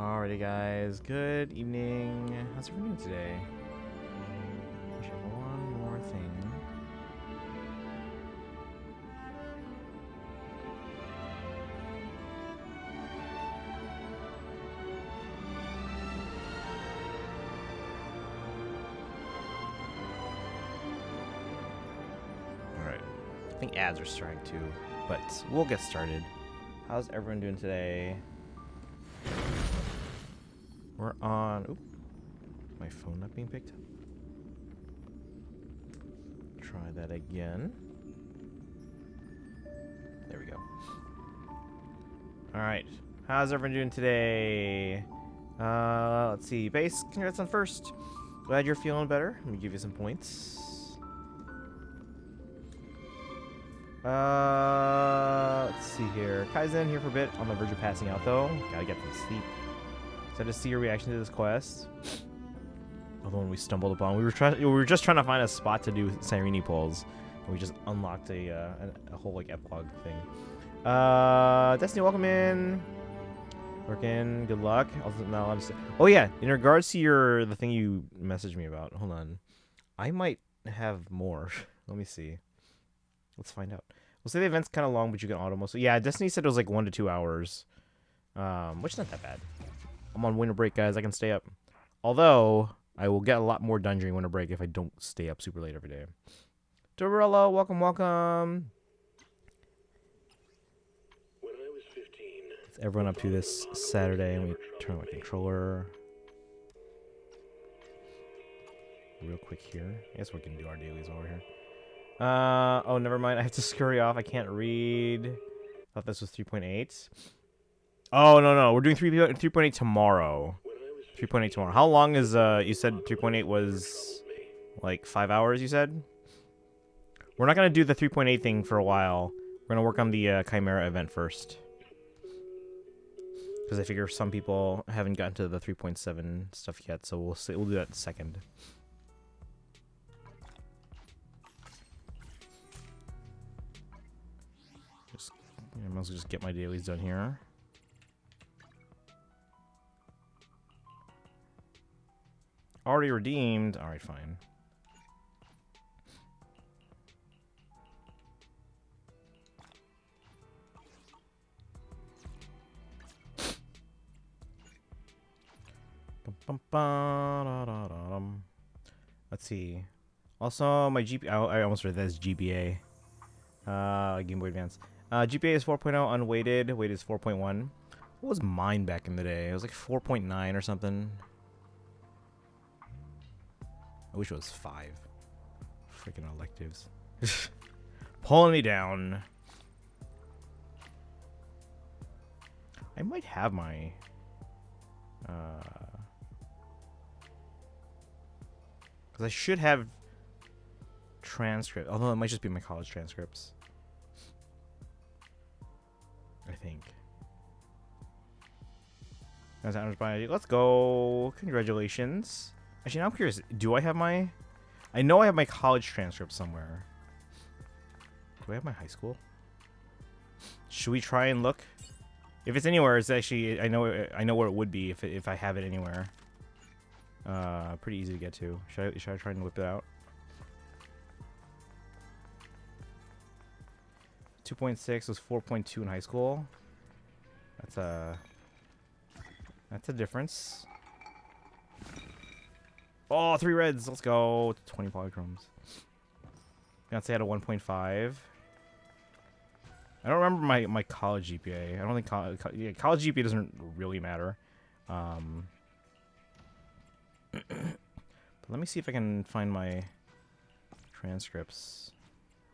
Alrighty, guys. Good evening. How's everyone doing today? We have one more thing. Alright. I think ads are starting too, but we'll get started. How's everyone doing today? We're on... Oop. My phone not being picked up. Try that again. There we go. Alright. How's everyone doing today? Let's see. Base, congrats on first. Glad you're feeling better. Let me give you some points. Let's see here. Kaizen here for a bit. On the verge of passing out though. Gotta get some sleep. So to see your reaction to this quest. Although when we stumbled upon, we were just trying to find a spot to do Sirini pulls, and we just unlocked a whole like epilogue thing. Destiny, welcome in. Working, good luck. Oh yeah, in regards to the thing you messaged me about. Hold on, I might have more. Let me see. Let's find out. We'll say the event's kind of long, but you can auto most. Yeah, Destiny said it was like 1 to 2 hours, which is not that bad. I'm on winter break, guys. I can stay up. Although, I will get a lot more done during winter break if I don't stay up super late every day. Dorella, welcome, welcome. When I was 15, What's everyone up to this Saturday? Let me turn on my controller. Real quick here. I guess we can do our dailies over here. Oh, never mind. I have to scurry off. I can't read. Thought this was 3.8. Oh, no. We're doing 3.8 tomorrow. 3.8 tomorrow. How long is, you said 3.8 was, like, 5 hours, you said? We're not going to do the 3.8 thing for a while. We're going to work on the Chimera event first. Because I figure some people haven't gotten to the 3.7 stuff yet, so we'll do that second. I might as well just get my dailies done here. Already redeemed. Alright, fine. Let's see. Also, my GPA. I almost read that as GBA. Game Boy Advance. GPA is 4.0 unweighted. Weighted is 4.1. What was mine back in the day? It was like 4.9 or something. I wish it was 5. Freaking electives. Pulling me down. I might have my... Because I should have transcript. Although it might just be my college transcripts. I think. Let's go. Congratulations. Actually, now I'm curious. Do I have my... I know I have my college transcript somewhere. Do I have my high school? Should we try and look? If it's anywhere, it's actually... I know where it would be if I have it anywhere. Pretty easy to get to. Should I try and whip it out? 2.6 was 4.2 in high school. That's a difference. Oh, 3 reds. Let's go. 20 polychromes. Fiance had a 1.5. I don't remember my college GPA. I don't think college GPA doesn't really matter. But let me see if I can find my transcripts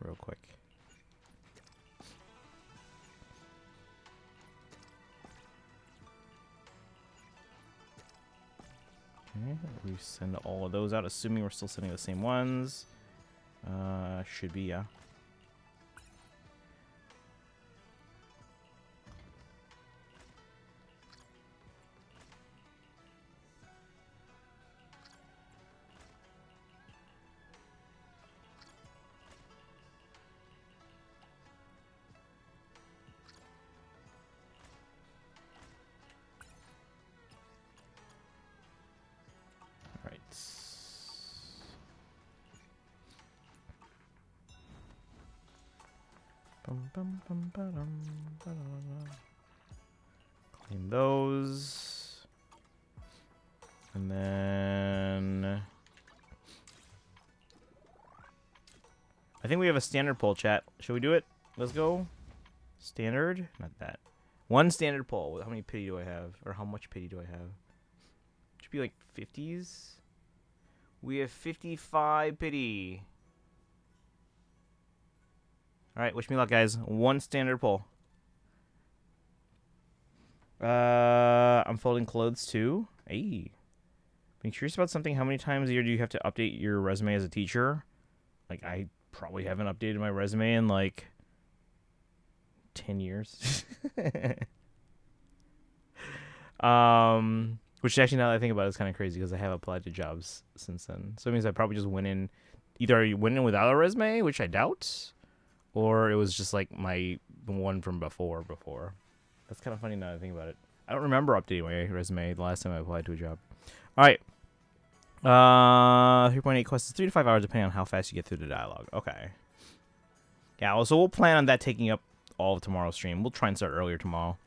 real quick. Okay, we send all of those out, assuming we're still sending the same ones. Should be, yeah. Clean those. And then I think we have a standard pull, chat. Should we do it? Let's go. Standard? Not that. One standard pull. How many pity do I have? Or how much pity do I have? Should be like 50s. We have 55 pity. Alright, wish me luck, guys. One standard pull. I'm folding clothes too. Hey. Being curious about something. How many times a year do you have to update your resume as a teacher? Like, I probably haven't updated my resume in like 10 years. Which actually, now that I think about it, is kind of crazy because I have applied to jobs since then. So it means I probably just went in, either I went in without a resume, which I doubt, or it was just like the one from before. That's kind of funny now that I think about it. I don't remember updating my resume the last time I applied to a job. All right. 3.8 quests, 3 to 5 hours depending on how fast you get through the dialogue. Okay. Yeah, well, so we'll plan on that taking up all of tomorrow's stream. We'll try and start earlier tomorrow.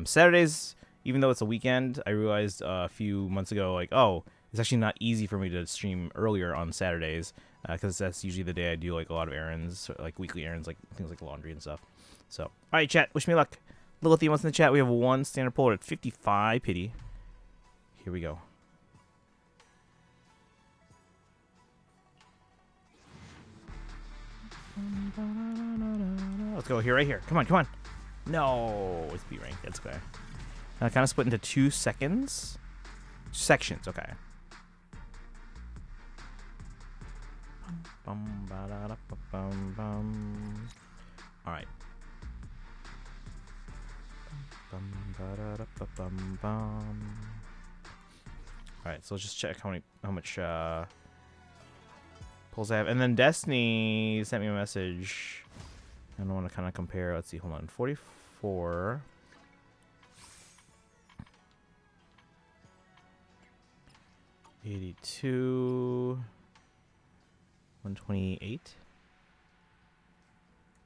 Saturdays, even though it's a weekend, I realized a few months ago, like, oh, it's actually not easy for me to stream earlier on Saturdays because that's usually the day I do like a lot of errands, like weekly errands, like things like laundry and stuff. So, all right, chat, wish me luck. Lilith wants in the chat. We have one standard pull at 55 pity. Here we go. Let's go here, right here. Come on. No, it's B rank. That's okay. Kind of split into 2 seconds. Sections, okay. All right. All right, so let's just check how much pulls I have, and then Destiny sent me a message. I don't want to kind of compare. Let's see. Hold on. 44. $82. 128.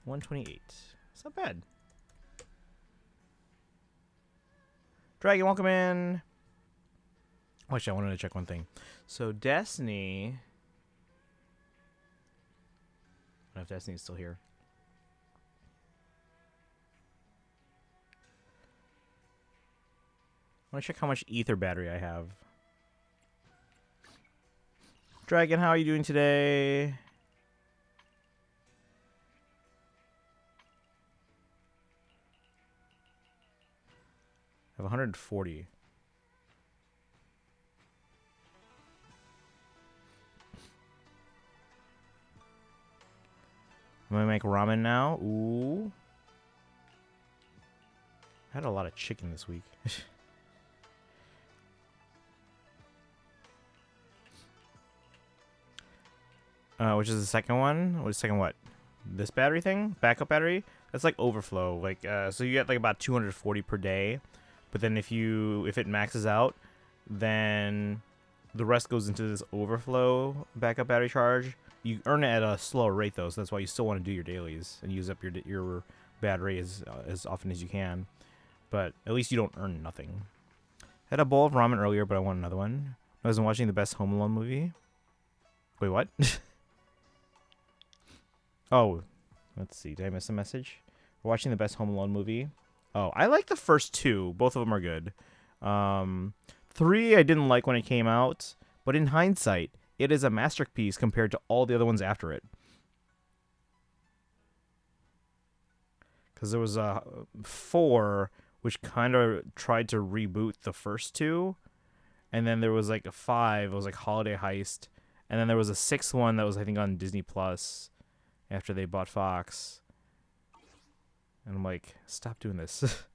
128. It's not bad. Dragon, welcome in. Actually, I wanted to check one thing. So Destiny. I don't know if Destiny's still here. I want to check how much ether battery I have. Dragon, how are you doing today? I have 140. I'm gonna make ramen now. Ooh. I had a lot of chicken this week. Which is the second one? What is the second what? This battery thing? Backup battery? That's like overflow. Like so you get like about 240 per day. But then if it maxes out, then the rest goes into this overflow backup battery charge. You earn it at a slower rate though, so that's why you still want to do your dailies and use up your battery as often as you can. But at least you don't earn nothing. I had a bowl of ramen earlier, but I want another one. I was watching the best Home Alone movie. Wait, what? Oh, let's see. Did I miss a message? We're watching the best Home Alone movie. Oh, I like the first two. Both of them are good. 3 I didn't like when it came out, but in hindsight, it is a masterpiece compared to all the other ones after it. Because there was a 4, which kind of tried to reboot the first two, and then there was like a 5. It was like Holiday Heist, and then there was a 6th one that was I think on Disney Plus after they bought Fox. And I'm like, stop doing this.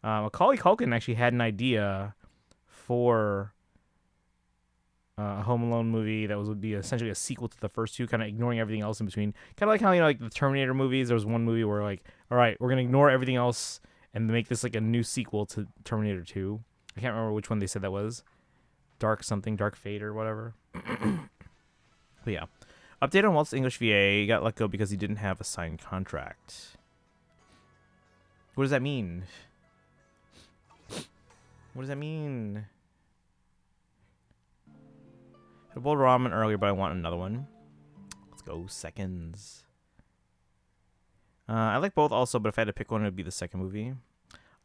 Macaulay Culkin actually had an idea for a Home Alone movie that would be essentially a sequel to the first two, kind of ignoring everything else in between. Kind of like how, like the Terminator movies, there was one movie where like, all right, we're going to ignore everything else and make this like a new sequel to Terminator 2. I can't remember which one they said that was. Dark something, Dark Fate or whatever. But yeah. Update on Walt's English VA. He got let go because he didn't have a signed contract. What does that mean? What does that mean? I bowled ramen earlier, but I want another one. Let's go seconds. I like both also, but if I had to pick one, it would be the second movie.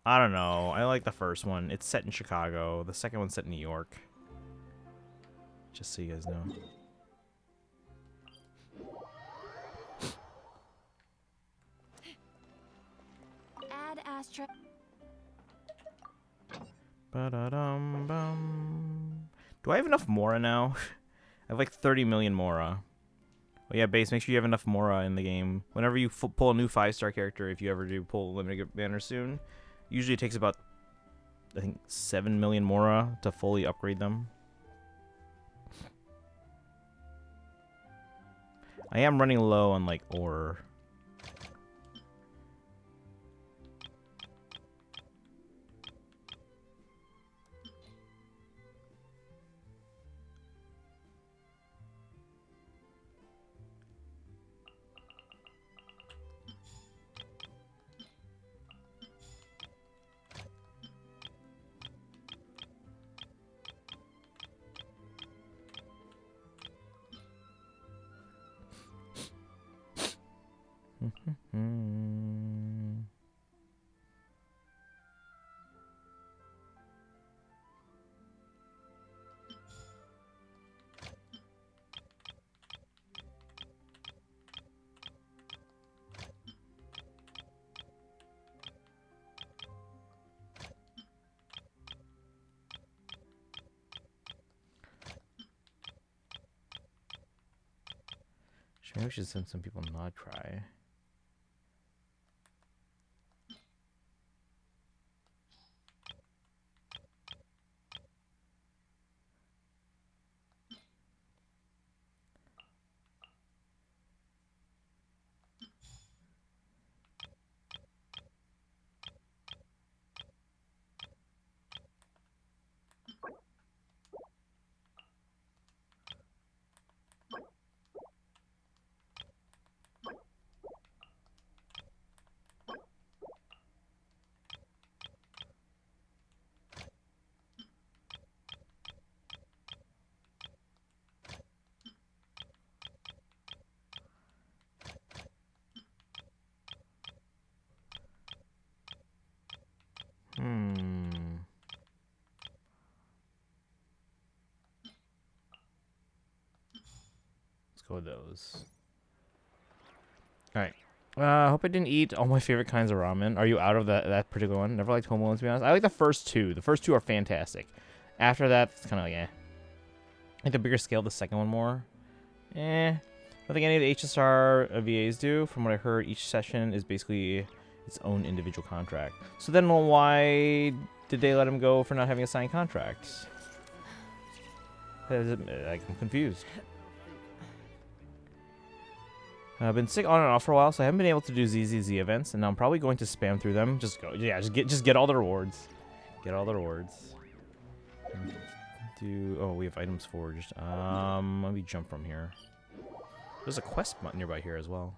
I don't know. I like the first one. It's set in Chicago. The second one's set in New York. Just so you guys know. Add Astra. Ba-da-dum-bum. Do I have enough Mora now? I have like 30 million Mora. Oh yeah, base, make sure you have enough Mora in the game. Whenever you pull a new 5-star character, if you ever do pull limited banner soon, usually it takes about, I think, 7 million Mora to fully upgrade them. I am running low on like ore. Maybe we should send some people not cry. Let's go with those. Alright. I hope I didn't eat all my favorite kinds of ramen. Are you out of that particular one? Never liked home alone, to be honest. I like the first two. The first two are fantastic. After that, it's kind of like, eh. I think the bigger scale, the second one more. Eh. I don't think any of the HSR VAs do. From what I heard, each session is basically its own individual contract. So then why did they let him go for not having a signed contract? I'm confused. I've been sick on and off for a while, so I haven't been able to do ZZZ events, and now I'm probably going to spam through them. Just go, yeah, just get all the rewards. Get all the rewards. Oh, we have items forged. Let me jump from here. There's a quest nearby here as well.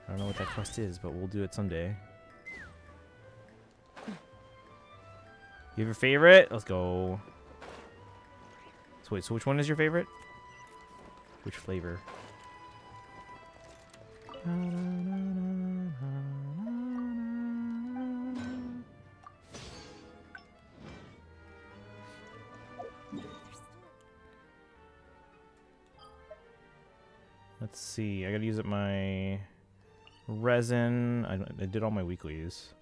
I don't know what that quest is, but we'll do it someday. You have your favorite? Let's go. So wait, so which one is your favorite? Which flavor? Let's see. I gotta use up my resin. I did all my weeklies.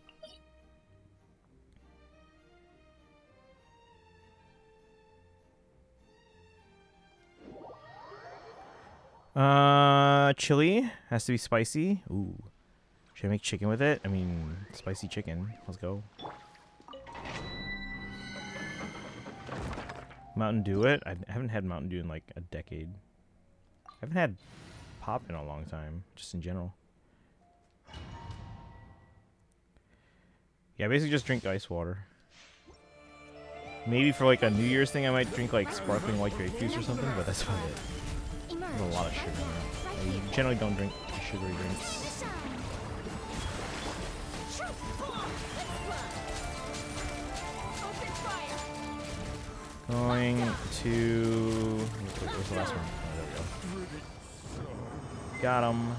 Chili has to be spicy. Ooh. Should I make chicken with it? I mean, spicy chicken. Let's go. Mountain Dew it? I haven't had Mountain Dew in like a decade. I haven't had pop in a long time, just in general. Yeah, basically just drink ice water. Maybe for like a New Year's thing, I might drink like sparkling white grape juice or something, but that's about it. There's a lot of sugar in there. I generally don't drink sugary drinks. Going to... Where's the last one? Oh, there we go. Got him.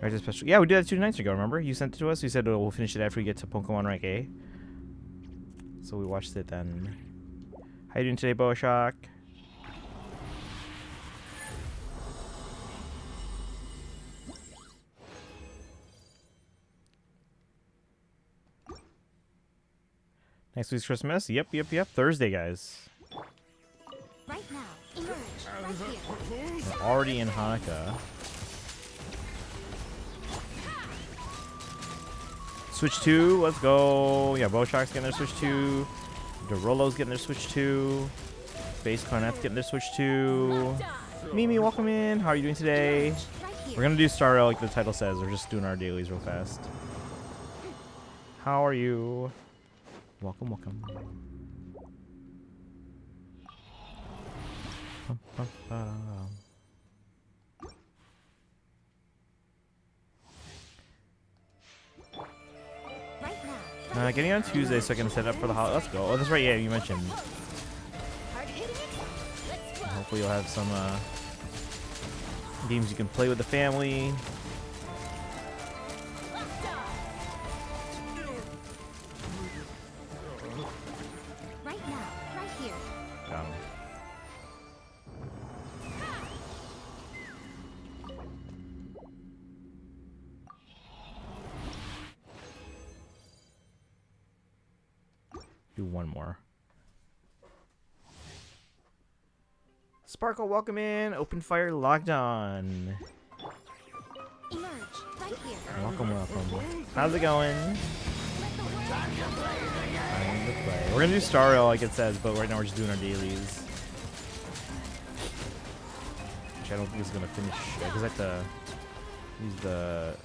Right, special. Yeah, we did that 2 nights ago, remember? You sent it to us. You said we'll finish it after we get to Pokemon Rank A. So we watched it then. How you doing today, Boashock? Next week's Christmas? Yep. Thursday, guys. Right now, emerge. Right here. We're already in Hanukkah. Switch 2, let's go. Yeah, Boashock's getting their Switch 2. Derolo's getting their Switch 2. Base Clarnet's getting their Switch 2. Mimi, welcome in. How are you doing today? We're gonna do Star Rail like the title says. We're just doing our dailies real fast. How are you? Welcome. Getting on Tuesday so I can set up for the holiday. Let's go. Oh, that's right. Yeah, you mentioned. Hopefully you'll have some games you can play with the family. Right now, right here. Got him. Do one more. Sparkle, welcome in. Open fire, locked on. Emerge. Right here. Welcome. How's it going? We're gonna do Star Rail like it says, but right now we're just doing our dailies. Which I don't think is gonna finish because I have to use the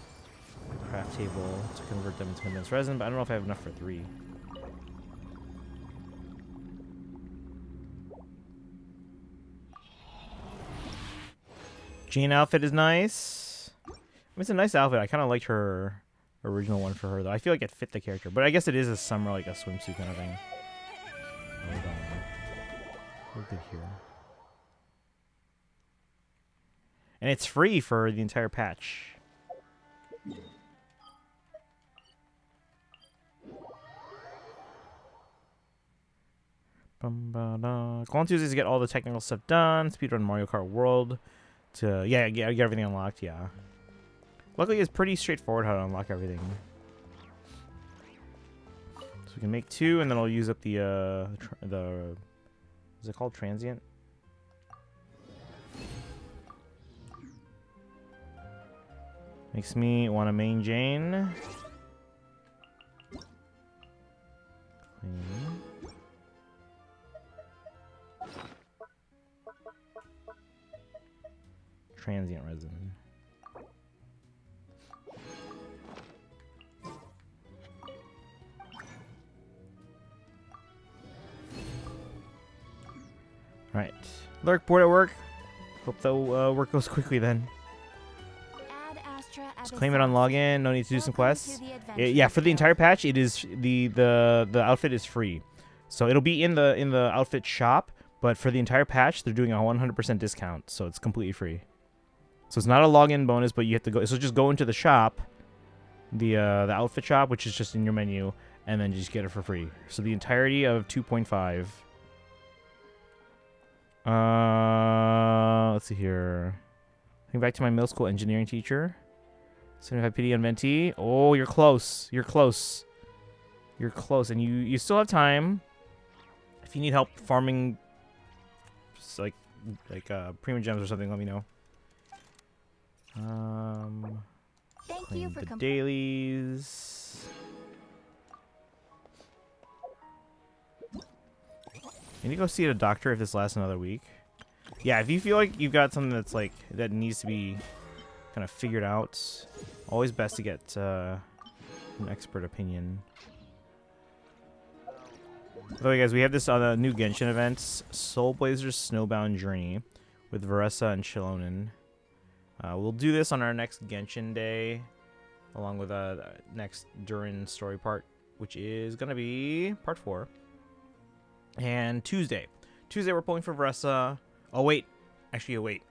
craft table to convert them into condensed resin, but I don't know if I have enough for 3. Jane outfit is nice. I mean, it's a nice outfit. I kind of liked her original one for her, though. I feel like it fit the character. But I guess it is a summer, like a swimsuit kind of thing. Hold on. We're good here. And it's free for the entire patch. Go on Tuesdays to get all the technical stuff done. Speedrun Mario Kart World. To get everything unlocked, yeah. Luckily, it's pretty straightforward how to unlock everything. So we can make 2, and then I'll use up the is it called transient? Makes me want to main Jane. Clean. Transient resin. Right. Lurk, bored at work. Hope the work goes quickly then. Add Astra as Just a claim it on sub. login. No need to do some Welcome quests. to the adventure Yeah, for the zone. entire patch, it is the outfit is free. So it'll be in the outfit shop, but for the entire patch, they're doing a 100% discount, so it's completely free. So it's not a login bonus, but you have to go. So just go into the shop, the outfit shop, which is just in your menu, and then just get it for free. So the entirety of 2.5. Let's see here. Think back to my middle school engineering teacher. 75 PD on Venti. Oh, you're close. You're close. You're close, and you still have time. If you need help farming, like Prima Gems or something, let me know. Thank you Claim for the dailies. You need to go see a doctor if this lasts another week. Yeah, if you feel like you've got something that's like that needs to be kind of figured out, always best to get an expert opinion. By the way, guys, we have this on a new Genshin events, Soul Blazer's Snowbound Journey, with Varessa and Shilonen. We'll do this on our next Genshin day, along with next Durin story part, which is gonna be part 4. And Tuesday we're pulling for Varessa. Oh wait, actually, wait.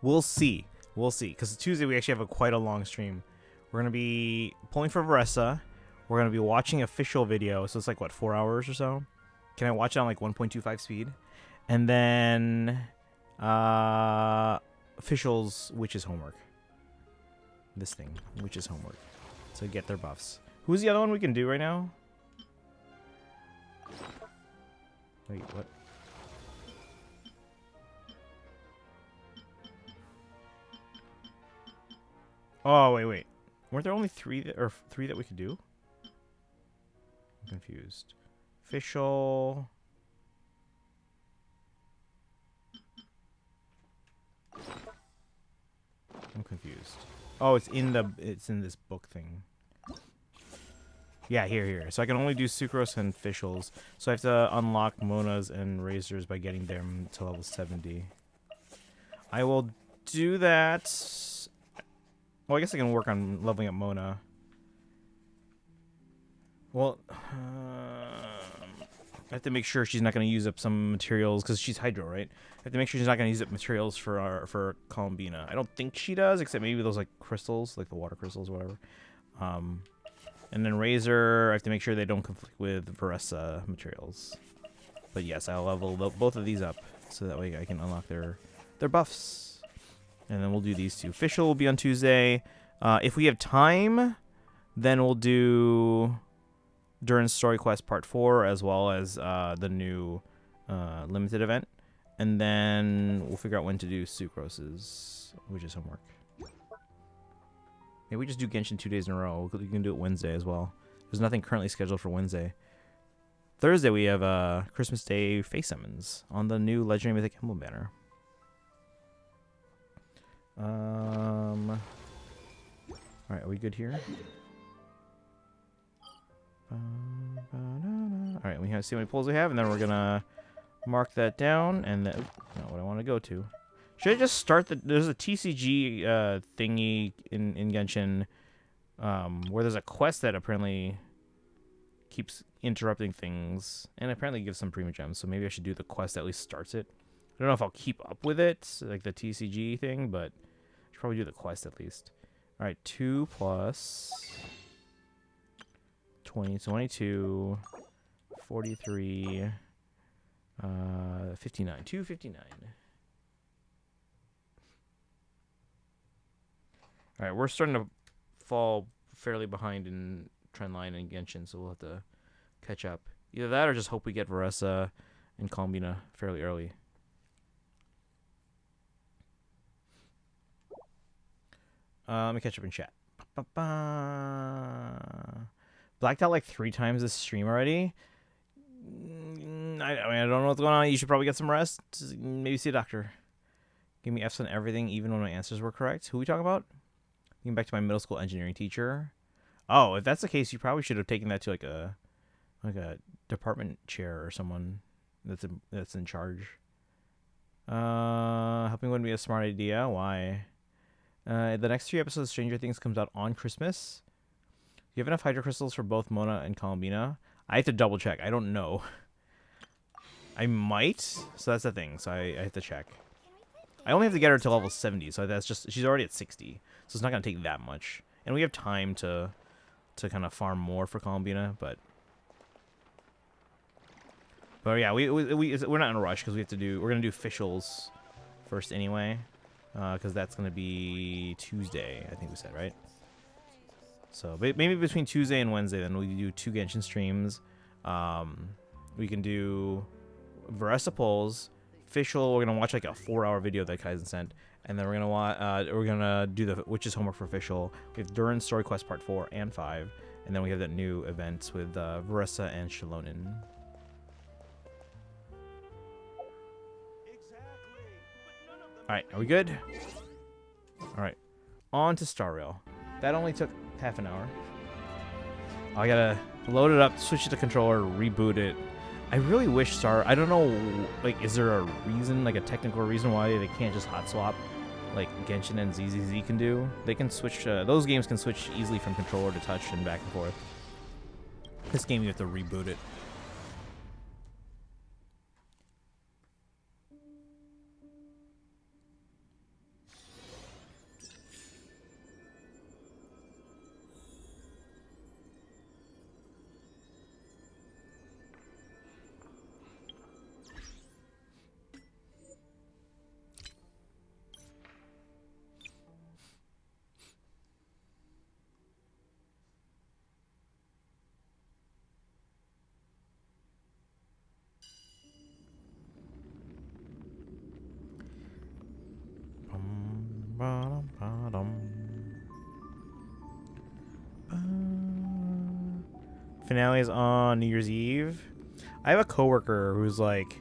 We'll see, because Tuesday we actually have quite a long stream. We're gonna be pulling for Varessa. We're going to be watching official video, so it's like, what, 4 hours or so? Can I watch it on, like, 1.25 speed? And then, officials, Witch's Homework. This thing, Witch's Homework. So get their buffs. Who's the other one we can do right now? Wait, what? Oh, wait. Weren't there only three that we could do? I'm confused. Official. I'm confused. Oh, it's in this book thing. Yeah, here. So I can only do Sucrose and officials. So I have to unlock Monas and Razors by getting them to level 70. I will do that. Well, I guess I can work on leveling up Mona. Well, I have to make sure she's not going to use up some materials, because she's Hydro, right? I have to make sure she's not going to use up materials for Columbina. I don't think she does, except maybe those, like, crystals, like the water crystals, whatever. And then Razor, I have to make sure they don't conflict with Varessa materials. But yes, I'll level both of these up, so that way I can unlock their buffs. And then we'll do these two. Official will be on Tuesday. If we have time, then we'll do Durin's Story Quest Part 4, as well as the new limited event. And then we'll figure out when to do Sucrose's, which is homework. Maybe we just do Genshin 2 days in a row. We can do it Wednesday as well. There's nothing currently scheduled for Wednesday. Thursday, we have Christmas Day face summons on the new Legendary Mythic Emblem banner. Alright, are we good here? Alright, we have see how many pulls we have, and then we're gonna mark that down, and then not what I want to go to. Should I just start there's a TCG thingy in Genshin where there's a quest that apparently keeps interrupting things, and apparently gives some prima gems, so maybe I should do the quest that at least starts it. I don't know if I'll keep up with it, like the TCG thing, but I should probably do the quest at least. Alright, 2 plus 20, 22, 43, 59, 259. Alright, we're starting to fall fairly behind in trendline and Genshin, so we'll have to catch up. Either that or just hope we get Varessa and Columbina fairly early. Let me catch up in chat. Blacked out like 3 times this stream already. I mean, I don't know what's going on. You should probably get some rest. Maybe see a doctor. Give me F's on everything, even when my answers were correct. Who are we talking about? Getting back to my middle school engineering teacher. Oh, if that's the case, you probably should have taken that to like a department chair or someone that's in charge. Helping wouldn't be a smart idea. Why? The next 3 episodes of Stranger Things comes out on Christmas. Do you have enough Hydro Crystals for both Mona and Columbina? I have to double check. I don't know. I might. So that's the thing. So I have to check. I only have to get her to level 70. So that's just, she's already at 60. So it's not going to take that much. And we have time to kind of farm more for Columbina. But yeah, we're not in a rush because we're going to do officials first anyway. Because that's going to be Tuesday, I think we said, right? So maybe between Tuesday and Wednesday, then we do 2 Genshin streams. We can do Varessa polls. Official, we're going to watch like a 4-hour video that Kaizen sent. And then we're gonna do the Witch's Homework for official. We have Durin's Story Quest Part 4 and 5. And then we have that new event with Varessa and Shilonen. Alright, are we good? Alright, on to Star Rail. that only took half an hour. I gotta load it up, switch it to controller, reboot it. I really wish I don't know, like, is there a reason, like a technical reason why they can't just hot swap like Genshin and ZZZ can do? They can switch, those games can switch easily from controller to touch and back and forth. This game you have to reboot it. Finale is on New Year's Eve. I have a coworker who's like,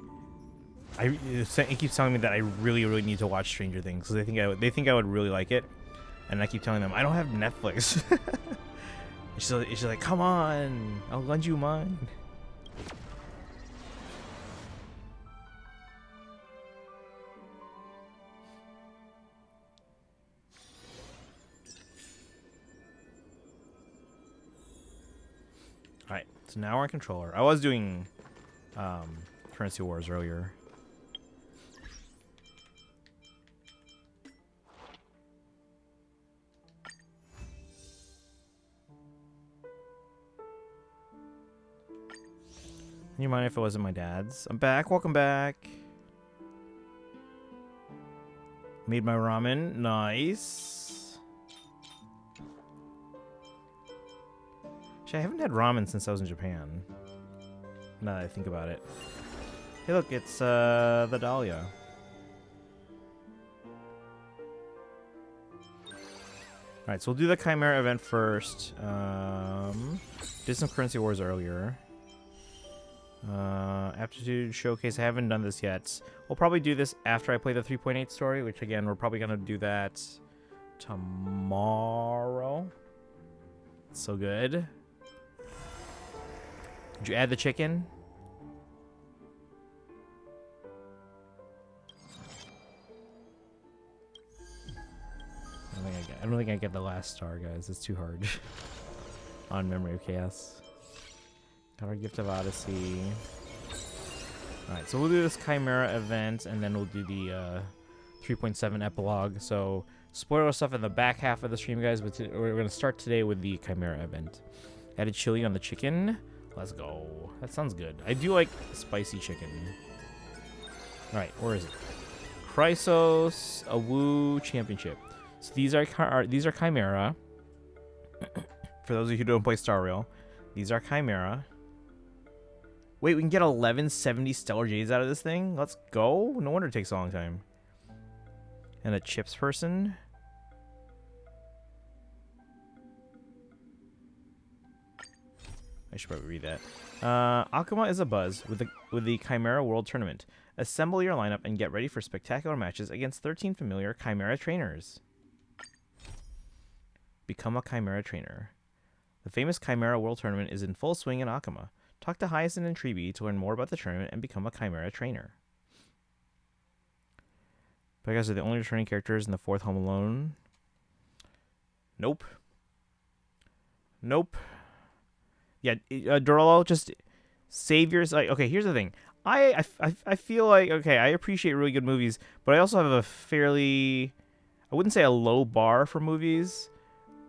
he keeps telling me that I really, really need to watch Stranger Things because they think I would really like it, and I keep telling them I don't have Netflix. she's like, come on, I'll lend you mine. Alright, so now we're on controller. I was doing Currency Wars earlier. You mind if it wasn't my dad's? I'm back. Welcome back. Made my ramen. Nice. Actually, I haven't had ramen since I was in Japan. Now that I think about it. Hey, look, it's the Dahlia. Alright, so we'll do the Chimera event first. Did some Currency Wars earlier. Aptitude Showcase. I haven't done this yet. We'll probably do this after I play the 3.8 story, which again, we're probably going to do that tomorrow. So good. Did you add the chicken? I don't think I get the last star, guys. It's too hard. On Memory of Chaos. Got our Gift of Odyssey. Alright, so we'll do this Chimera event, and then we'll do the 3.7 epilogue. So, spoiler stuff in the back half of the stream, guys, but we're going to start today with the Chimera event. Added chili on the chicken. Let's go. That sounds good. I do like spicy chicken. Alright, where is it? Chrysos Awu Championship. So these are Chimera. For those of you who don't play Star Rail, these are Chimera. Wait, we can get 1170 Stellar Jades out of this thing? Let's go. No wonder it takes a long time. And a chips person. I should probably read that. Akuma is a buzz with the Chimera World Tournament. Assemble your lineup and get ready for spectacular matches against 13 familiar Chimera trainers. Become a Chimera trainer. The famous Chimera World Tournament is in full swing in Akuma. Talk to Hyacinth and Treeby to learn more about the tournament and become a Chimera trainer. But guys are the only returning characters in the 4th Home Alone. Nope. Nope. Yeah, Dorolo, just save yours. Like, okay, here's the thing. I feel like, okay, I appreciate really good movies, but I also have a fairly, I wouldn't say a low bar for movies,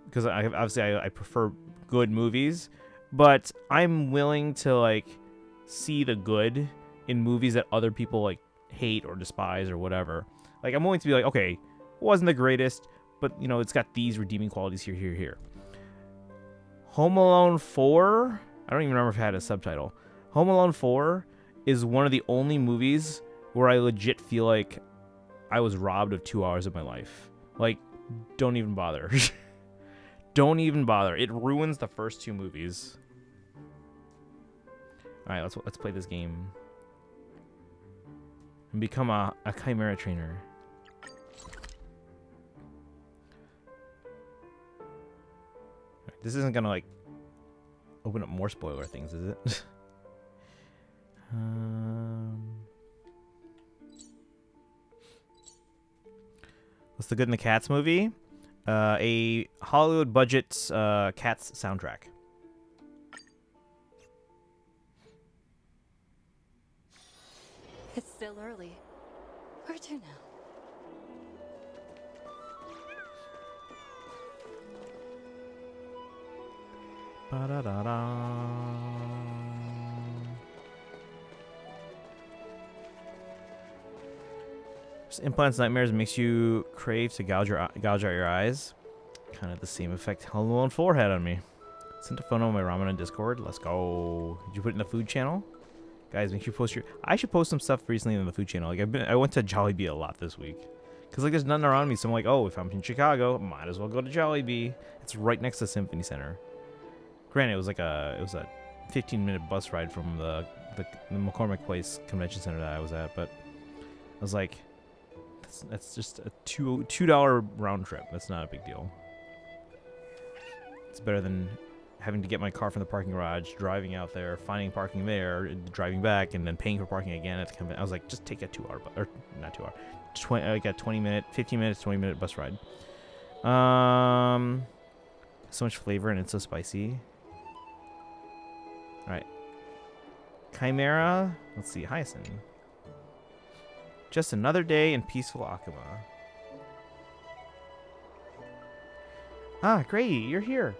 because I prefer good movies, but I'm willing to like see the good in movies that other people like hate or despise or whatever. Like, I'm willing to be like, okay, it wasn't the greatest, but you know, it's got these redeeming qualities here. Home Alone 4, I don't even remember if it had a subtitle. Home Alone 4 is one of the only movies where I legit feel like I was robbed of 2 hours of my life. Like, don't even bother. Don't even bother. It ruins the first 2 movies. All right, let's play this game and become a Chimera trainer. This isn't gonna like open up more spoiler things, is it? What's the Good and the Cats movie? A Hollywood budget Cats soundtrack. It's still early. Where to now? Ba-da-da-da. Implants nightmares makes you crave to gouge out your eyes. Kind of the same effect Hello on Four had on me. Sent a photo of my ramen on Discord. Let's go. Did you put it in the food channel? Guys, make sure you post your... I should post some stuff recently in the food channel. Like I went to Jollibee a lot this week. Because like there's nothing around me, so I'm like, oh, if I'm in Chicago, might as well go to Jollibee. It's right next to Symphony Center. Granted, it was a 15-minute bus ride from the McCormick Place Convention Center that I was at, but I was like, that's just a $2 round trip. That's not a big deal. It's better than having to get my car from the parking garage, driving out there, finding parking there, driving back, and then paying for parking again at the convention. I was like, just take a 2 hour, or not 2 hour, like a 20-minute, 15-minute, 20-minute bus ride. So much flavor and it's so spicy. All right, Chimera. Let's see, Hyacinth. Just another day in peaceful Akuma. Ah, great, you're here.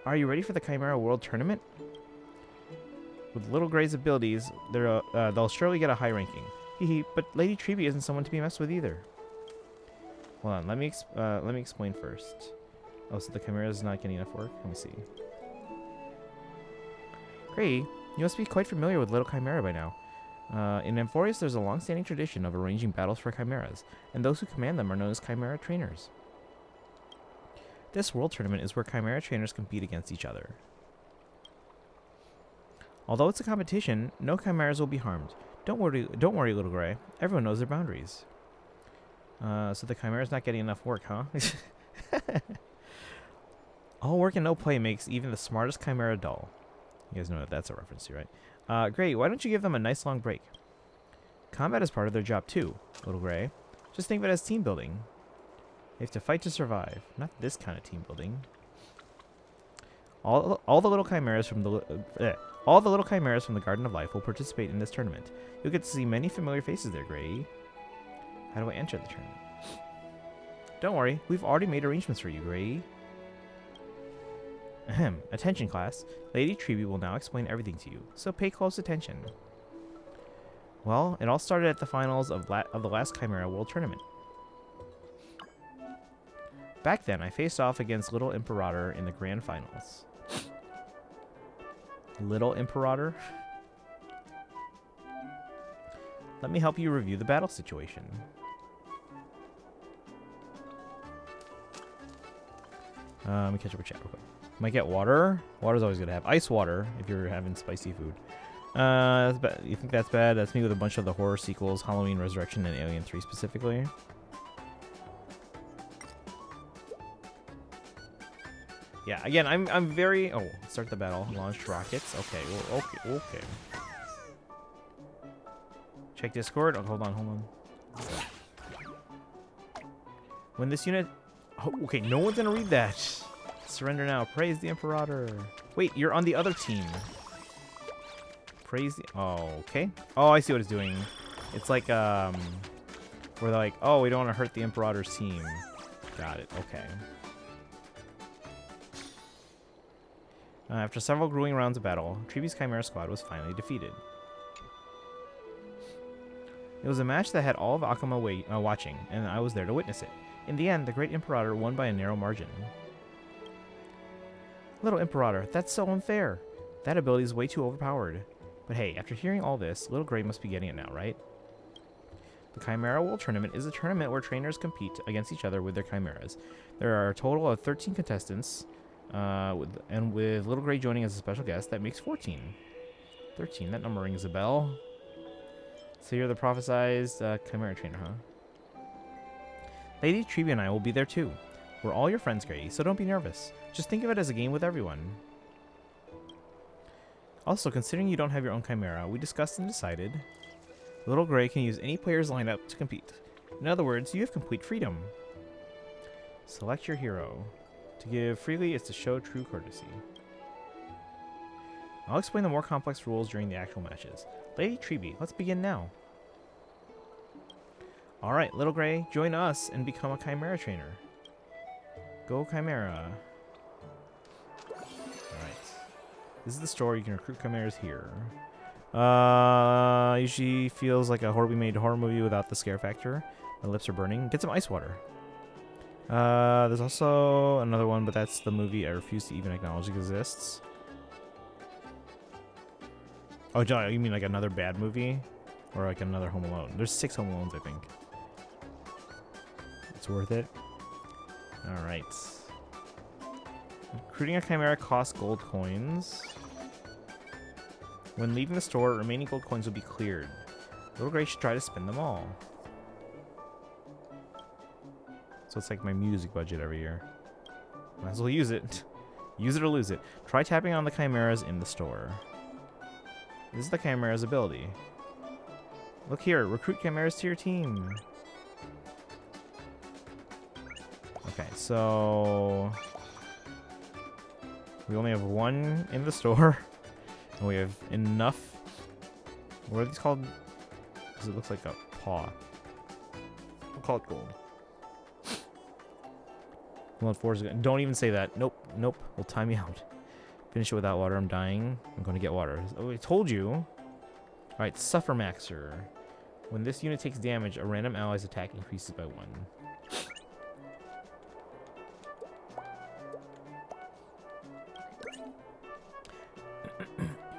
Are you ready for the Chimera World Tournament? With Little Gray's abilities, they'll surely get a high ranking. Hehe, but Lady Treeby isn't someone to be messed with either. Hold on, let me explain first. Oh, so the Chimera is not getting enough work? Let me see. Gray, you must be quite familiar with Little Chimera by now. In Amphorius, there's a long-standing tradition of arranging battles for chimeras, and those who command them are known as Chimera trainers. This world tournament is where Chimera trainers compete against each other. Although it's a competition, no chimeras will be harmed. Don't worry, Little Gray. Everyone knows their boundaries. So the Chimera's not getting enough work, huh? All work and no play makes even the smartest Chimera dull. You guys know what that's a reference to, right? Great, why don't you give them a nice long break? Combat is part of their job too, Little Gray. Just think of it as team building. They have to fight to survive. Not this kind of team building. All the little chimeras from the Garden of Life will participate in this tournament. You'll get to see many familiar faces there, Gray. How do I enter the tournament? Don't worry, we've already made arrangements for you, Gray. Ahem. Attention, class. Lady Treeby will now explain everything to you, so pay close attention. Well, it all started at the finals of the last Chimera World Tournament. Back then, I faced off against Little Imperator in the grand finals. Little Imperator? Let me help you review the battle situation. Let me catch up with chat real quick. Might get water. Water's always good to have. Ice water if you're having spicy food. That's bad. You think that's bad? That's me with a bunch of the horror sequels, Halloween Resurrection and Alien 3 specifically. Yeah, again, I'm very... Oh, start the battle. Launch rockets. Okay, well, okay. Check Discord. Oh, hold on. When this unit... Oh, okay, no one's gonna read that. Surrender now. Praise the Imperator. Wait, you're on the other team. Praise the... Oh, okay. Oh, I see what it's doing. It's like, where they're like, oh, we don't want to hurt the Imperator's team. Got it. Okay. After several grueling rounds of battle, Treeby's Chimera squad was finally defeated. It was a match that had all of Akuma watching, and I was there to witness it. In the end, the Great Imperator won by a narrow margin. Little Imperator, that's so unfair. That ability is way too overpowered. But hey, after hearing all this, Little Gray must be getting it now, right? The Chimera World Tournament is a tournament where trainers compete against each other with their chimeras. There are a total of 13 contestants, with Little Gray joining as a special guest, that makes 14. 13, that number rings a bell. So you're the prophesized Chimera trainer, huh? Lady Treeby and I will be there too. We're all your friends, Gray, so don't be nervous. Just think of it as a game with everyone. Also, considering you don't have your own Chimera, we discussed and decided Little Gray can use any player's lineup to compete. In other words, you have complete freedom. Select your hero. To give freely is to show true courtesy. I'll explain the more complex rules during the actual matches. Lady Treeby, let's begin now. Alright, Little Gray, join us and become a Chimera trainer. Go Chimera. Alright. This is the store. You can recruit Chimeras here. Usually feels like a horribly made horror movie without the scare factor. My lips are burning. Get some ice water. There's also another one, but that's the movie I refuse to even acknowledge exists. Oh, John, you mean like another bad movie? Or like another Home Alone? There's 6 Home Alones, I think. It's worth it. Alright. Recruiting a Chimera costs gold coins. When leaving the store, remaining gold coins will be cleared. Little Gray should try to spend them all. So it's like my music budget every year. Might as well use it. Use it or lose it. Try tapping on the Chimeras in the store. This is the Chimera's ability. Look here, recruit Chimeras to your team. Okay, so we only have 1 in the store. And we have enough. What are these called? Because it looks like a paw. We'll call it gold. Well, 4 is good. Don't even say that. Nope. Nope. We'll time you out. Finish it without water. I'm dying. I'm going to get water. Oh, I told you. Alright, Suffer Maxer. When this unit takes damage, a random ally's attack increases by 1.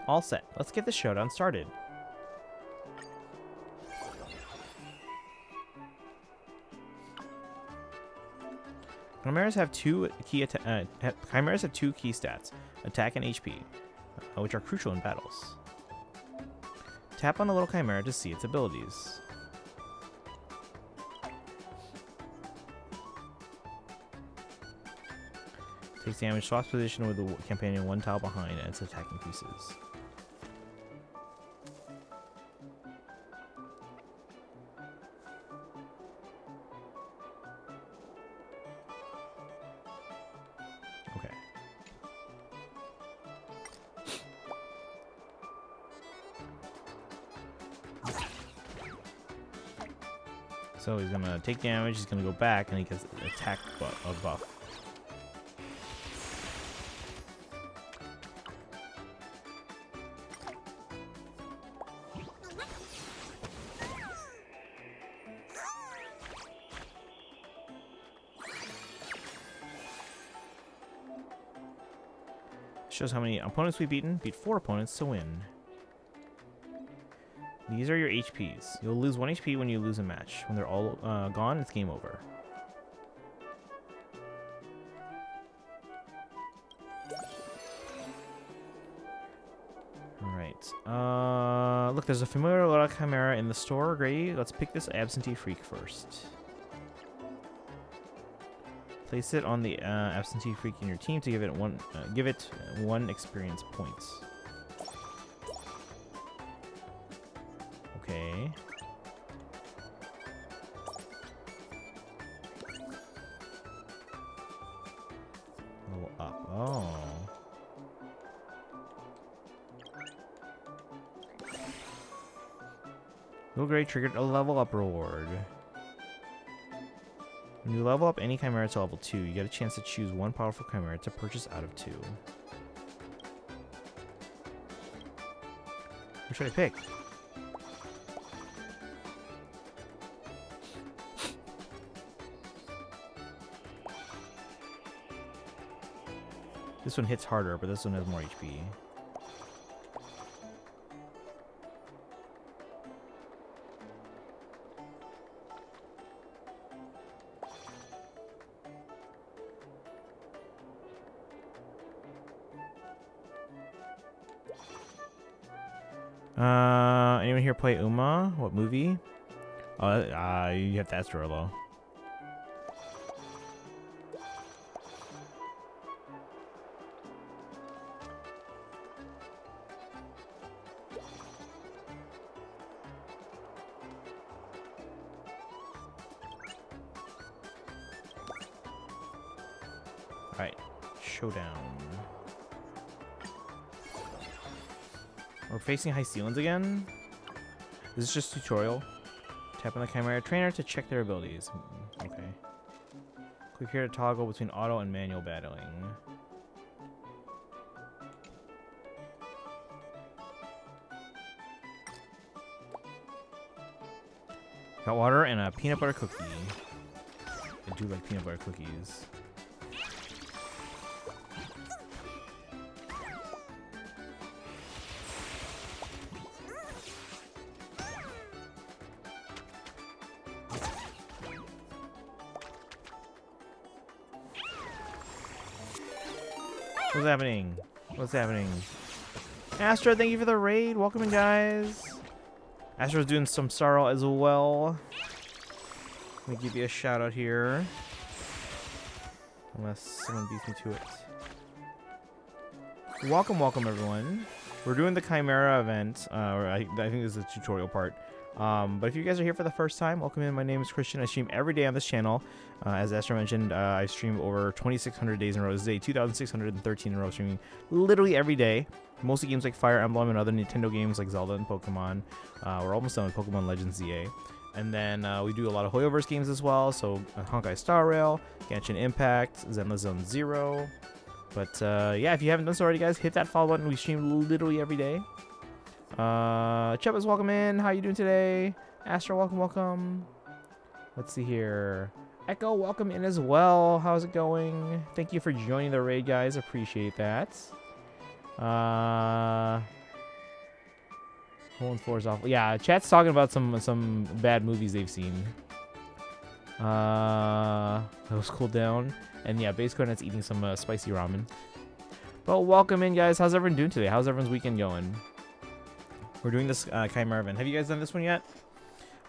All set. Let's get the showdown started. Chimeras have 2 key Chimeras have 2 key stats, attack and HP, which are crucial in battles. Tap on the little Chimera to see its abilities. Takes damage, swaps position with the companion 1 tile behind, and its attack increases. Okay. So he's gonna take damage, he's gonna go back, and he gets an attack buff. Shows how many opponents we've beaten. Beat 4 opponents to win. These are your HPs. You'll lose 1 HP when you lose a match. When they're all gone, it's game over. Alright. Look, there's a familiar little Chimera in the store. Great. Let's pick this absentee freak first. Place it on the absentee freak in your team to give it 1 experience points. Okay. Level up. Oh. Little Gray triggered a level up reward. When you level up any Chimera to level 2, you get a chance to choose 1 powerful Chimera to purchase out of 2. What should I pick? This one hits harder, but this one has more HP. Anyone here play Uma? What movie? You have to ask Dorlo. Alright, showdown. We're facing high ceilings again. This is just tutorial. Tap on the Chimera trainer to check their abilities. Okay. Click here to toggle between auto and manual battling. Got water and a peanut butter cookie. I do like peanut butter cookies. What's happening? What's happening? Astra, thank you for the raid. Welcome in, guys. Astra's doing some sorrow as well. Let me give you a shout out here. Unless someone beats me to it. Welcome, welcome, everyone. We're doing the Chimera event. I think this is a tutorial part. But if you guys are here for the first time, welcome in. My name is Christian. I stream every day on this channel. As Astra mentioned, I stream over 2,600 days in a row. This is day 2,613 in a row, streaming literally every day. Mostly games like Fire Emblem and other Nintendo games like Zelda and Pokemon. We're almost done with Pokemon Legends ZA. And then we do a lot of Hoyoverse games as well. So Honkai Star Rail, Genshin Impact, Zenless Zone Zero. But yeah, if you haven't done so already, guys, hit that follow button. We stream literally every day. Chepa's welcome in. How you doing today? Astra, welcome, welcome. Let's see here. Echo, welcome in as well. How's it going? Thank you for joining the raid, guys. Appreciate that. Holding floors off. Yeah, chat's talking about some bad movies they've seen. That was cooled down. And yeah, Base Coordinate's eating some spicy ramen. But welcome in, guys. How's everyone doing today? How's everyone's weekend going? We're doing this Chimera event. Have you guys done this one yet?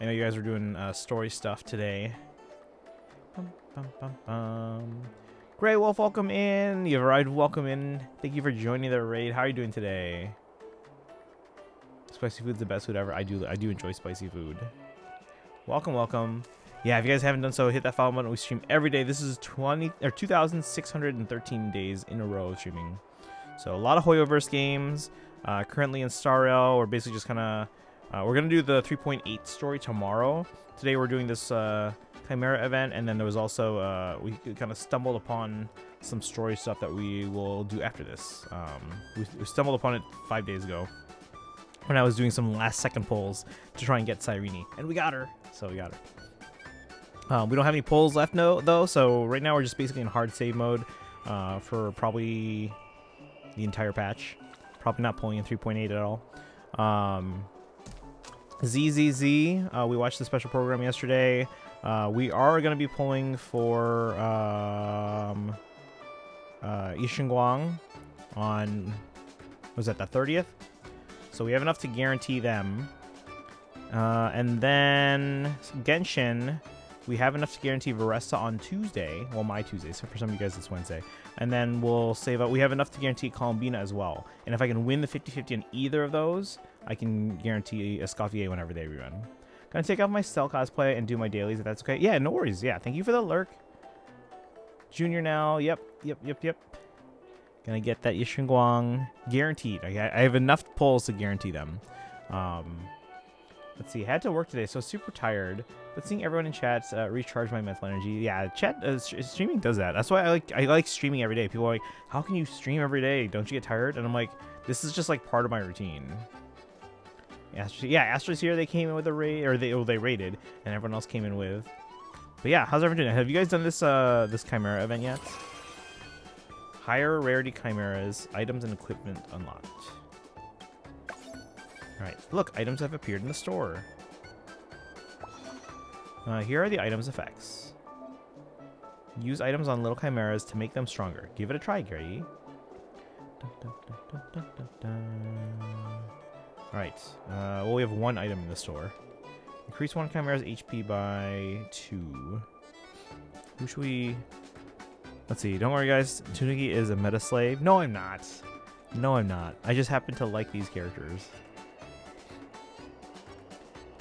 I know you guys were doing story stuff today. Bum, bum, bum, bum. Grey Wolf, welcome in. You've arrived, welcome in. Thank you for joining the raid. How are you doing today? Spicy food's the best food ever. I do enjoy spicy food. Welcome, welcome. Yeah, if you guys haven't done so, hit that follow button. We stream every day. This is 2,613 days in a row of streaming. So a lot of Hoyoverse games. Currently in Star Rail, we're basically just kind of we're gonna do the 3.8 story tomorrow. Today we're doing this Chimera event, and then there was also we kind of stumbled upon some story stuff that we will do after this. We stumbled upon it 5 days ago when I was doing some last second pulls to try and get Cyrene, and we got her. So we got her. We don't have any pulls left though, so right now we're just basically in hard save mode for probably the entire patch. Probably not pulling in 3.8 at all. ZZZ, we watched the special program yesterday. We are going to be pulling for Yixinguang on, was that the 30th? So we have enough to guarantee them. And then Genshin, we have enough to guarantee Varesta on Tuesday. Well, my Tuesday, so for some of you guys it's Wednesday. And then we'll save up. We have enough to guarantee Columbina as well. And if I can win the 50-50 on either of those, I can guarantee Escoffier whenever they rerun. Gonna take off my Cell cosplay and do my dailies if that's okay. Yeah, no worries. Yeah, thank you for the lurk. Junior now. Yep. Gonna get that Yixinguang guaranteed. I have enough pulls to guarantee them. Let's see. Had to work today, so super tired. But seeing everyone in chat recharge my mental energy. Yeah, chat streaming does that. That's why I like streaming every day. People are like, "How can you stream every day? Don't you get tired?" And I'm like, "This is just like part of my routine." Yeah, Astra's here. They came in with a raid, or they raided, and everyone else came in with. But yeah, how's everyone doing? Have you guys done this this Chimera event yet? Higher rarity chimeras, items and equipment unlocked. Alright, look, items have appeared in the store. Here are the items effects. Use items on little chimeras to make them stronger. Give it a try, Gary. Alright, well, we have one item in the store. Increase one chimera's HP by 2. Who should we... Let's see, don't worry guys, Tuniki is a meta slave. No, I'm not. No, I'm not. I just happen to like these characters.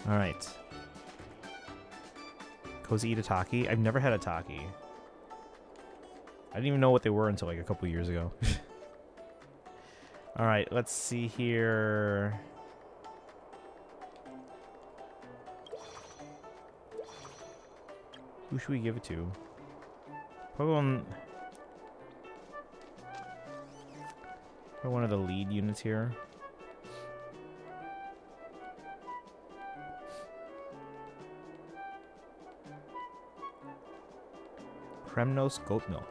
Alright. Cozy eat a Taki. I've never had a Taki. I didn't even know what they were until like a couple years ago. All right, let's see here. Who should we give it to? Probably one of the lead units here. Premnos goat milk.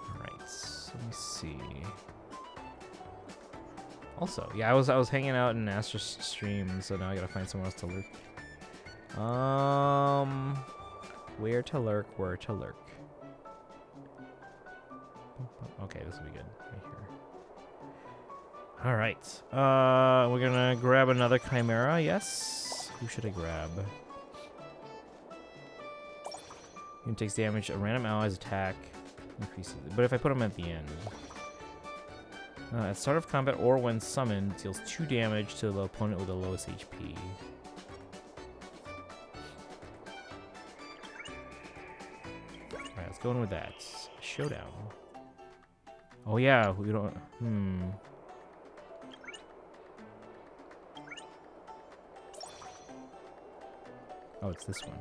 Alright, so let me see. Also, yeah, I was hanging out in Astra's stream, so now I gotta find somewhere else to lurk. Where to lurk, where to lurk. Okay, this will be good. Right here. Alright. We're gonna grab another Chimera, yes? Who should I grab? He takes damage, a random ally's attack increases. But if I put him at the end. At start of combat or when summoned, deals 2 damage to the opponent with the lowest HP. Alright, let's go in with that. Showdown. Oh yeah, we don't... Oh, it's this one.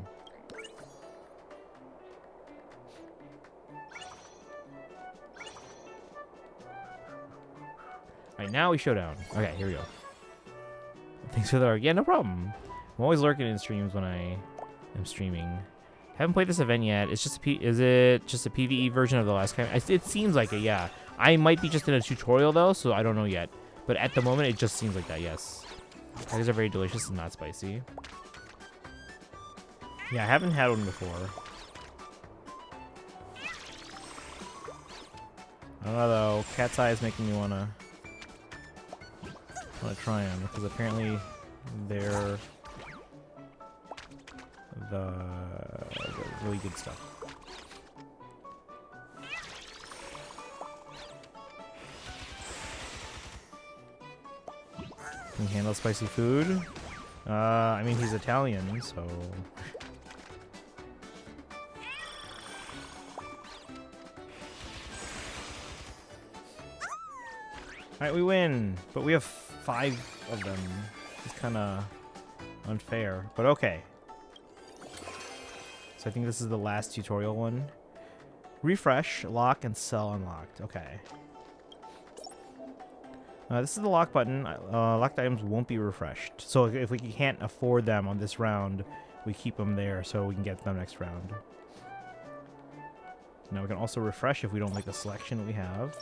Alright, now we showdown. Okay, here we go. Thanks for the lurk. Yeah, no problem. I'm always lurking in streams when I am streaming. Haven't played this event yet. It's just is it just a PvE version of the last time? It seems like it, yeah. I might be just in a tutorial though, so I don't know yet. But at the moment, it just seems like that, yes. Eggs are very delicious and not spicy. Yeah, I haven't had one before. I don't know though. Cat's eye is making me wanna try them because apparently they're the really good stuff. Can he handle spicy food? I mean he's Italian, so. Alright, we win, but we have 5 of them. It's kind of unfair, but okay. So I think this is the last tutorial one. Refresh, lock, and sell unlocked. Okay. This is the lock button. Locked items won't be refreshed. So if we can't afford them on this round, we keep them there so we can get them next round. Now we can also refresh if we don't like the selection we have.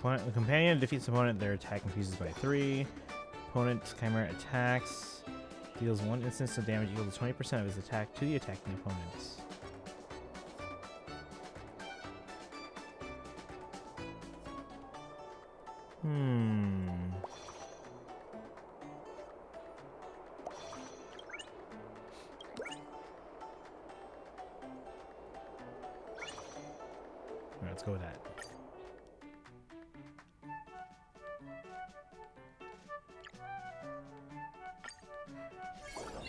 The companion defeats opponent, their attack increases by 3. Opponent Chimera attacks, deals 1 instance of damage equal to 20% of his attack to the attacking opponents. Alright, let's go with that.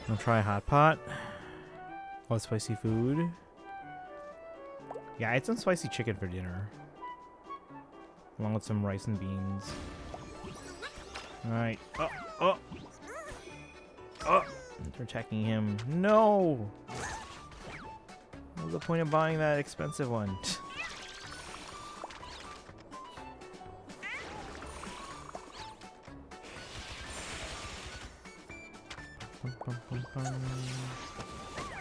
I'll try hot pot. Oh, spicy food. Yeah, I had some spicy chicken for dinner. Along with some rice and beans. Alright. Oh! They're attacking him. No! What was the point of buying that expensive one?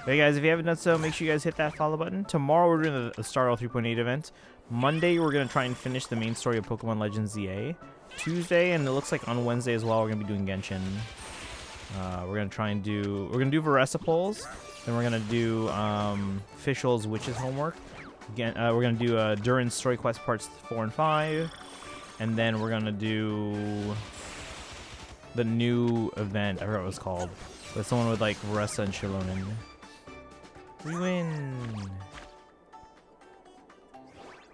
Hey guys, if you haven't done so, make sure you guys hit that follow button. Tomorrow we're doing the Star Rail 3.8 event. Monday we're going to try and finish the main story of Pokemon Legends ZA. Tuesday, and it looks like on Wednesday as well, we're going to be doing Genshin. We're going to do Veresipulse. Then we're going to do Fischl's Witch's Homework. Again, we're going to do Durin's Story Quest Parts 4 and 5. And then we're going to do the new event. I forgot what it was called. But it's the one with like Veressa and Shilonen. We win!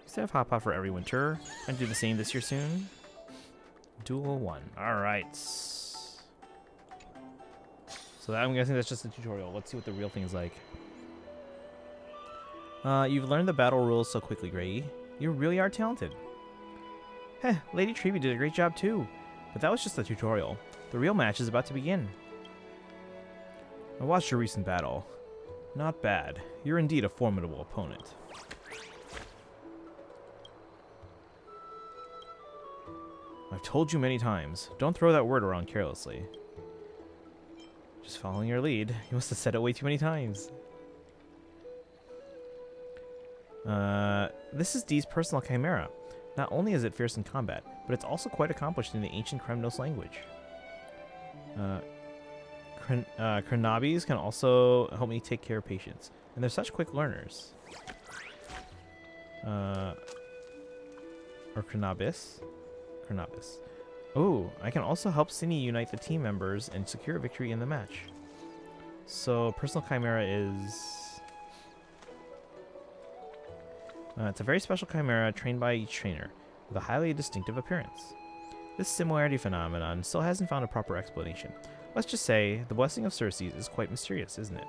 Used to have Hot Pot for every winter. I'm going to do the same this year soon. Duel 1. Alright. So I'm guessing that's just a tutorial. Let's see what the real thing is like. You've learned the battle rules so quickly, Gray. You really are talented. Heh, Lady Treevee did a great job too. But that was just the tutorial. The real match is about to begin. I watched your recent battle. Not bad. You're indeed a formidable opponent. I've told you many times, don't throw that word around carelessly. Just following your lead. You must have said it way too many times. This is Dee's personal Chimera. Not only is it fierce in combat, but it's also quite accomplished in the ancient Kremnos language. Krenabis can also help me take care of patients, and they're such quick learners. Or Krenabis? Krenabis. Oh, I can also help Cindy unite the team members and secure a victory in the match. So, personal Chimera is... it's a very special Chimera trained by each trainer, with a highly distinctive appearance. This similarity phenomenon still hasn't found a proper explanation. Let's just say, the blessing of Circes is quite mysterious, isn't it?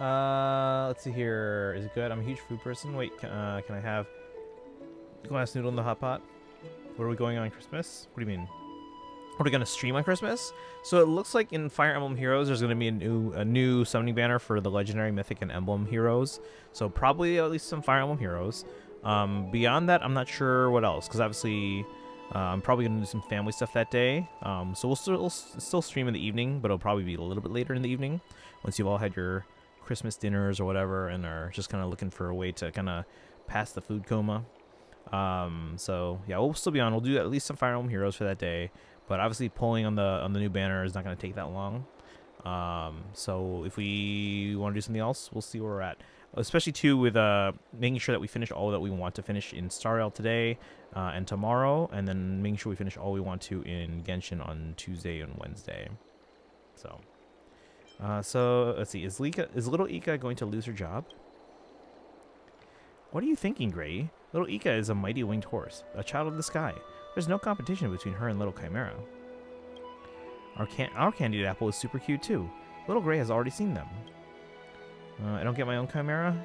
Let's see here. Is it good? I'm a huge food person. Wait, can I have glass noodle in the hot pot? What are we going on Christmas? What do you mean? Are we going to stream on Christmas? So it looks like in Fire Emblem Heroes, there's going to be a new summoning banner for the Legendary, Mythic, and Emblem Heroes. So probably at least some Fire Emblem Heroes. Beyond that, I'm not sure what else, because obviously I'm probably going to do some family stuff that day. So we'll still stream in the evening, but it'll probably be a little bit later in the evening once you've all had your Christmas dinners or whatever and are just kind of looking for a way to kind of pass the food coma. So yeah, we'll still be on. We'll do at least some Fire Emblem Heroes for that day. But obviously pulling on the new banner is not going to take that long. So if we want to do something else, we'll see where we're at. Especially too with making sure that we finish all that we want to finish in Star Rail today and tomorrow, and then making sure we finish all we want to in Genshin on Tuesday and Wednesday. So, so let's see. Is little Ika going to lose her job? What are you thinking, Gray? Little Ika is a mighty winged horse, a child of the sky. There's no competition between her and Little Chimera. Our candied apple is super cute too. Little Gray has already seen them. I don't get my own Chimera?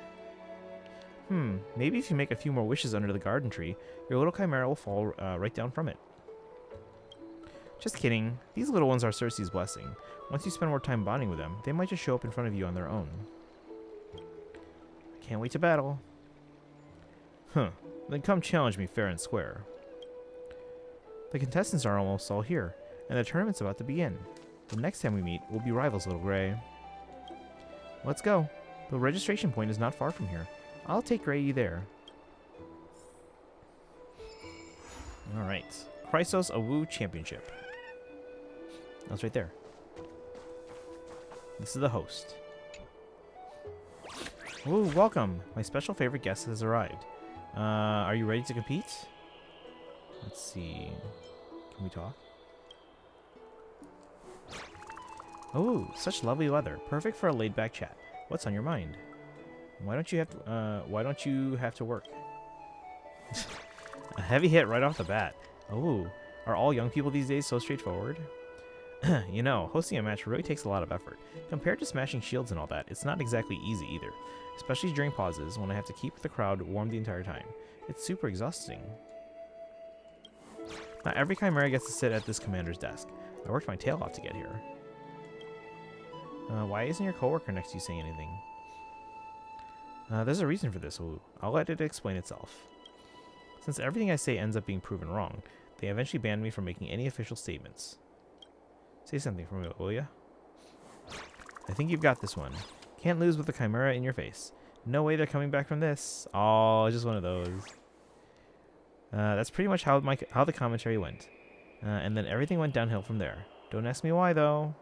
Maybe if you make a few more wishes under the garden tree, your little Chimera will fall right down from it. Just kidding. These little ones are Circe's blessing. Once you spend more time bonding with them, they might just show up in front of you on their own. I can't wait to battle. Then come challenge me fair and square. The contestants are almost all here, and the tournament's about to begin. The next time we meet, we'll be rivals, Little Gray. Let's go. The registration point is not far from here. I'll take Gray there. Alright. Chrysos Awu Championship. That's right there. This is the host. Ooh, welcome. My special favorite guest has arrived. Are you ready to compete? Let's see. Can we talk? Oh, such lovely weather. Perfect for a laid-back chat. What's on your mind? Why don't you have to work? A heavy hit right off the bat. Oh, are all young people these days so straightforward? You know, hosting a match really takes a lot of effort. Compared to smashing shields and all that, it's not exactly easy either. Especially during pauses, when I have to keep the crowd warm the entire time. It's super exhausting. Not every Chimera gets to sit at this commander's desk. I worked my tail off to get here. Why isn't your coworker next to you saying anything? There's a reason for this, Wu. I'll let it explain itself. Since everything I say ends up being proven wrong, they eventually banned me from making any official statements. Say something for me, will ya? I think you've got this one. Can't lose with the Chimera in your face. No way they're coming back from this. Oh, just one of those. That's pretty much how the commentary went. And then everything went downhill from there. Don't ask me why, though.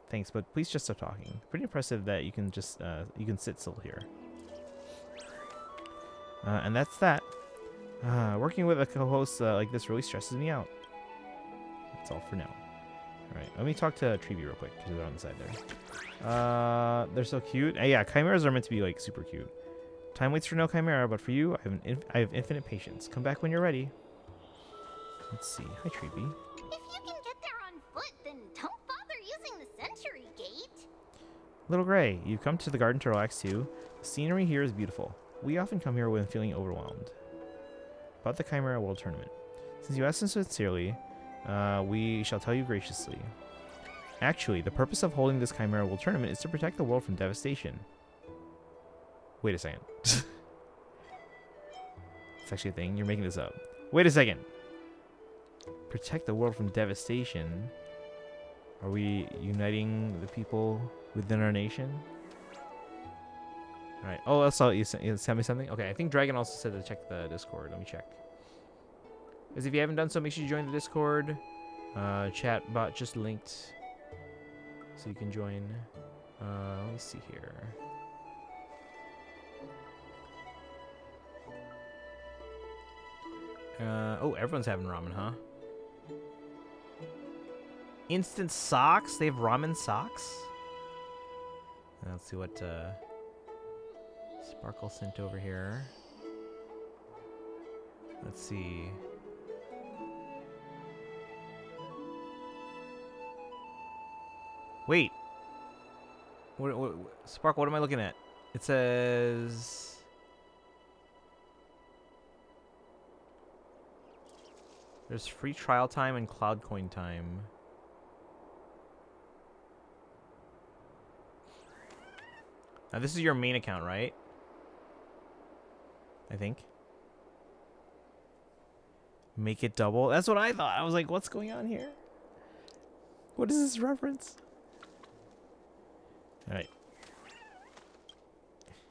Thanks, but please just stop talking. Pretty impressive that you can just you can sit still here. And that's that. Working with a co-host like this really stresses me out. That's all for now. All right, let me talk to Treevy real quick because they're on the side there. They're so cute. Yeah, chimeras are meant to be like super cute. Time waits for no chimera, but for you, I have infinite patience. Come back when you're ready. Let's see. Hi, Treevy. If you can get there on foot, then don't bother using the Century Gate. Little Gray, you've come to the garden to relax too. The scenery here is beautiful. We often come here when feeling overwhelmed. About the Chimera World Tournament. Since you asked us sincerely, we shall tell you graciously. Actually, the purpose of holding this Chimera World Tournament is to protect the world from devastation. Wait a second. It's actually a thing. You're making this up. Wait a second. Protect the world from devastation. Are we uniting the people within our nation? Alright. Oh, that's all. You sent me something? Okay, I think Dragon also said to check the Discord. Let me check. Because if you haven't done so, make sure you join the Discord. Chat bot just linked. So you can join. Let me see here. Oh, everyone's having ramen, huh? Instant socks? They have ramen socks? Let's see what Sparkle sent over here. Let's see. Wait. What, Sparkle, what am I looking at? It says... There's free trial time and cloud coin time. Now this is your main account, right? I think. Make it double. That's what I thought. I was like, what's going on here? What is this reference? Alright.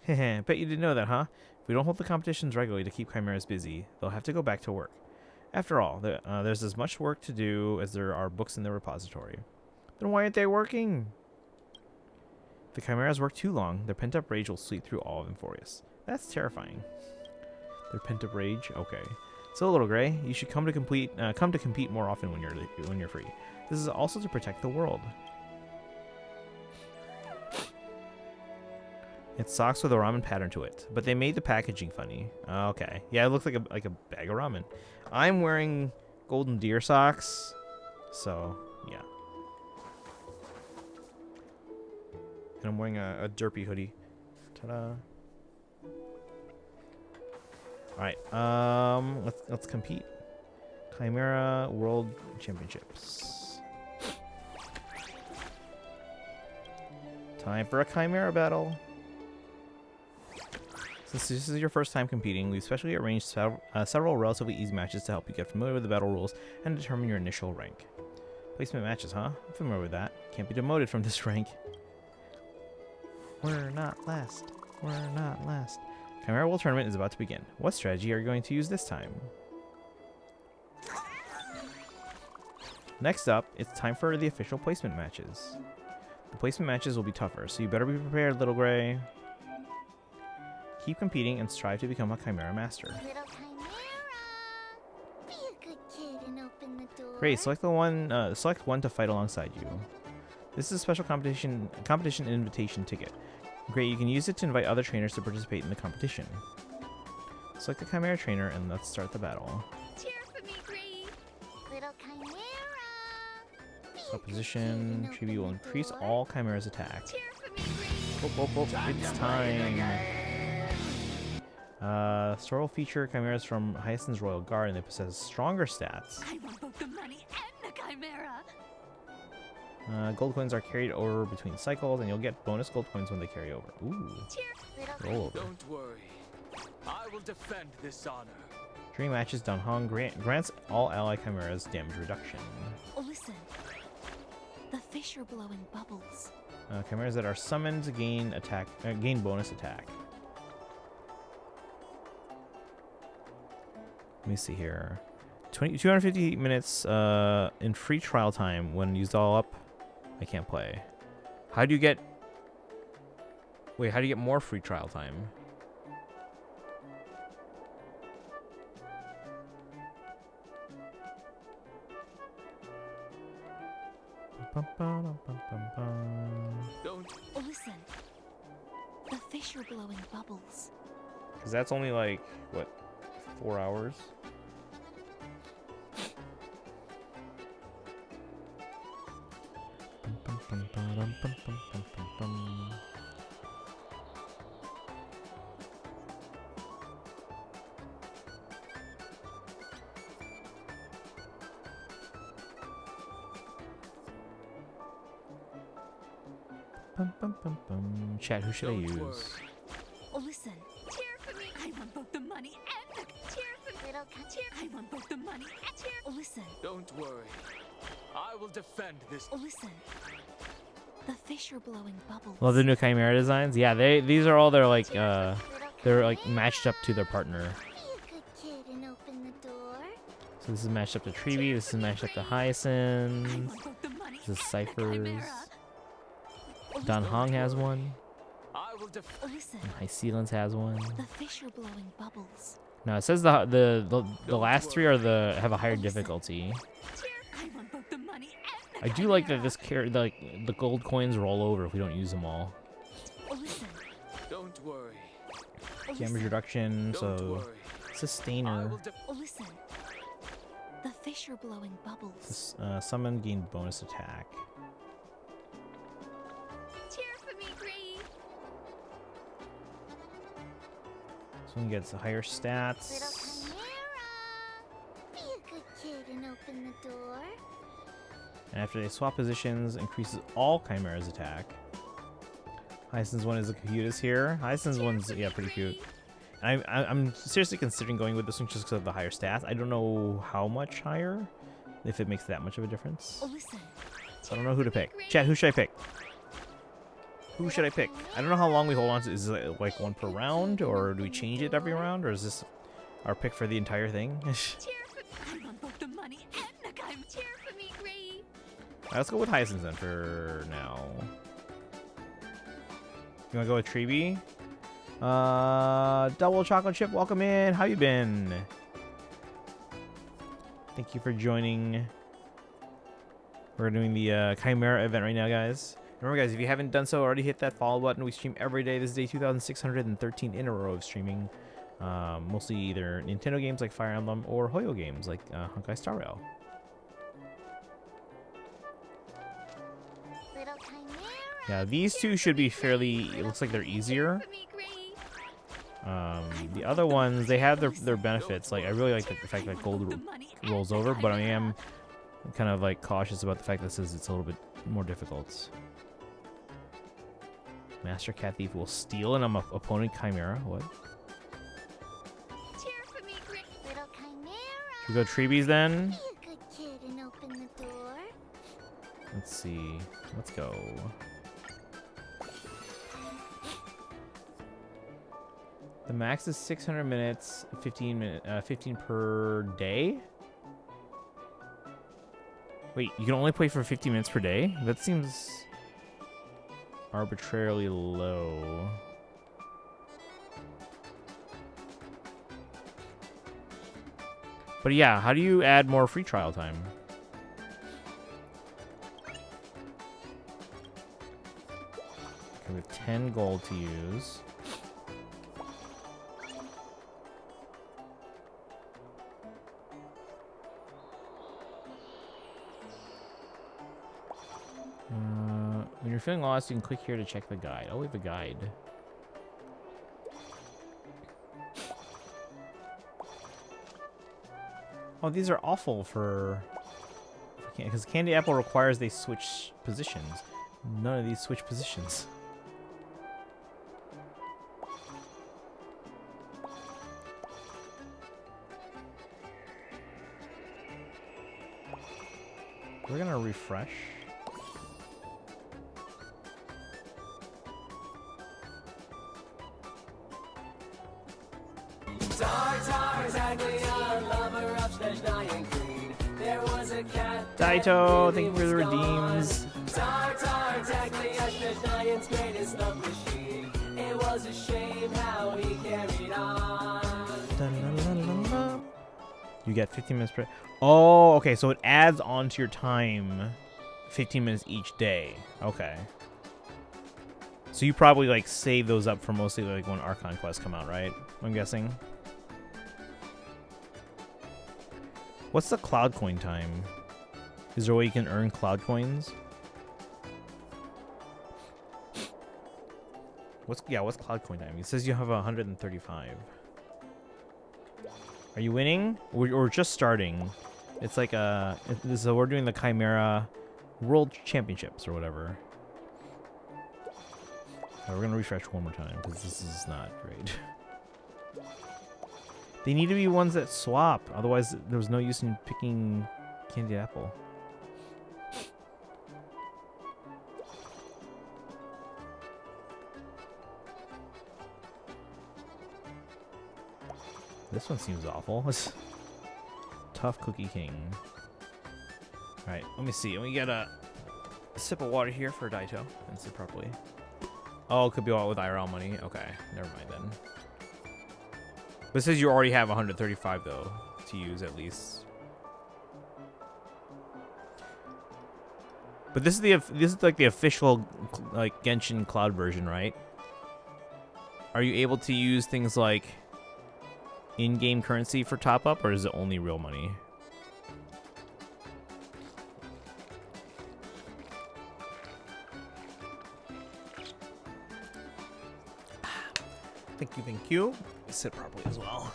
Bet you didn't know that, huh? If we don't hold the competitions regularly to keep chimeras busy, they'll have to go back to work. After all, there's as much work to do as there are books in the repository. Then why aren't they working? If the chimeras work too long, their pent-up rage will sweep through all of Emphorius. That's terrifying. Their pent-up rage? Okay. So, Little Gray, you should come to compete more often when you're free. This is also to protect the world. It's socks with a ramen pattern to it, but they made the packaging funny. Okay. Yeah, it looks like a bag of ramen. I'm wearing golden deer socks, so yeah. And I'm wearing a derpy hoodie. Ta-da. Alright, let's compete. Chimera World Championships. Time for a Chimera battle. Since this is your first time competing, we've specially arranged several relatively easy matches to help you get familiar with the battle rules and determine your initial rank. Placement matches, huh? I'm familiar with that. Can't be demoted from this rank. We're not last. We're not last. Chimera World Tournament is about to begin. What strategy are you going to use this time? Next up, it's time for the official placement matches. The placement matches will be tougher, so you better be prepared, Little Gray. Keep competing and strive to become a Chimera Master. Little Chimera, be a good kid and open the door. Great, select one to fight alongside you. This is a special competition invitation ticket. Great, you can use it to invite other trainers to participate in the competition. Select the Chimera trainer and let's start the battle. Cheer for me, Gree. Little Chimera. Position, Chibi will increase all Chimera's attack. Cheer for me, Gree. Whoop, whoop, whoop. It's time. Store will feature chimeras from Hyacinth's Royal Guard, and they possess stronger stats. I want both the money and the chimera. Gold coins are carried over between cycles, and you'll get bonus gold coins when they carry over. Ooh. Roll over. Don't worry. I will defend this honor. During matches, Dunhong grants all ally chimeras damage reduction. Oh, listen. The fish are blowing bubbles. Chimeras that are summoned gain gain bonus attack. Let me see here. 250 minutes in free trial time. When used all up, I can't play. How do you get... Wait, how do you get more free trial time? Don't. Listen. The fish are blowing bubbles. Because that's only like, what, 4 hours? Chat, who should I use? Listen. Cheer for me. I want both the money and the cheer for little cheer. I want both the money and cheer. Listen. Don't worry. I will defend this. Listen. The fish are blowing bubbles. Love the new Chimera designs. Yeah, these are all their like they're like matched up to their partner. Be a good kid and open the door. So this is matched up to Treeby, this is matched up to Hyacinth, I want both the money this is and the Cyphers. chimera. Don Hong has one, I will Listen. and High Sealants has one. The fish are blowing bubbles. No, it says the last three are have a higher difficulty. Cheer. I want both the money and the I do like that chimera. this the gold coins roll over if we don't use them all. Listen. Don't worry. Damage reduction, Don't so worry. I sustainer. will Listen. The fish are blowing bubbles. Summon gain bonus attack. Cheer for me, Gree. This one gets higher Little stats. Chimera. Be a good kid and open the door. And after they swap positions, increases all Chimera's attack. Hyacinth's one is the cutest here. Hyacinth's one's, yeah, pretty cute. And I'm seriously considering going with this one just because of the higher stats. I don't know how much higher, if it makes that much of a difference. Listen. So I don't know who to pick. Chat, who should I pick? Who should I pick? I don't know how long we hold on to. Is it like one per round, or do we change it every round, or is this our pick for the entire thing? Cheer for I want both the money and the chimera. Cheer for me, Gree. Let's go with Hyacinth then for now. You wanna go with Treeby? Double chocolate chip, welcome in. How you been? Thank you for joining. We're doing the Chimera event right now, guys. Remember, guys, if you haven't done so already, hit that follow button. We stream every day. This is day 2613 in a row of streaming. Mostly either Nintendo games like Fire Emblem or Hoyo games like Honkai Star Rail. Little Chimera. Yeah, these two should be fairly. It looks like they're easier. For me, Gree. The other ones, they have their benefits. Like I really like the fact that gold rolls over, but I am kind of like cautious about the fact that it's a little bit more difficult. Master Cat Thief will steal an opponent Chimera. What? Cheer for me, Gree. Little Chimera. Should we go Treebies then? Be a good kid and open the door. Let's see. Let's go. The max is 600 minutes, 15 per day. Wait, you can only play for 50 minutes per day? That seems arbitrarily low. But yeah, how do you add more free trial time? Okay, we have 10 gold to use. When you're feeling lost, you can click here to check the guide. Oh, we have a guide. Oh, these are awful for... Because Candy Apple requires they switch positions. None of these switch positions. We're gonna refresh. Daito, thank you for the redeems. You get 15 minutes per. Oh, okay. So it adds on to your time 15 minutes each day. Okay. So you probably like save those up for mostly like when Archon quests come out, right? I'm guessing. What's the cloud coin time? Is there a way you can earn cloud coins? What's cloud coin time? It says you have 135. Are you winning? We're just starting. It's like so we're doing the Chimera World Championships or whatever. We're gonna refresh one more time because this is not great. They need to be ones that swap, otherwise there's no use in picking candy apple. This one seems awful. Tough Cookie King. Alright, let me see. Let me get a sip of water here for Daito and sit properly. Oh, it could be all with IRL money. Okay, never mind then. But it says you already have 135 though to use at least. But this is like the official like Genshin Cloud version, right? Are you able to use things like in-game currency for top-up, or is it only real money? Thank you. Sit properly as well.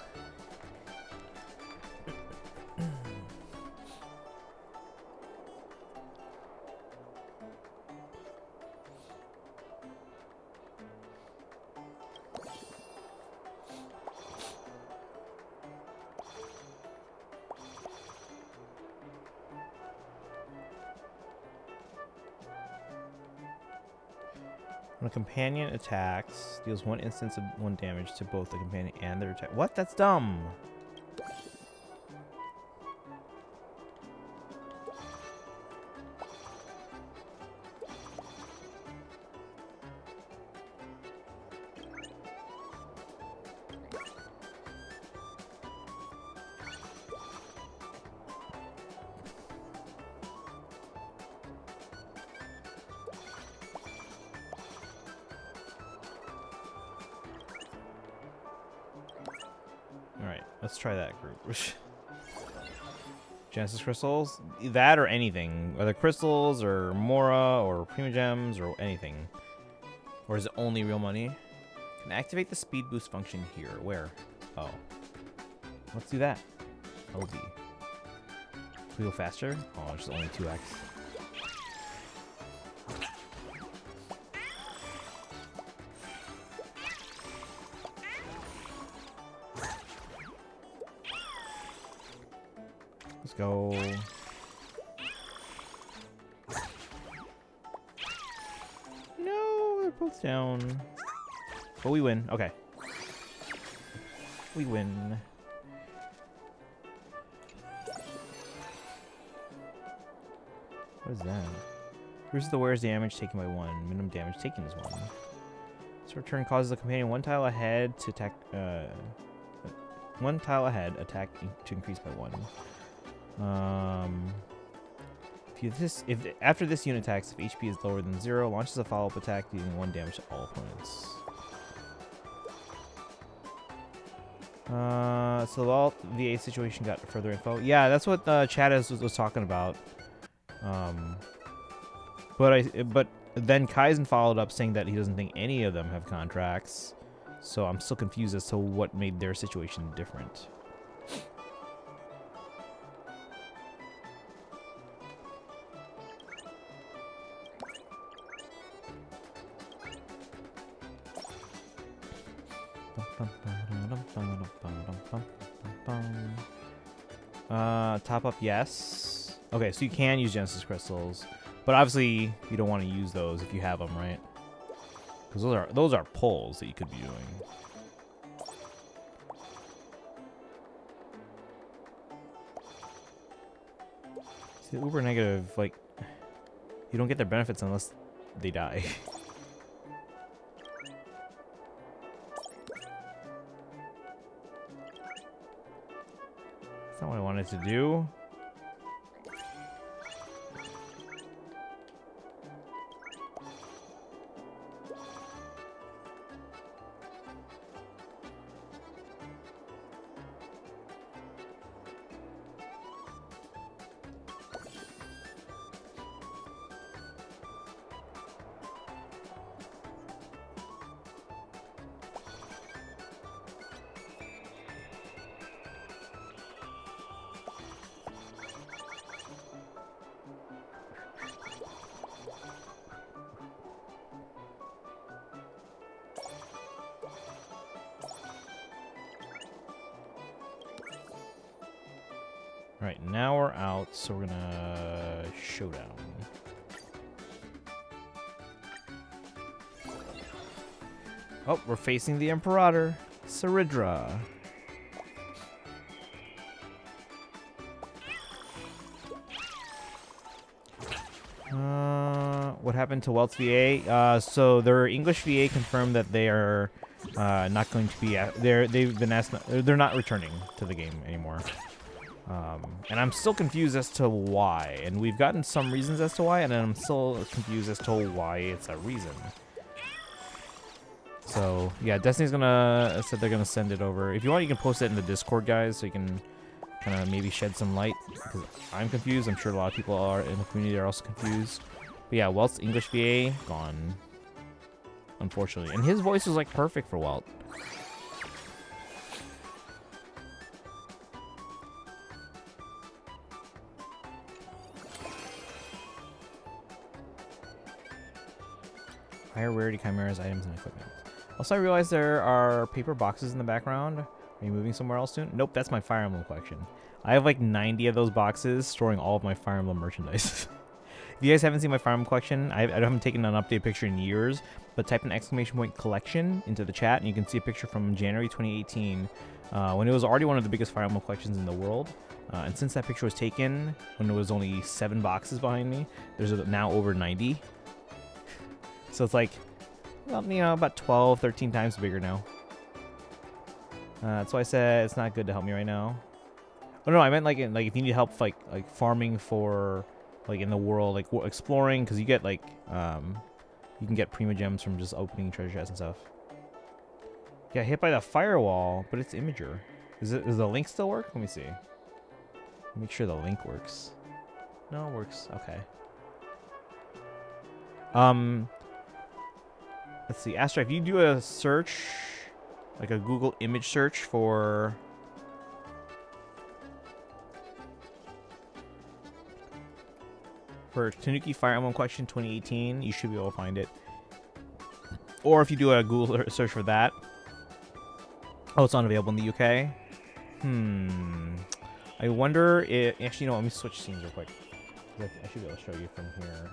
When a companion attacks, deals 1 instance of 1 damage to both the companion and their attack. What? That's dumb. Let's try that group. Genesis crystals? That or anything. Whether crystals or Mora or Prima Gems or anything. Or is it only real money? Can activate the speed boost function here. Where? Oh. Let's do that. OB. Can we go faster? Oh, it's only 2x. Let's go. No, they're both down. But we win. Okay. We win. What is that? Reduces the wearer's damage taken by 1. Minimum damage taken is 1. This return causes the companion 1 tile ahead to attack. 1 tile ahead attack to increase by 1. If after this unit attacks, if HP is lower than 0, launches a follow-up attack dealing 1 damage to all opponents. So the alt VA situation got further info. Yeah, that's what Chad was talking about. But then Kaizen followed up saying that he doesn't think any of them have contracts. So I'm still confused as to what made their situation different. Top up, yes. Okay, so you can use Genesis crystals, but obviously you don't want to use those if you have them, right? Because those are pulls that you could be doing. The uber negative, like, you don't get their benefits unless they die. That's not what I wanted to do. Right, now we're out, so we're gonna showdown. Oh, we're facing the Imperator, Saridra. What happened to Welt's VA? So their English VA confirmed that they are not going to be. They've been asked. They're not returning to the game anymore. And I'm still confused as to why. And we've gotten some reasons as to why, and I'm still confused as to why it's a reason. So, yeah, Destiny's said they're gonna send it over. If you want, you can post it in the Discord, guys, so you can kind of maybe shed some light. Because I'm confused. I'm sure a lot of people are in the community are also confused. But yeah, Welt's English VA, gone. Unfortunately. And his voice was, like, perfect for Welt. Higher rarity chimeras, items, and equipment. Also, I realized there are paper boxes in the background. Are you moving somewhere else soon? Nope, that's my Fire Emblem collection. I have like 90 of those boxes storing all of my Fire Emblem merchandise. If you guys haven't seen my Fire Emblem collection, I haven't taken an updated picture in years, but type an exclamation point collection into the chat, and you can see a picture from January 2018, when it was already one of the biggest Fire Emblem collections in the world. And since that picture was taken, when there was only 7 boxes behind me, there's now over 90. So it's like, well, you know, about 12, 13 times bigger now. That's why I said it's not good to help me right now. Oh no, I meant like if you need help like farming for like in the world, like exploring, because you get like you can get prima gems from just opening treasure chests and stuff. Yeah, hit by the firewall, but it's Imager. Does the link still work? Let me see. Make sure the link works. No, it works. Okay. Let's see, Astra, if you do a search, like a Google image search for Tanuki Fire Emblem Collection 2018, you should be able to find it. Or if you do a Google search for that. Oh, it's unavailable in the UK? I wonder if... Actually, you know, let me switch scenes real quick. I should be able to show you from here.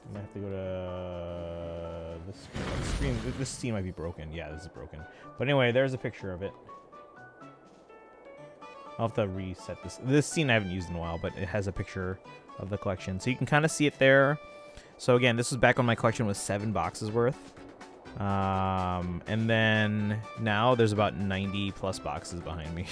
I might have to go to this screen. This scene might be broken. Yeah, this is broken. But anyway, there's a picture of it. I'll have to reset this. This scene I haven't used in a while, but it has a picture of the collection. So you can kind of see it there. So again, this was back when my collection was 7 boxes worth. And then now there's about 90 plus boxes behind me.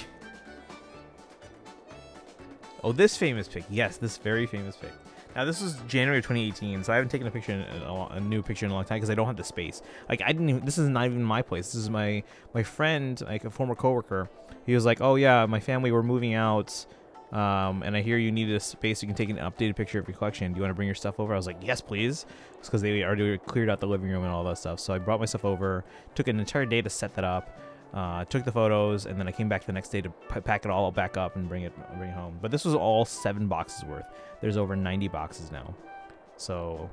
Oh, this famous pic. Yes, this very famous pic. Now, this was January of 2018, so I haven't taken a picture, a new picture in a long time because I don't have the space. Like, I didn't even, this is not even my place. This is my friend, like a former coworker. He was like, oh yeah, my family, we're moving out, and I hear you needed a space so you can take an updated picture of your collection. Do you want to bring your stuff over? I was like, yes, please. It's because they already cleared out the living room and all that stuff. So I brought my stuff over, took an entire day to set that up. Took the photos, and then I came back the next day to pack it all back up and bring it home. But this was all 7 boxes worth. There's over 90 boxes now. So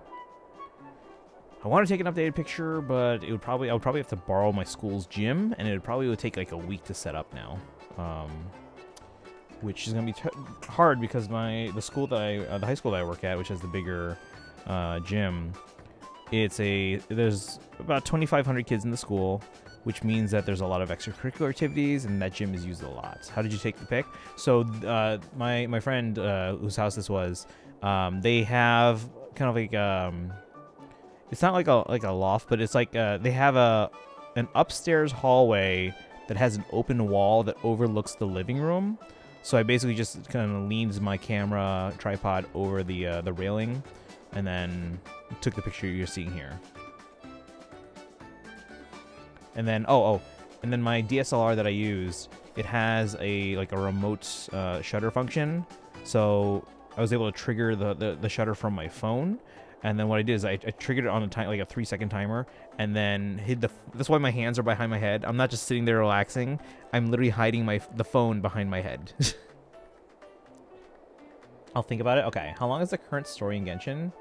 I want to take an updated picture, but I would probably have to borrow my school's gym, and it would take like a week to set up now. Which is gonna be hard because the high school that I work at, which has the bigger gym, there's about 2,500 kids in the school. which means that there's a lot of extracurricular activities, and that gym is used a lot. How did you take the pick? So my friend whose house this was, they have kind of like it's not like a loft, but it's like they have an upstairs hallway that has an open wall that overlooks the living room. So I basically just kind of leaned my camera tripod over the railing, and then took the picture you're seeing here. And then and then my DSLR that I used, it has a remote shutter function. So I was able to trigger the shutter from my phone. And then what I did is I triggered it on a 3-second timer, and then hid that's why my hands are behind my head. I'm not just sitting there relaxing. I'm literally hiding the phone behind my head. I'll think about it. Okay, how long is the current story in Genshin?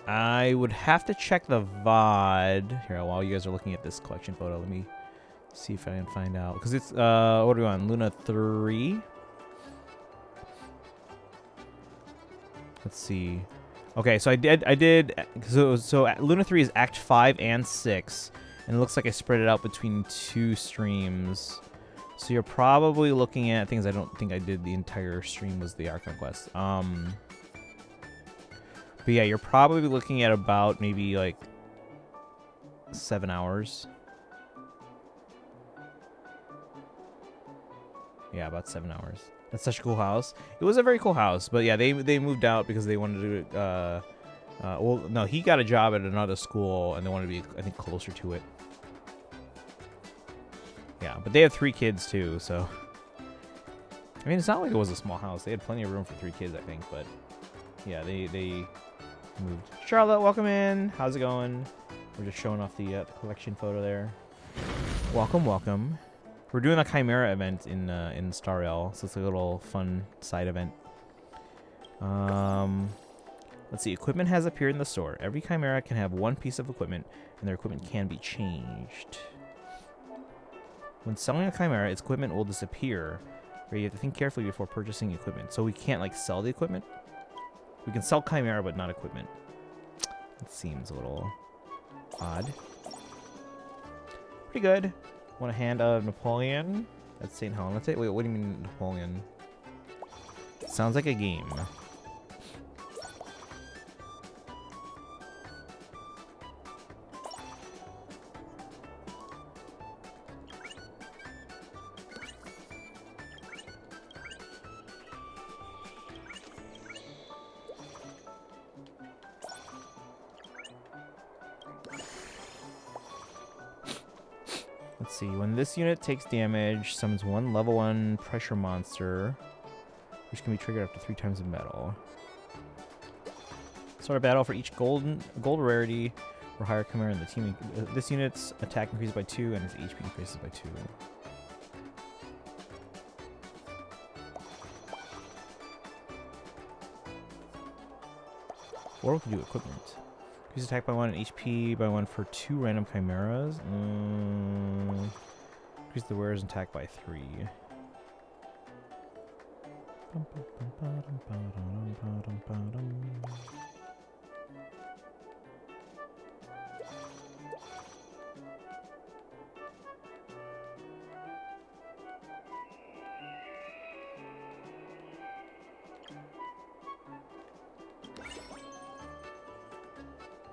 I would have to check the VOD here while you guys are looking at this collection photo. Let me see if I can find out, because it's what are we on? Luna 3. Let's see. Okay, so I did so Luna 3 is Act 5 and 6, and it looks like I spread it out between 2 streams. So you're probably looking at things I don't think I did the entire stream was the Archon quest. But yeah, you're probably looking at about maybe like 7 hours. Yeah, about 7 hours. That's such a cool house. It was a very cool house, but yeah, they moved out because they wanted to. Well, no, he got a job at another school, and they wanted to be, I think, closer to it. Yeah, but they have 3 kids too, so. I mean, it's not like it was a small house. They had plenty of room for 3 kids, I think, but yeah, they moved. Charlotte, welcome in. How's it going? We're just showing off the collection photo there. Welcome, welcome. We're doing a Chimera event in Star Rail, so it's a little fun side event. Let's see. Equipment has appeared in the store. Every Chimera can have 1 piece of equipment, and their equipment can be changed. When selling a Chimera, its equipment will disappear. But you have to think carefully before purchasing equipment. So we can't like sell the equipment. We can sell Chimera, but not equipment. It seems a little odd. Pretty good. Want a hand of Napoleon? That's St. Helena. Wait, what do you mean Napoleon? Sounds like a game. Let's see. When this unit takes damage, summons 1 level 1 pressure monster, which can be triggered up to 3 times the metal. Start a battle for each gold rarity or higher Chimera in the team. This unit's attack increases by 2 and its HP increases by 2. Or we can do equipment. Increase attack by 1 and HP by 1 for 2 random chimeras. Increase the wearer's attack by 3.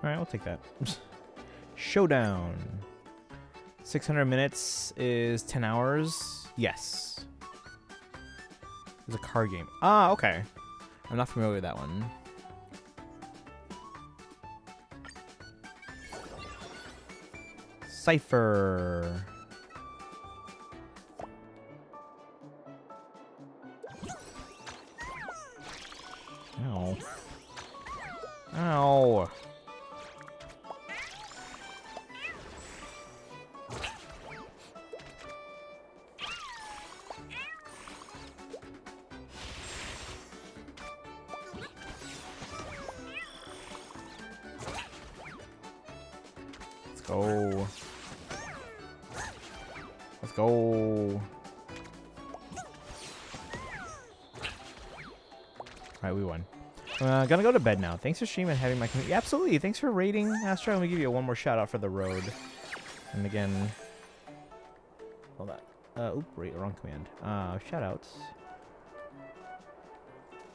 Alright, I'll take that. Showdown. 600 minutes is 10 hours. Yes. It's a card game. Ah, okay. I'm not familiar with that one. Cypher. Ow. Ow. Go. Let's go. Alright, we won. Gonna go to bed now. Thanks for streaming and having my community. Yeah, absolutely. Thanks for rating, Astra. I'm gonna give you one more shout out for the road. And again, hold on. Wrong command. Shout outs.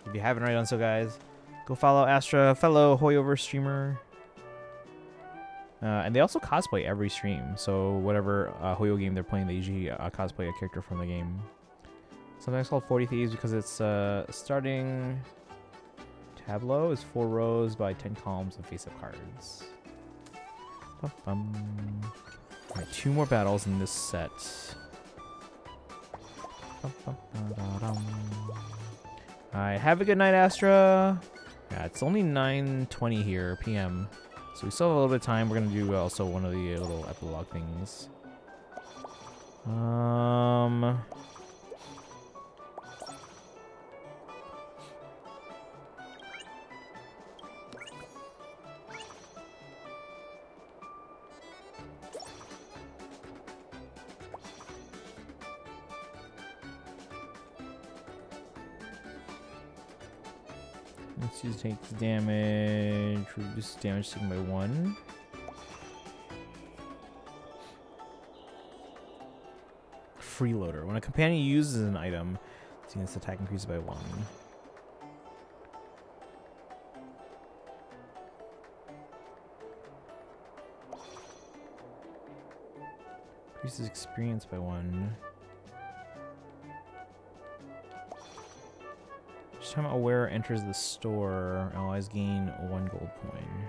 If you haven't already done so, guys, go follow Astra, fellow Hoyoverse streamer. And they also cosplay every stream. So whatever Hoyo game they're playing, they usually cosplay a character from the game. Sometimes called 40 Thieves because it's starting tableau is 4 rows by 10 columns of face-up cards. Alright, 2 more battles in this set. Alright, have a good night, Astra. Yeah, it's only 9:20 here, PM. So we still have a little bit of time. We're gonna do also one of the little epilogue things. Let's use takes damage. Reduce damage taken by 1. Freeloader. When a companion uses an item, its attack increases by 1. Increases experience by 1. Each time a wearer enters the store, allies gain 1 gold coin.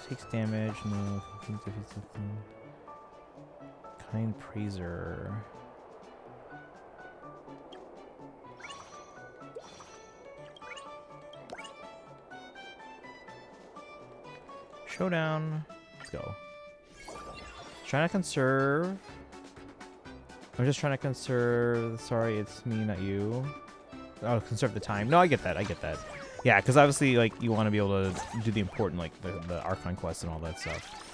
Takes damage, no. Kind Praiser. Showdown. Let's go. Trying to conserve. I'm just trying to conserve. Sorry, it's me, not you. Oh, conserve the time. No, I get that. I get that. Yeah, because obviously, like, you want to be able to do the important, like, the Archon quests and all that stuff.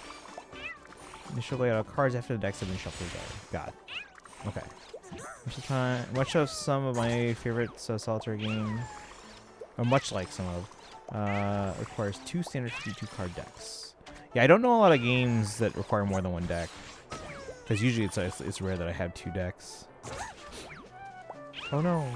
Initial layout of cards after the decks have been shuffled together. Got it. Okay. Much of some of my favorite solitaire game, or much like some of, requires 2 standard 52 card decks. Yeah, I don't know a lot of games that require more than 1 deck. Because usually it's rare that I have 2 decks. Oh no.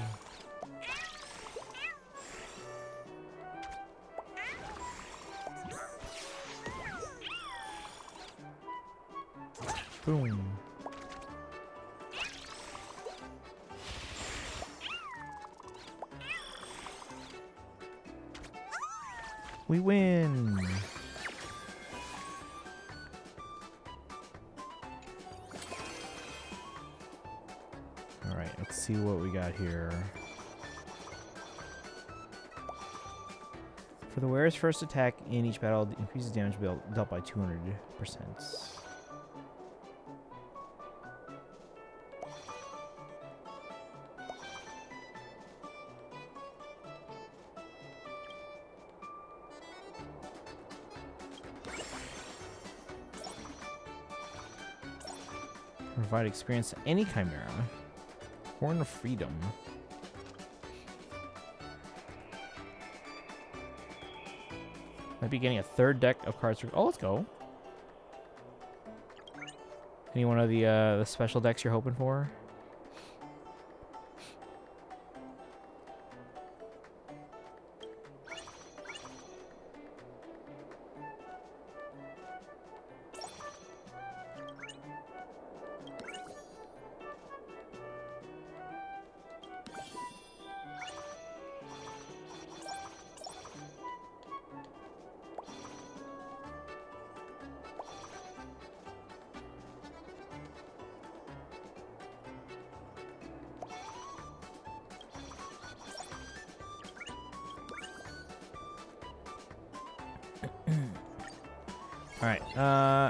Boom. We win. All right, let's see what we got here. For the wearer's first attack in each battle, increases damage dealt by 200%. Provide experience to any Chimera. Horn of Freedom. Might be getting a 3rd deck of cards. Oh, let's go. Any one of the special decks you're hoping for? Alright,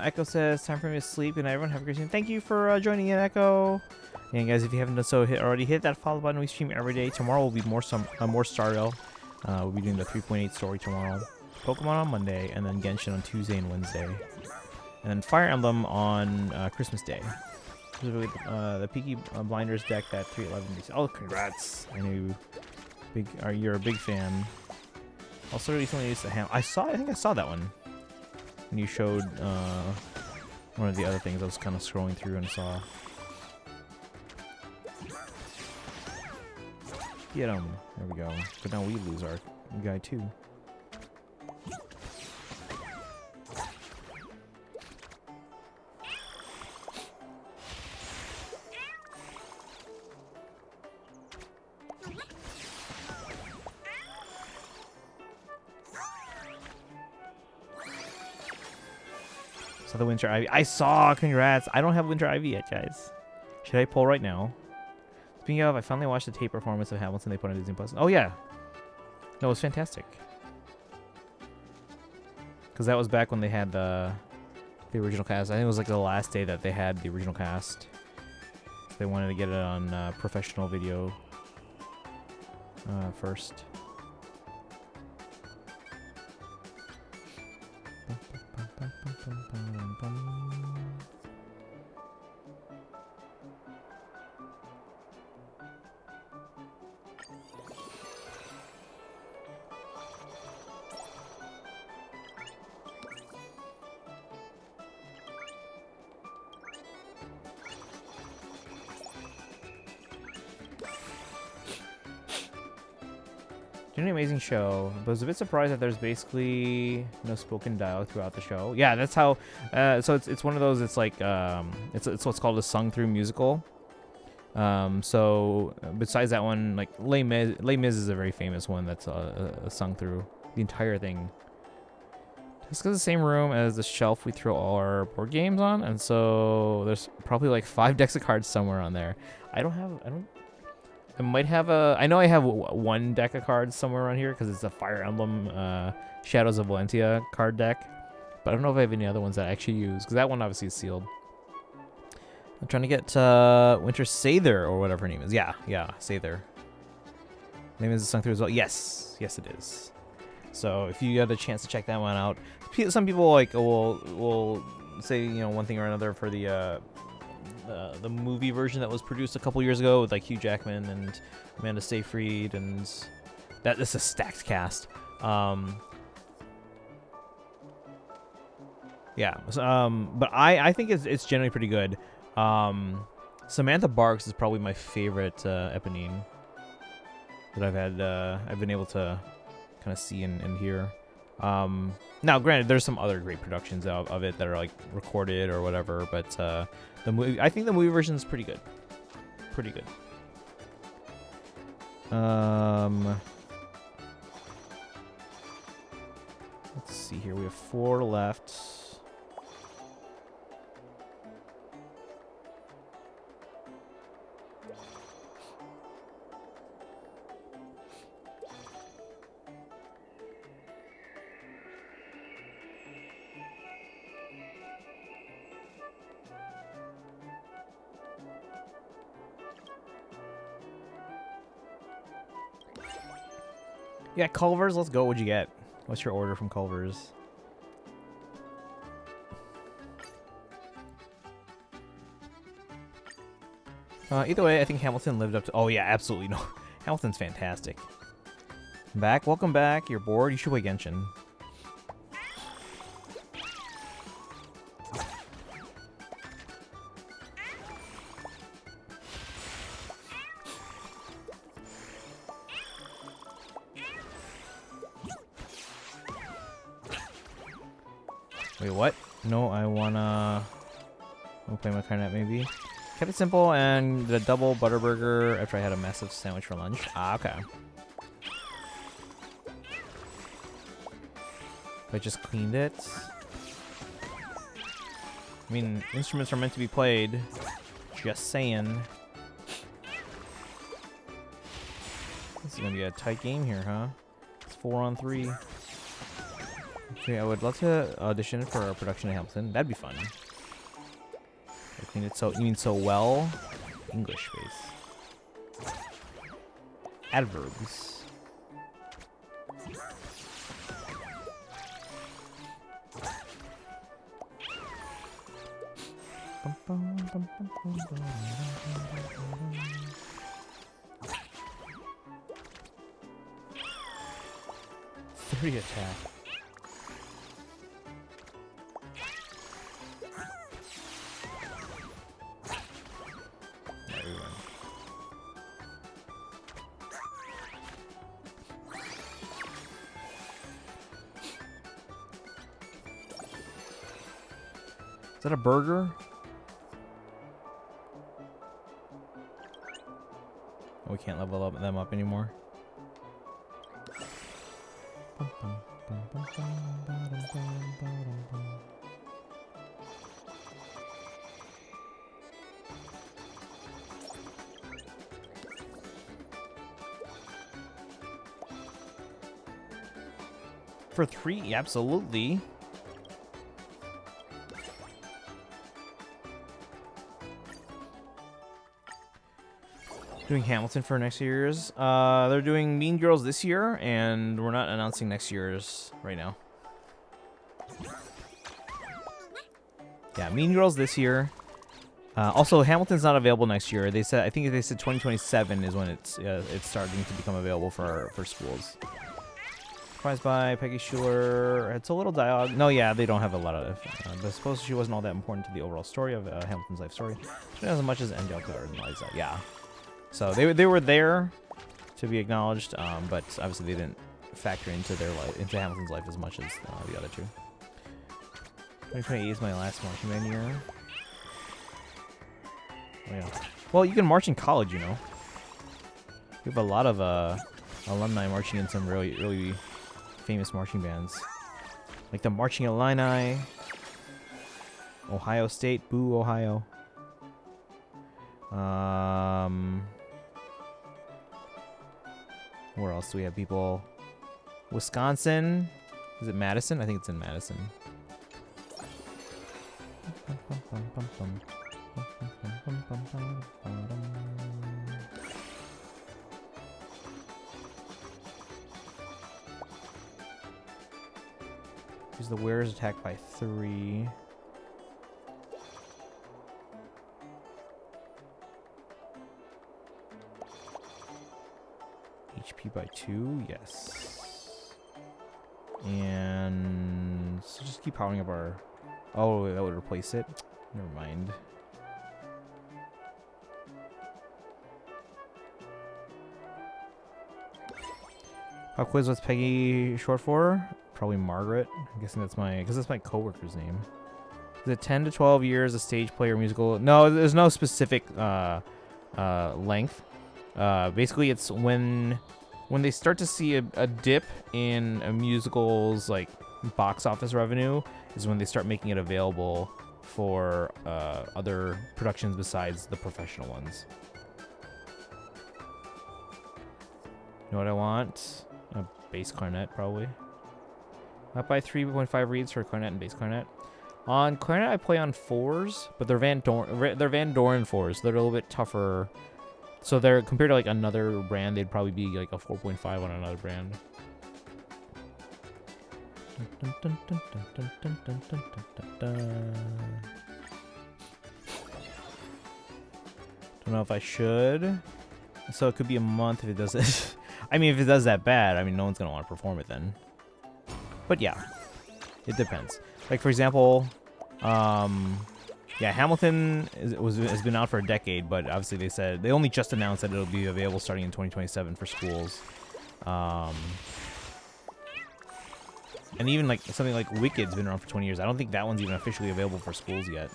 Echo says, time for me to sleep. Good night, everyone. Have a great evening. Thank you for joining in, Echo. And guys, if you haven't done so, already hit that follow button. We stream every day. Tomorrow will be more Stardew. We'll be doing the 3.8 story tomorrow. Pokemon on Monday, and then Genshin on Tuesday and Wednesday. And then Fire Emblem on Christmas Day. The Peaky Blinders deck at 311. Oh, congrats! I knew you're a big fan. Also recently used the I think I saw that one. When you showed one of the other things, I was kind of scrolling through and saw. Get him. There we go. But now we lose our guy too. So the Winter Ivy. I saw. Congrats. I don't have Winter Ivy yet, guys. Should I pull right now? Speaking of, I finally watched the tape performance of Hamilton they put on Disney Plus. Oh, yeah. No, it was fantastic. Because that was back when they had the original cast. I think it was like the last day that they had the original cast. So they wanted to get it on professional video first. An amazing show, but I was a bit surprised that there's basically no spoken dialogue throughout the show. Yeah, that's how. So it's one of those. It's like it's what's called a sung through musical. So besides that one, like Les Mis is a very famous one that's a sung through the entire thing. It's got the same room as the shelf we throw all our board games on, and so there's probably like 5 decks of cards somewhere on there. I might have I know I have one deck of cards somewhere around here because it's a Fire Emblem Shadows of Valentia card deck. But I don't know if I have any other ones that I actually use because that one obviously is sealed. I'm trying to get Winter Sather or whatever her name is. Yeah, Sather. Name is sung through as well. Yes, it is. So if you had a chance to check that one out, some people like will say one thing or another for the movie version that was produced a couple years ago with like Hugh Jackman and Amanda Seyfried, and that's a stacked cast. But I think it's generally pretty good. Samantha Barks is probably my favorite Eponine that I've been able to kind of see and hear. Now, granted, there's some other great productions of it that are like recorded or whatever, but the movie, I think the movie version is pretty good. Pretty good. Let's see here. We have 4 left. Yeah, Culver's, let's go. What'd you get? What's your order from Culver's? Either way, I think Hamilton lived up to... Oh, yeah, absolutely. No, Hamilton's fantastic. Back. Welcome back. You're bored? You should play Genshin. Wait, what? No, I wanna play my Carnet maybe. Kept it simple and did a double butterburger after I had a massive sandwich for lunch. Ah, okay. I just cleaned it. I mean, instruments are meant to be played. Just saying. This is gonna be a tight game here, huh? It's 4-on-3. So yeah, I would love to audition for a production in Hamilton. That'd be fun. I mean, it's so you mean so well. English space. Adverbs. Three attack. There we went. Is that a burger? Oh, we can't level up them up anymore. For 3, absolutely. Doing Hamilton for next year's. They're doing Mean Girls this year, and we're not announcing next year's right now. Yeah, Mean Girls this year. Also, Hamilton's not available next year. They said, I think they said 2027 is when it's starting to become available for schools. Surprised by Peggy Schuler. It's a little dialogue. No, yeah, they don't have a lot of. But I suppose she wasn't all that important to the overall story of Hamilton's life story. She not as much as Angelica or Liza. Yeah. So they were there to be acknowledged, but obviously they didn't factor into their life, into Hamilton's life as much as the other two. 2028 is my last marching band year. Oh yeah. Well, you can march in college, you know. We have a lot of alumni marching in some really famous marching bands, like the Marching Illini, Ohio State, boo Ohio. Where else do we have people? Wisconsin. Is it Madison? I think it's in Madison. Use the wearer's attack by 3. HP by 2, yes. And so just keep powering up our. Oh, that would replace it. Never mind. Pop quiz, what's Peggy short for? Probably Margaret. I'm guessing that's my coworker's name. Is it 10 to 12 years a stage play or musical? No, there's no specific length. Basically, it's when they start to see a dip in a musical's like box office revenue is when they start making it available for other productions besides the professional ones. You know what I want? A bass clarinet, probably. Up by 3.5 reeds for clarinet and bass clarinet. On clarinet, I play on 4s, but they're Van Doren 4s. They're a little bit tougher. So they're compared to like another brand, they'd probably be like a 4.5 on another brand. Don't know if I should. So it could be a month if it does it. I mean, if it does that bad, I mean, no one's gonna want to perform it then. But yeah, it depends. Like for example, yeah, Hamilton has been out for a decade, but obviously they said they only just announced that it'll be available starting in 2027 for schools. And even like something like Wicked's been around for 20 years. I don't think that one's even officially available for schools yet.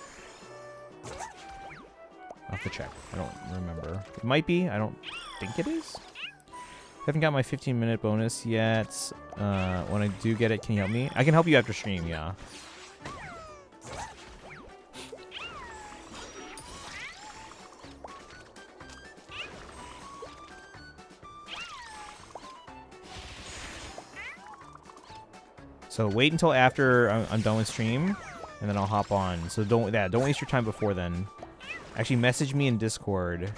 I'll have to check. I don't remember. It might be. I don't think it is. I haven't got my 15-minute bonus yet. When I do get it, can you help me? I can help you after stream, yeah. So wait until after I'm done with stream, and then I'll hop on. So don't waste your time before then. Actually, message me in Discord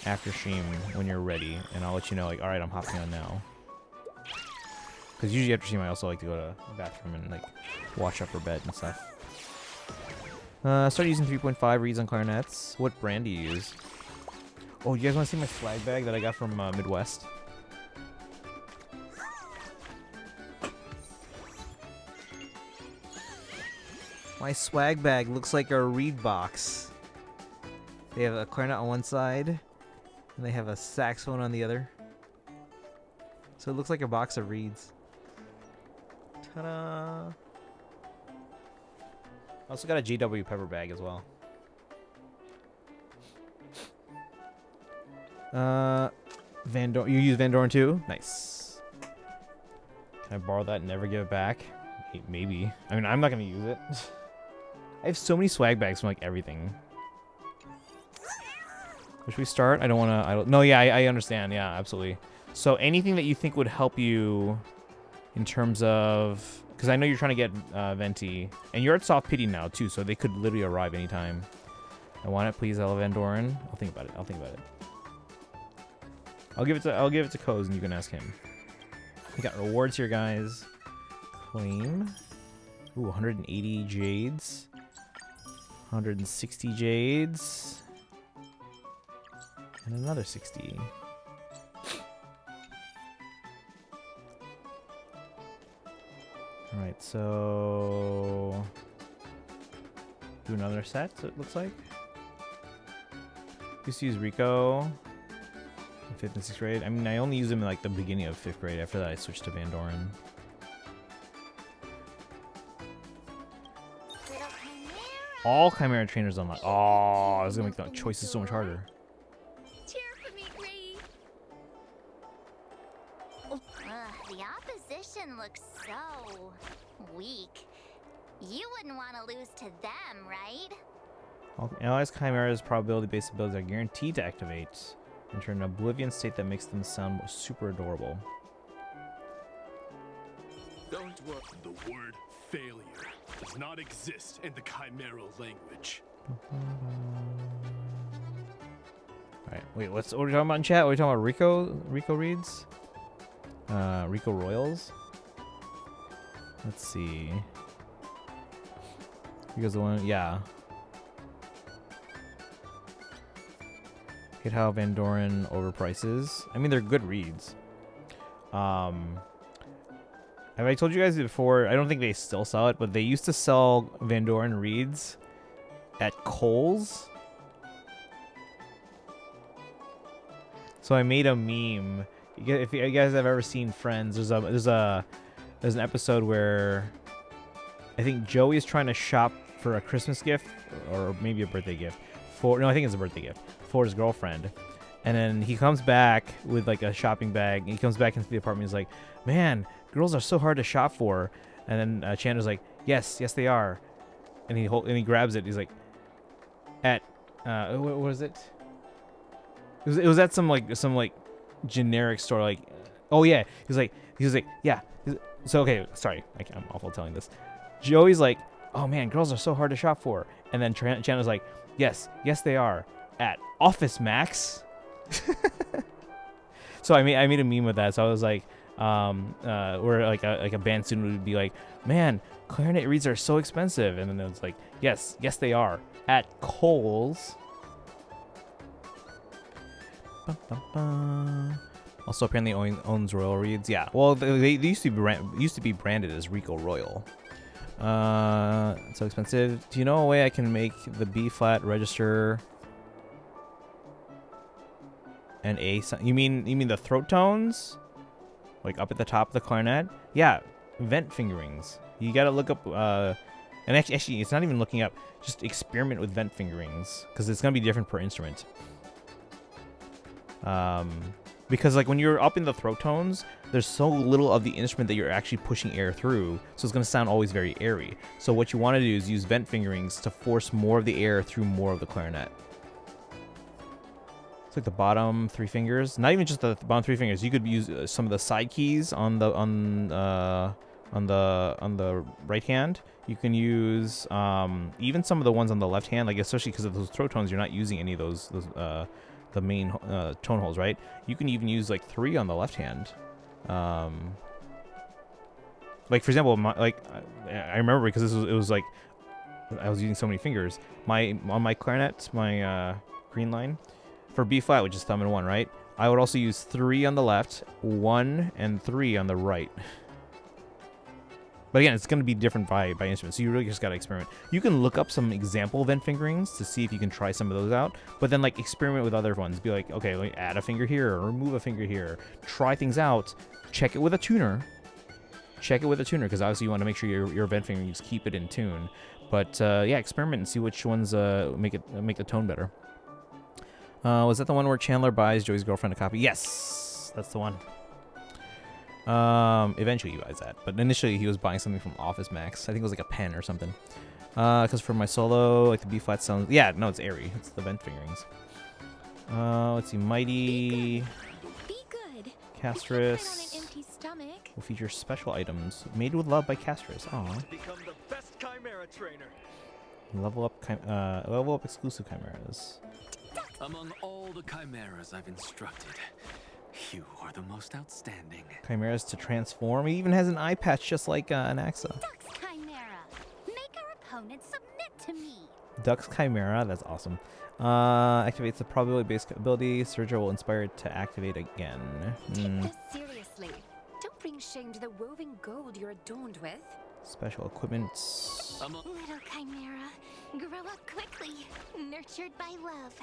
after stream when you're ready, and I'll let you know, like, all right, I'm hopping on now. Because usually after stream, I also like to go to the bathroom and like wash up for bed and stuff. Start using 3.5 reeds on clarinets. What brand do you use? Oh, you guys want to see my swag bag that I got from Midwest? My swag bag looks like a reed box. They have a clarinet on one side, and they have a saxophone on the other. So it looks like a box of reeds. Ta-da! I also got a JW Pepper bag as well. Van Doren, you use Van Doren too? Nice. Can I borrow that and never give it back? Maybe. I mean, I'm not gonna use it. I have so many swag bags from like everything. Should we start? I don't wanna. No, yeah, I understand. Yeah, absolutely. So anything that you think would help you in terms of, because I know you're trying to get Venti, and you're at soft pity now too, so they could literally arrive anytime. I want it, please, Ella Van Doren. I'll think about it. I'll think about it. I'll give it to Coz, and you can ask him. We got rewards here, guys. Claim. Ooh, 180 jades. 160 jades. And another 60. Alright, so do another set, it looks like. Used to use Rico in 5th and 6th grade. I mean, I only used him in like the beginning of 5th grade. After that, I switched to Van Doren. All Chimera trainers unlocked. Oh, this is gonna make the choices so much harder. Cheer for me, Ray. The opposition looks so weak. You wouldn't want to lose to them, right? All allies Chimera's probability-based abilities are guaranteed to activate. Enter an oblivion state that makes them sound super adorable. Don't worry. The word failure does not exist in the Chimera language. Alright, wait, what are we talking about in chat? Are we talking about Rico reads? Rico Royals? Let's see. Rico's the one, yeah. Hate how Van Doren overprices. I mean, they're good reads. Have I told you guys before? I don't think they still sell it, but they used to sell Van Doren reads at Kohl's. So I made a meme. If you guys have ever seen Friends, there's an episode where I think Joey is trying to shop for a Christmas gift or maybe a birthday gift I think it's a birthday gift for his girlfriend. And then he comes back with like a shopping bag. He comes back into the apartment. He's like, "Man, girls are so hard to shop for." And then Chandler's like, "Yes, they are." And he grabs it. He's like, "At what was it? It was at some generic store. Like, oh yeah." He was like, "Yeah." So okay, sorry, I'm awful telling this. Joey's like, "Oh man, girls are so hard to shop for." And then Chandler's like, Yes, they are at Office Max." So I made a meme with that. So I was like, where like a band student would be like, "Man, clarinet reeds are so expensive," and then it was like, yes they are at Kohl's. Also apparently owns Royal Reeds. Yeah, well they used to be branded as Rico Royal. So expensive. Do you know a way I can make the B flat register and A? You mean the throat tones, like up at the top of the clarinet? Yeah, vent fingerings. You gotta look up. And actually, it's not even looking up. Just experiment with vent fingerings because it's gonna be different per instrument. Because like when you're up in the throat tones, there's so little of the instrument that you're actually pushing air through, so it's going to sound always very airy. So what you want to do is use vent fingerings to force more of the air through more of the clarinet. It's like the bottom 3 fingers, not even just the bottom 3 fingers. You could use some of the side keys on on the right hand. You can use even some of the ones on the left hand, like especially because of those throat tones, you're not using any of those the main tone holes, right? You can even use like 3 on the left hand. Like for example, I remember because it was like I was using so many fingers. On my clarinet, my green line for B flat, which is thumb and 1, right? I would also use 3 on the left, 1 and 3 on the right. But again, it's going to be different by instrument, so you really just got to experiment. You can look up some example vent fingerings to see if you can try some of those out, but then like experiment with other ones. Be like, okay, like add a finger here, or remove a finger here. Try things out. Check it with a tuner. Because obviously you want to make sure your vent fingerings keep it in tune. But yeah, experiment and see which ones make the tone better. Was that the one where Chandler buys Joey's girlfriend a copy? Yes, that's the one. Eventually he buys that, but initially he was buying something from Office Max. I think it was like a pen or something. Because for my solo, like the B flat sounds. Yeah, no, it's airy. It's the vent fingerings. Let's see, Mighty. Be good. Castris. On an empty stomach. Will feature special items made with love by Castris. Aw. Become the best Chimera trainer. Level up exclusive chimeras. Among all the chimeras I've instructed, you are the most outstanding. Chimeras to transform. He even has an eye patch just like an Axa. Duck's Chimera. Make our opponent submit to me. Duck's Chimera. That's awesome. Activates the probability-based ability. Sergio will inspire it to activate again. Take this seriously. Don't bring shame to the roving gold you're adorned with. Special equipment. Little Chimera, grow up quickly, nurtured by love.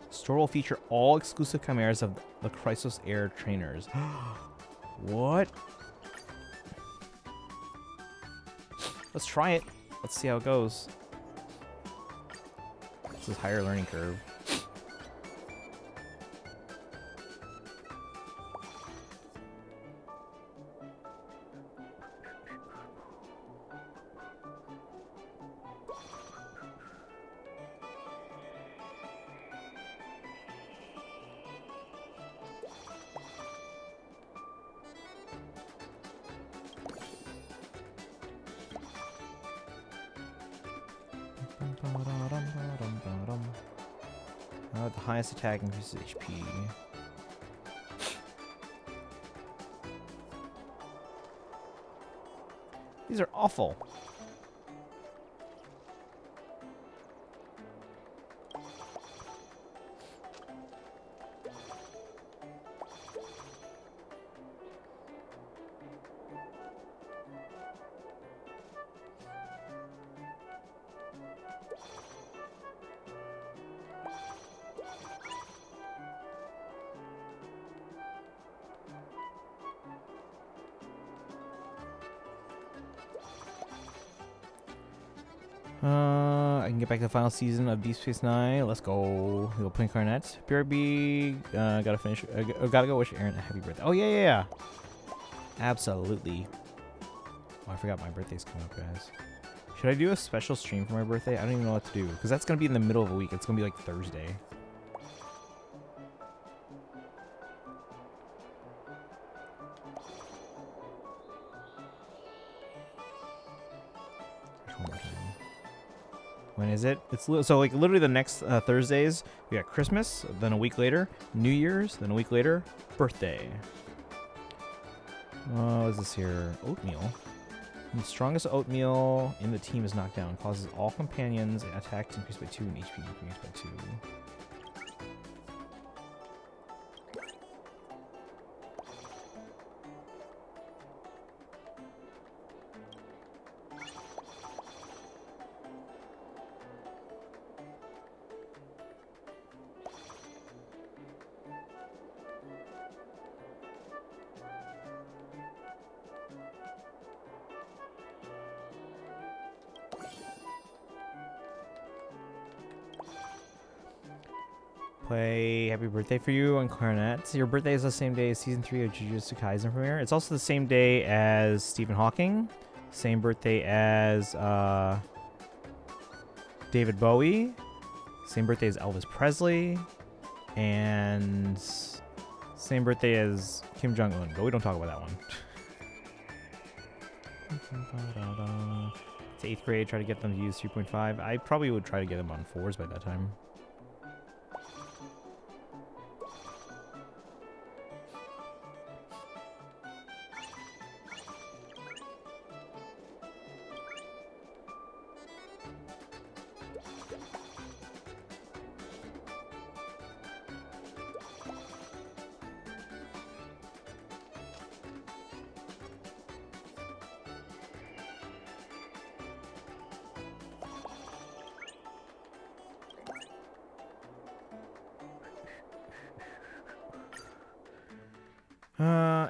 Store will feature all exclusive chimeras of the Chrysos Air trainers. What? Let's try it. Let's see how it goes. This is higher learning curve. The highest attack increases HP. These are awful. I can get back to the final season of Deep Space Nine. Let's go. We'll play Carnet. BRB, gotta finish. Gotta go wish Aaron a happy birthday. Oh, yeah. Absolutely. Oh, I forgot my birthday's coming up, guys. Should I do a special stream for my birthday? I don't even know what to do. Because that's going to be in the middle of a week. It's going to be like Thursday. When is it? It's so like literally the next Thursdays. We got Christmas, then a week later, New Year's, then a week later, birthday. What is this here? Oatmeal. The strongest oatmeal in the team is knocked down. Causes all companions attacks increased by 2 and HP increased by 2. Play Happy Birthday for you on Clarinet. Your birthday is the same day as Season 3 of Jujutsu Kaisen premiere. It's also the same day as Stephen Hawking. Same birthday as David Bowie. Same birthday as Elvis Presley. And same birthday as Kim Jong-un. But we don't talk about that one. It's 8th grade. Try to get them to use 3.5. I probably would try to get them on 4s by that time.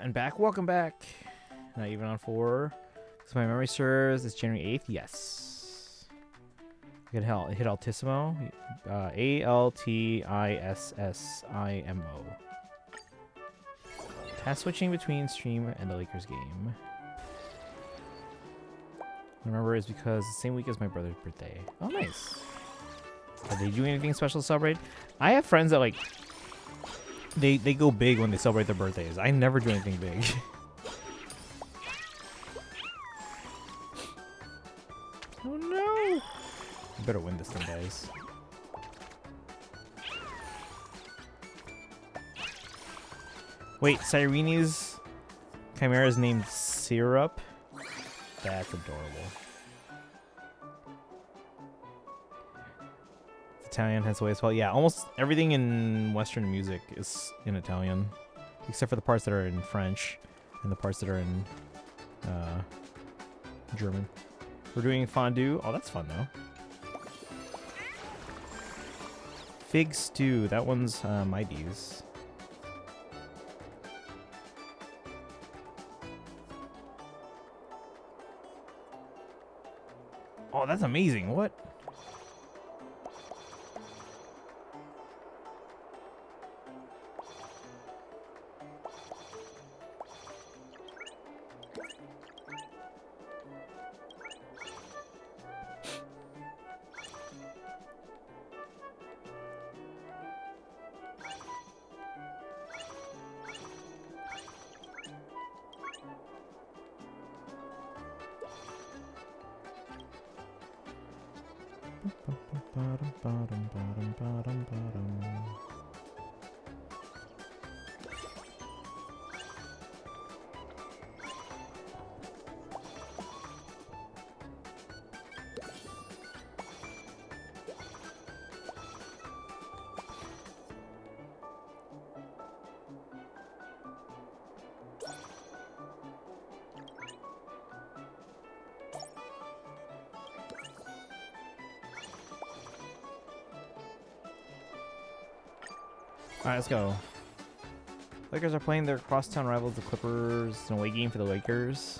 And back. Welcome back. Not even on 4. So my memory serves. It's January 8th. Yes. It hit Altissimo. Altissimo. Task switching between stream and the Lakers game. Remember, it's because the same week as my brother's birthday. Oh, nice. Are they doing anything special to celebrate? I have friends that like. They go big when they celebrate their birthdays. I never do anything big. Oh no! You better win this thing, guys. Wait, Cyrene's Chimera is named Syrup? That's adorable. Italian has the way as well. Yeah, almost everything in Western music is in Italian, except for the parts that are in French and the parts that are in German. We're doing fondue. Oh, that's fun though. Fig stew. That one's Mighty's. Oh, that's amazing. What? Alright, let's go. Lakers are playing their crosstown rivals, the Clippers, an away game for the Lakers.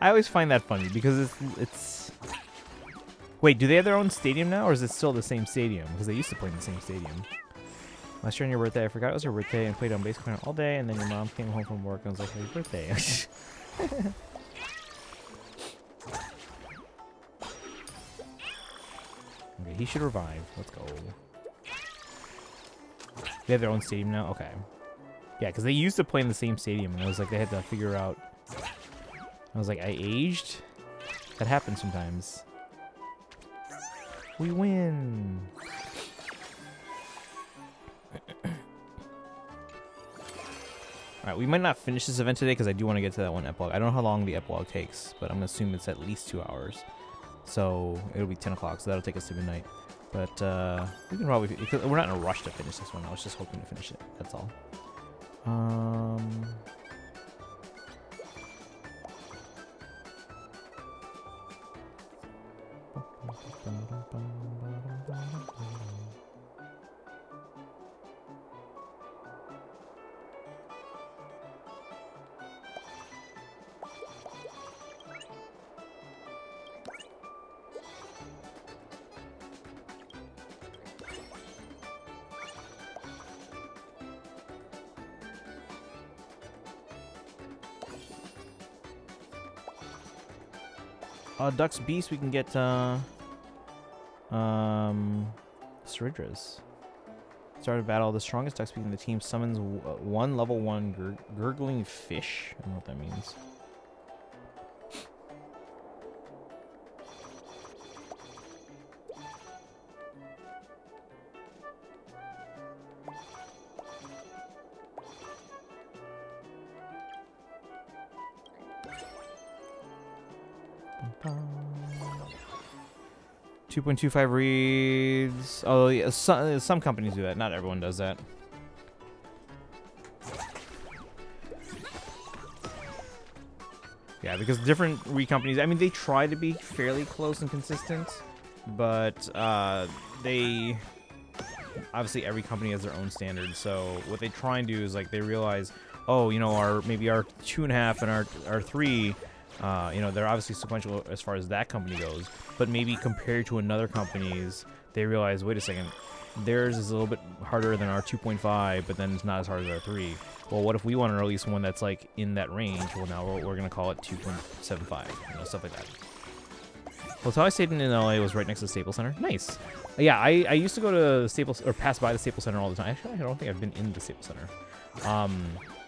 I always find that funny because it's... Wait, do they have their own stadium now, or is it still the same stadium? Because they used to play in the same stadium. Last year on your birthday, I forgot it was your birthday and played on base corner all day, and then your mom came home from work and was like, happy birthday. Okay, he should revive. Let's go. They have their own stadium now? Okay. Yeah, because they used to play in the same stadium, and I was like, they had to figure out... I was like, I aged? That happens sometimes. We win! Alright, we might not finish this event today, because I do want to get to that one epilogue. I don't know how long the epilogue takes, but I'm going to assume it's at least 2 hours. So, it'll be 10 o'clock, so that'll take us to midnight. But we can probably... We're not in a rush to finish this one. I was just hoping to finish it. That's all. Duck's Beast, we can get Ceridras. Start a battle. The strongest duck speaking the team summons one level 1 gurgling fish. I don't know what that means. 2.25 reads. Oh, yeah, some companies do that. Not everyone does that. Yeah, because different read companies, I mean, they try to be fairly close and consistent, but they obviously every company has their own standards. So what they try and do is like they realize, oh, you know, maybe our 2.5 and our 3, you know, they're obviously sequential as far as that company goes, but maybe compared to another company's, they realize, wait a second, theirs is a little bit harder than our 2.5, but then it's not as hard as our 3. Well, what if we want to release one that's like in that range? Well, now we're gonna call it 2.75, you know, stuff like that. Well, so I stayed in LA was right next to the Staples Center. Nice. Yeah, I used to go to Staples or pass by the Staples Center all the time. Actually, I don't think I've been in the Staples Center.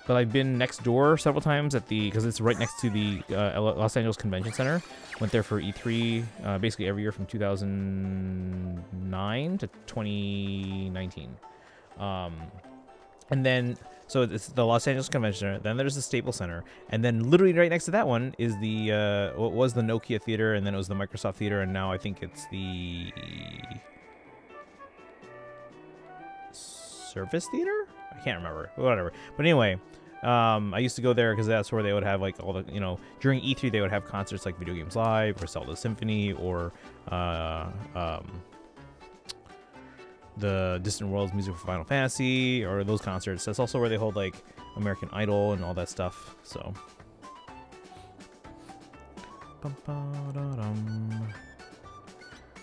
But I've been next door several times at the, because it's right next to the Los Angeles Convention Center. Went there for E3 basically every year from 2009 to 2019. And then, so it's the Los Angeles Convention Center, then there's the Staples Center, and then literally right next to that one is the, what was the Nokia Theater, and then it was the Microsoft Theater, and now I think it's the Surface Theater? I can't remember. Whatever. But anyway, I used to go there because that's where they would have like all the, you know, during E3 they would have concerts like Video Games Live or Zelda Symphony or the Distant Worlds music for Final Fantasy or those concerts. That's also where they hold like American Idol and all that stuff. So. Plenty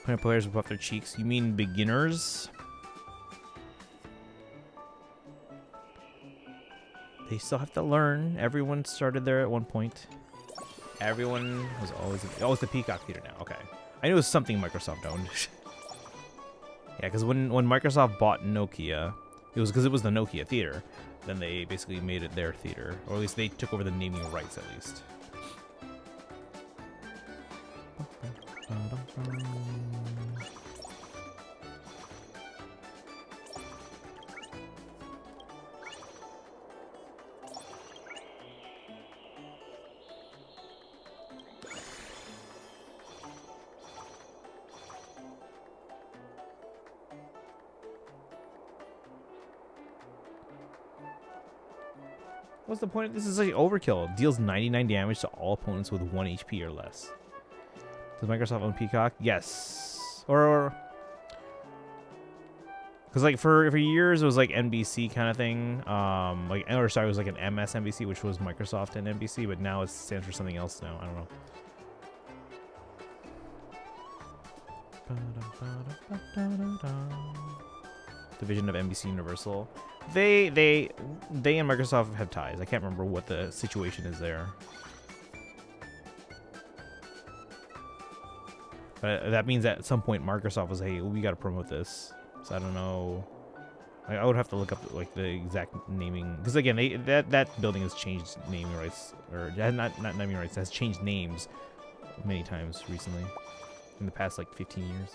of players will buff their cheeks. You mean beginners? They still have to learn. Everyone started there at one point. Everyone was always... Oh, it's the Peacock Theater now. Okay. I knew it was something Microsoft owned. Yeah, because when Microsoft bought Nokia, it was because it was the Nokia Theater. Then they basically made it their theater. Or at least they took over the naming rights, at least. What's the point? This is like overkill. Deals 99 damage to all opponents with 1 HP or less. Does Microsoft own Peacock? Yes. Or because like for years it was like NBC kind of thing. Like, or sorry, it was like an MSNBC, which was Microsoft and NBC, but now it stands for something else now. I don't know. Division of NBC Universal. They and Microsoft have ties. I can't remember what the situation is there. But that means that at some point Microsoft was, hey, we got to promote this. So I don't know. I would have to look up like the exact naming, because again, that building has changed naming rights, or not naming rights, has changed names many times recently in the past like 15 years.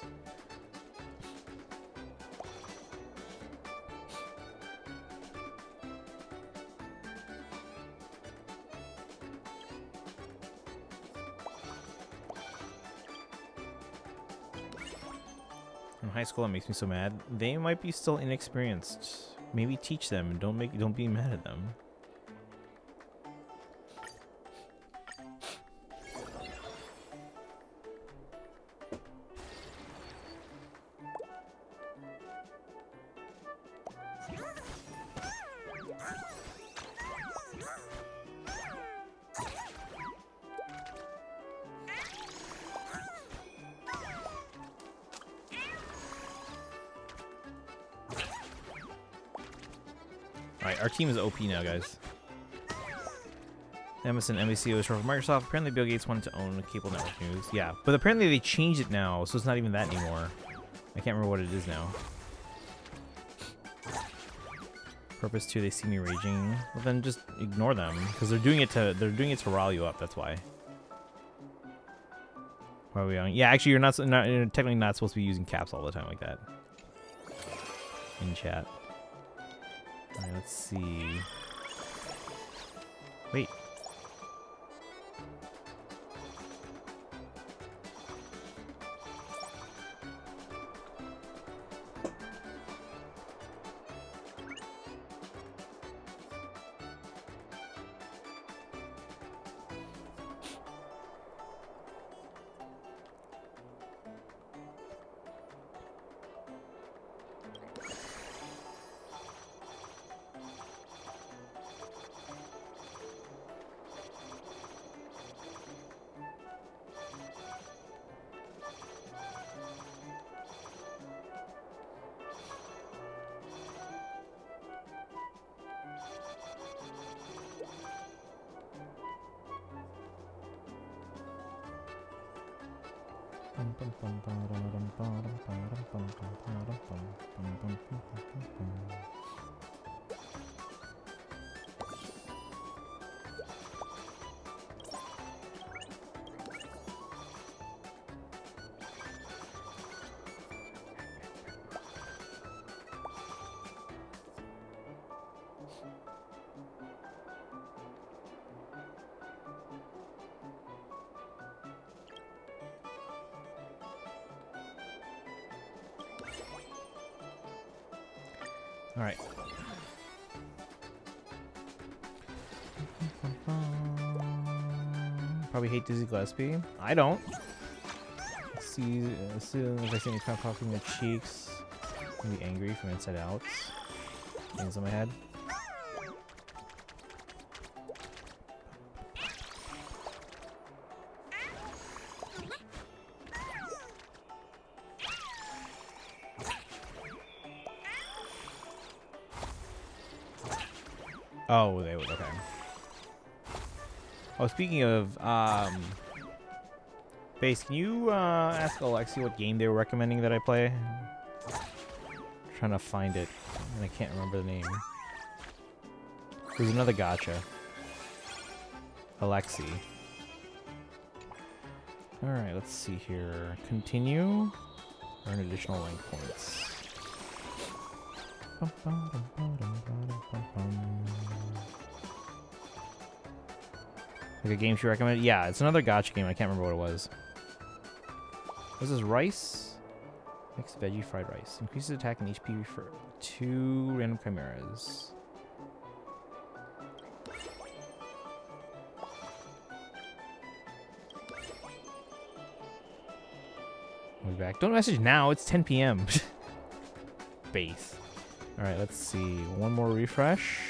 In high school, it makes me so mad. They might be still inexperienced. Maybe teach them. Don't be mad at them. Alright, our team is OP now, guys. Amazon NBC was from Microsoft. Apparently Bill Gates wanted to own cable network news. Yeah, but apparently they changed it now, so it's not even that anymore. I can't remember what it is now. Purpose 2, they see me raging. Well, then just ignore them, because they're doing it to rile you up. That's why. Why are we on? Yeah, actually, you're technically not supposed to be using caps all the time like that in chat. Alright, let's see. Wait. All right. Probably hate Dizzy Gillespie. I don't. See, as soon as I see any crap popping in the cheeks, I'm gonna be angry from inside out. Things on my head. Oh, they would. Okay. Oh, speaking of, Base, can you ask Alexi what game they were recommending that I play? Trying to find it, and I can't remember the name. There's another gotcha. Alexi. All right, let's see here. Continue. Earn additional rank points. Like a game she recommended? Yeah, it's another gacha game. I can't remember what it was. This is rice. Mixed veggie fried rice. Increases attack and HP for 2 random chimeras. We'll be back. Don't message now. It's 10 p.m. Base. All right, let's see. One more refresh.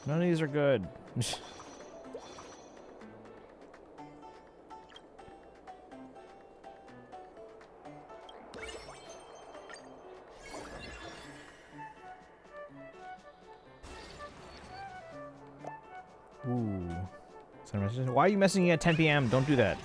None of these are good. Ooh. Why are you messaging at 10 p.m.? Don't do that.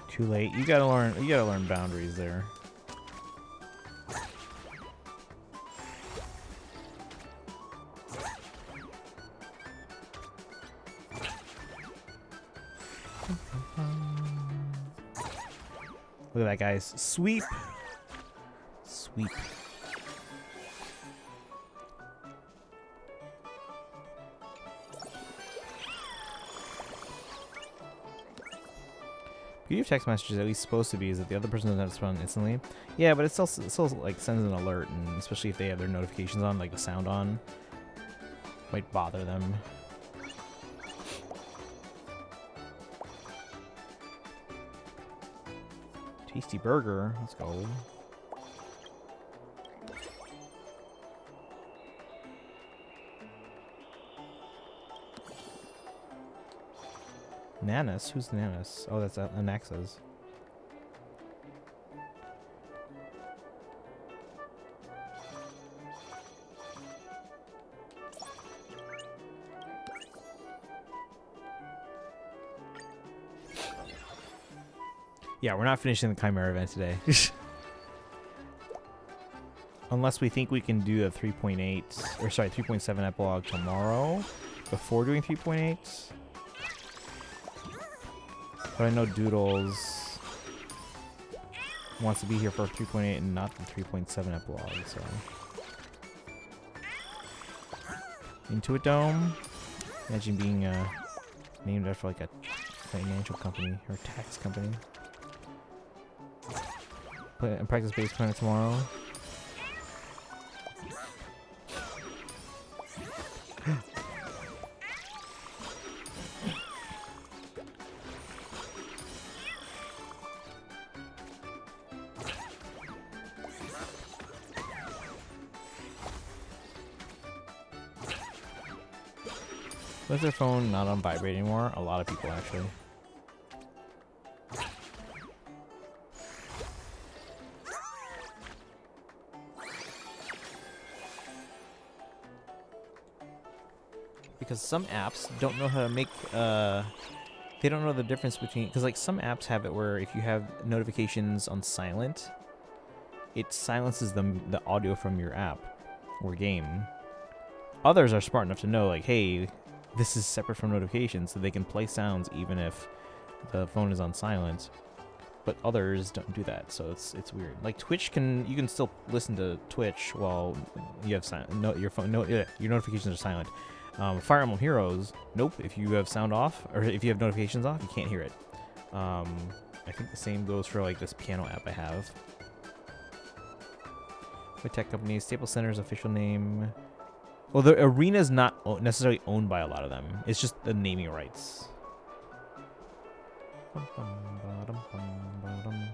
Too late. You gotta learn boundaries there. Look at that, guys. Sweep. Sweep. Beauty of text messages, at least supposed to be, is that the other person doesn't have to respond instantly. Yeah, but it still like sends an alert, and especially if they have their notifications on, like the sound on, might bother them. Tasty burger. Let's go. Nanas? Who's Nanas? Oh, that's Anaxa's. Yeah, we're not finishing the Chimera event today. Unless we think we can do a 3.8, or sorry, 3.7 epilogue tomorrow before doing 3.8. But I know Doodles wants to be here for 3.8 and not the 3.7 epilogue, so. Intuit Dome. Imagine being named after like a financial company or tax company. Play and practice base planet tomorrow. Why is their phone not on vibrate anymore? A lot of people actually. Because some apps don't know how to make they don't know the difference between, because like some apps have it where if you have notifications on silent, it silences the audio from your app or game. Others are smart enough to know like, hey, this is separate from notifications, so they can play sounds even if the phone is on silent. But others don't do that, so it's weird. Like Twitch you can still listen to Twitch while you have your notifications are silent. Fire Emblem Heroes, nope. If you have sound off, or if you have notifications off, you can't hear it. I think the same goes for like this piano app I have. What tech company? Staples Center's official name. Well, the arena is not necessarily owned by a lot of them. It's just the naming rights.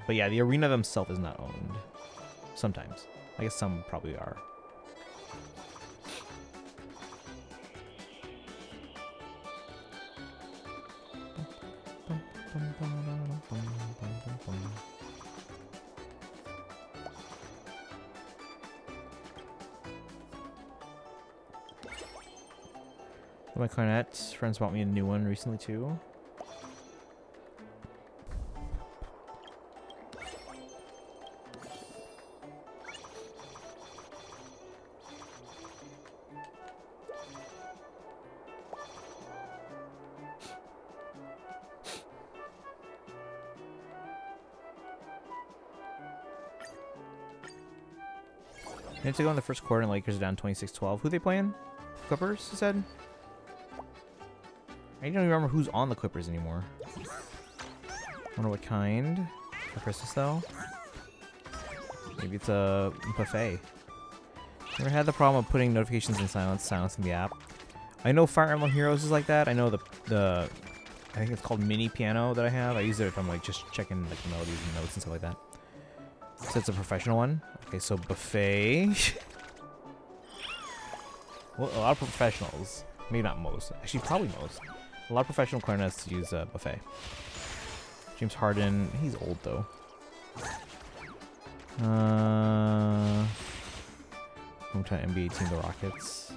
But yeah, the arena themselves is not owned. Sometimes. I guess some probably are. My clarinet friends bought me a new one recently too. They have to go in the first quarter and Lakers are down 26-12. Who they playing? Clippers, you said? I don't even remember who's on the Clippers anymore. Wonder what kind. For Christmas though? Maybe it's a buffet. Never had the problem of putting notifications in silencing the app. I know Fire Emblem Heroes is like that. I know the I think it's called mini piano that I have. I use it if I'm like just checking like the melodies and notes and stuff like that. So it's a professional one. Okay, so buffet. Well, a lot of professionals, maybe not most, actually probably most. A lot of professional clarinets use buffet. James Harden, he's old though. Hometown NBA team, the Rockets.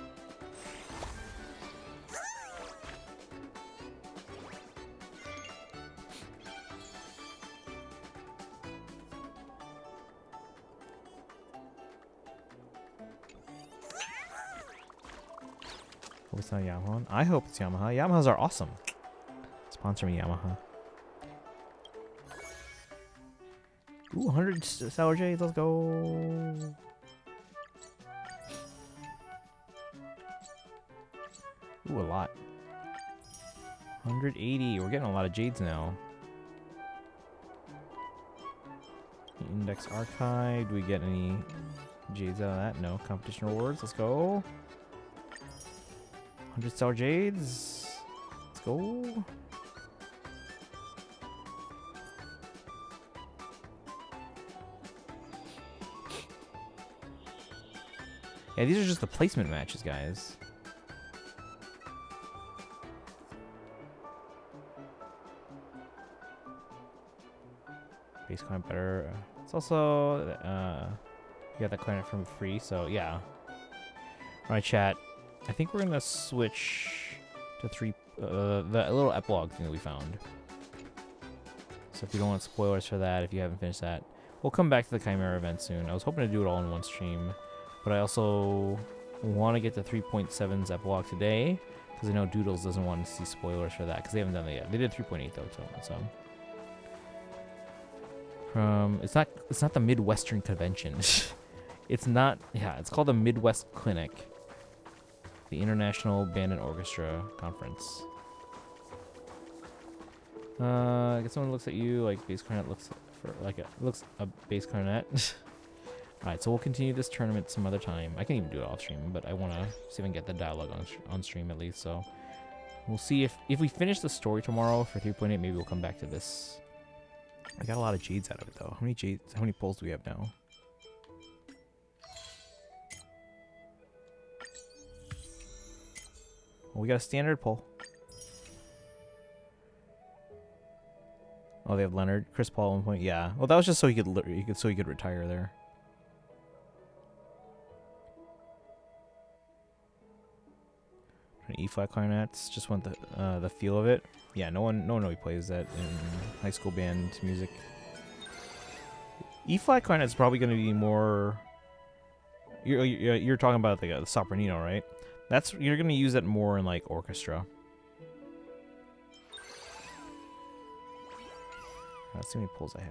Hope it's not Yamaha. I hope it's Yamaha. Yamahas are awesome. Sponsor me, Yamaha. Ooh, 100 sour jades. Let's go. Ooh, a lot. 180. We're getting a lot of jades now. Index archive. Do we get any jades out of that? No. Competition rewards. Let's go. 100 sour jades. Let's go. Yeah, these are just the placement matches, guys. Base clarinet better. It's also you got that clarinet from free, so yeah. Alright, chat. I think we're gonna switch to the little epilogue thing that we found. So if you don't want spoilers for that, if you haven't finished that, we'll come back to the Chimera event soon. I was hoping to do it all in one stream, but I also want to get the 3.7's epilogue today because I know Doodles doesn't want to see spoilers for that because they haven't done that yet. They did 3.8 though, so. It's not the Midwestern Convention. It's not. Yeah, it's called the Midwest Clinic. The International Band and Orchestra Conference. I guess someone looks at you like bass clarinet looks a bass clarinet. Alright, so we'll continue this tournament some other time. I can even do it off stream, but I want to see if I can get the dialogue on stream at least. So we'll see if we finish the story tomorrow for 3.8, maybe we'll come back to this. I got a lot of jades out of it though. How many pulls do we have now? We got a standard pull. Oh, they have Leonard, Chris Paul at 1 point. Yeah. Well, that was just so he could retire there. An E flat clarinets. Just want the feel of it. Yeah. No one really plays that in high school band music. E flat clarinet is probably going to be more. You're talking about like a sopranino, right? You're going to use that more in like orchestra. Let's see how many pulls I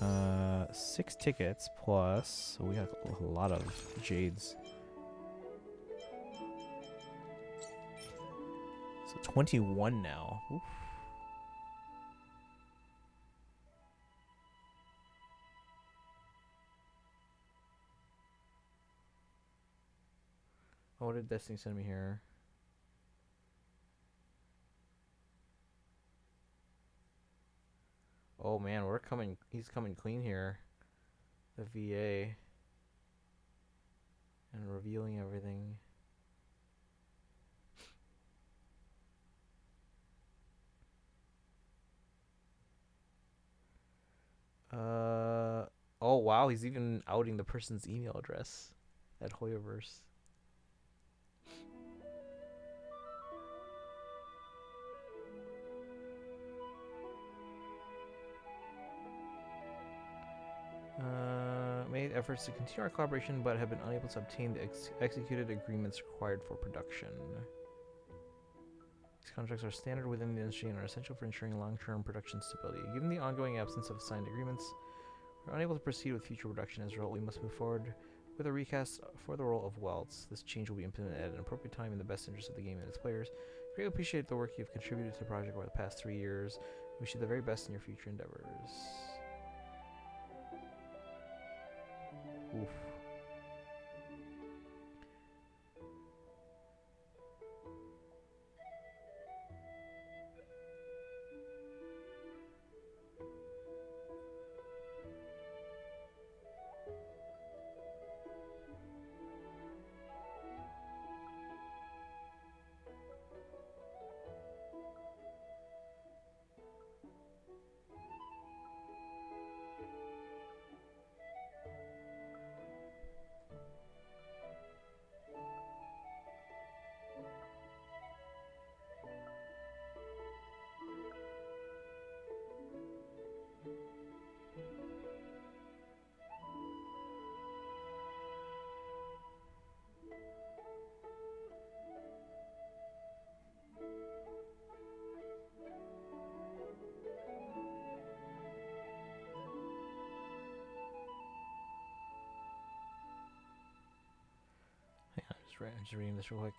have. 6 tickets plus. So we got a lot of jades. So 21 now. Oof. Oh, what did Destiny send me here? Oh man, he's coming clean here. The VA. And revealing everything. Oh wow, he's even outing the person's email address at Hoyoverse. Made efforts to continue our collaboration, but have been unable to obtain the executed agreements required for production. These contracts are standard within the industry and are essential for ensuring long-term production stability. Given the ongoing absence of signed agreements, we're unable to proceed with future production. As a result, we must move forward with a recast for the role of Welts. This change will be implemented at an appropriate time in the best interest of the game and its players. Greatly appreciate the work you've contributed to the project over the past 3 years. Wish you the very best in your future endeavors. Oof. I'm just reading this real quick.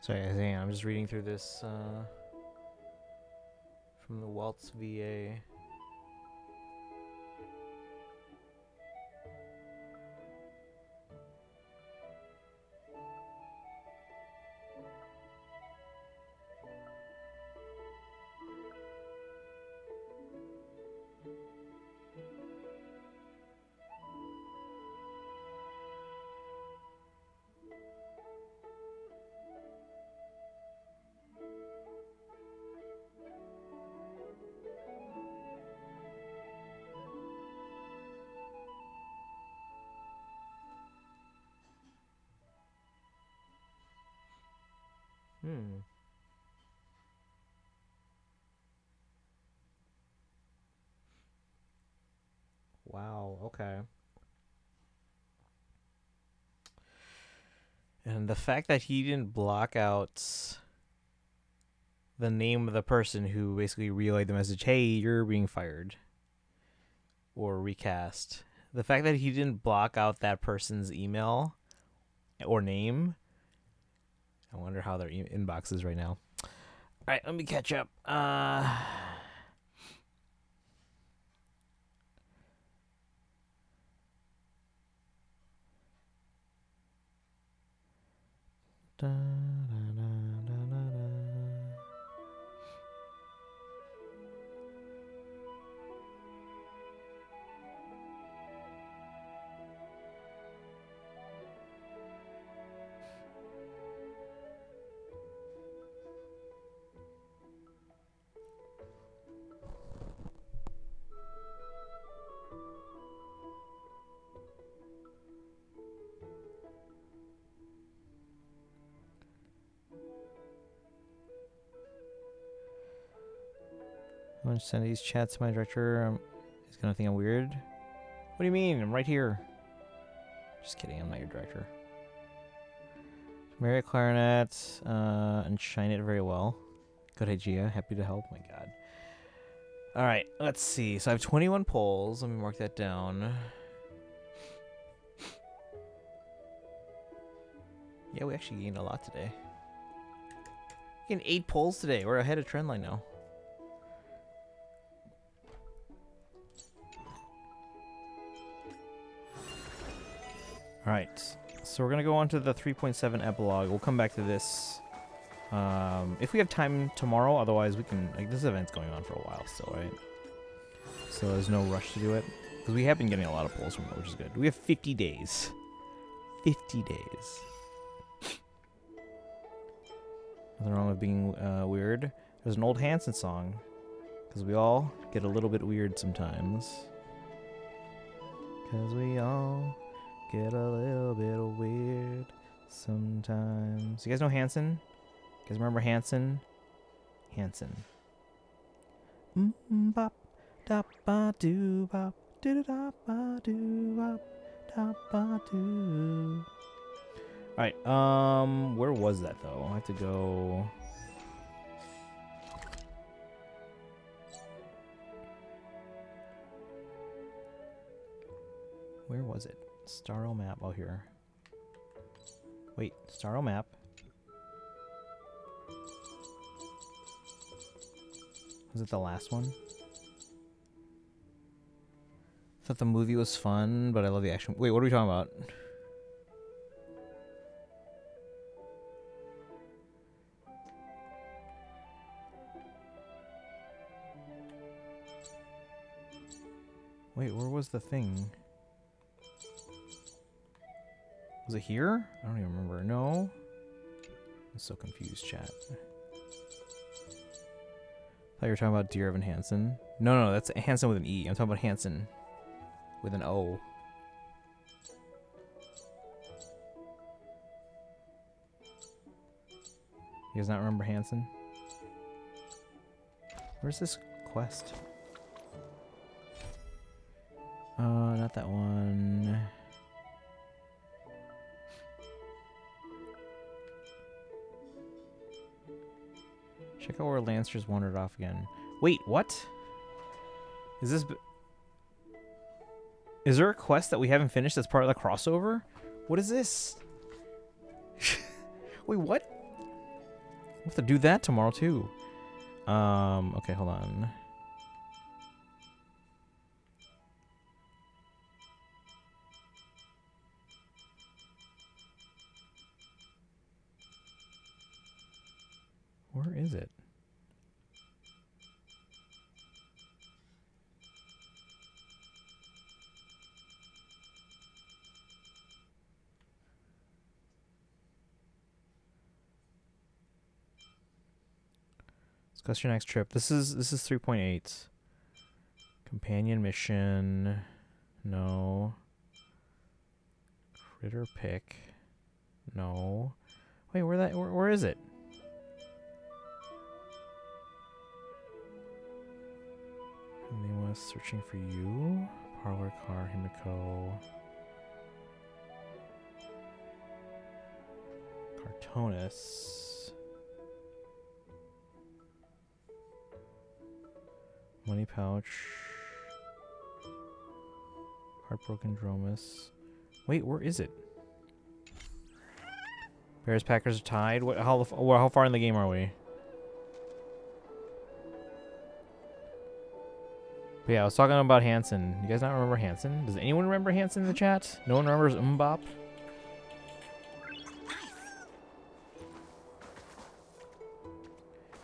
Sorry, hang on, I'm just reading through this from the Welts VA. Wow, okay. And the fact that he didn't block out the name of the person who basically relayed the message, hey, you're being fired or recast. The fact that he didn't block out that person's email or name, I wonder how their inbox is right now. All right, let me catch up. Da, da, da, da, da, da. I'm gonna send these chats to my director. He's gonna think I'm weird. What do you mean? I'm right here. Just kidding. I'm not your director. Chimera clarinet and shine it very well. Good idea. Happy to help. My God. All right. Let's see. So I have 21 polls. Let me mark that down. Yeah, we actually gained a lot today. Gained 8 polls today. We're ahead of trendline now. All right, so we're gonna go on to the 3.7 epilogue. We'll come back to this if we have time tomorrow. Otherwise, we can. Like, this event's going on for a while still, right? So there's no rush to do it because we have been getting a lot of polls from it, which is good. We have 50 days. 50 days. Nothing wrong with being weird. There's an old Hanson song because we all get a little bit weird sometimes. Because we all get a little bit weird sometimes. You guys know Hanson? You guys remember Hanson? Hanson. Bop, da ba doo bop, doo da ba doo bop, da ba doo. All right. Where was that though? I have to go. Where was it? Starro map. Oh, here. Wait, Starro map. Was it the last one? Thought the movie was fun, but I love the action. Wait, what are we talking about? Wait, where was the thing? Was it here? I don't even remember. No? I'm so confused, chat. Thought you were talking about Dear Evan Hansen. No, that's Hansen with an E. I'm talking about Hansen with an O. You guys not remember Hansen? Where's this quest? Not that one. Check out where Lancer's wandered off again. Wait, what? Is this... Is there a quest that we haven't finished that's part of the crossover? What is this? Wait, what? We'll have to do that tomorrow, too. Okay, hold on. Where is it? Discuss your next trip. This is 3.8. Companion mission. No. Critter pick. No. Wait, where is it? Thomas, searching for you. Parlor car, Himiko. Cartoonist. Money pouch. Heartbroken Dromus. Wait, where is it? Bears Packers are tied. What? How far in the game are we? But yeah, I was talking about Hanson. You guys not remember Hanson? Does anyone remember Hanson in the chat? No one remembers Mbop?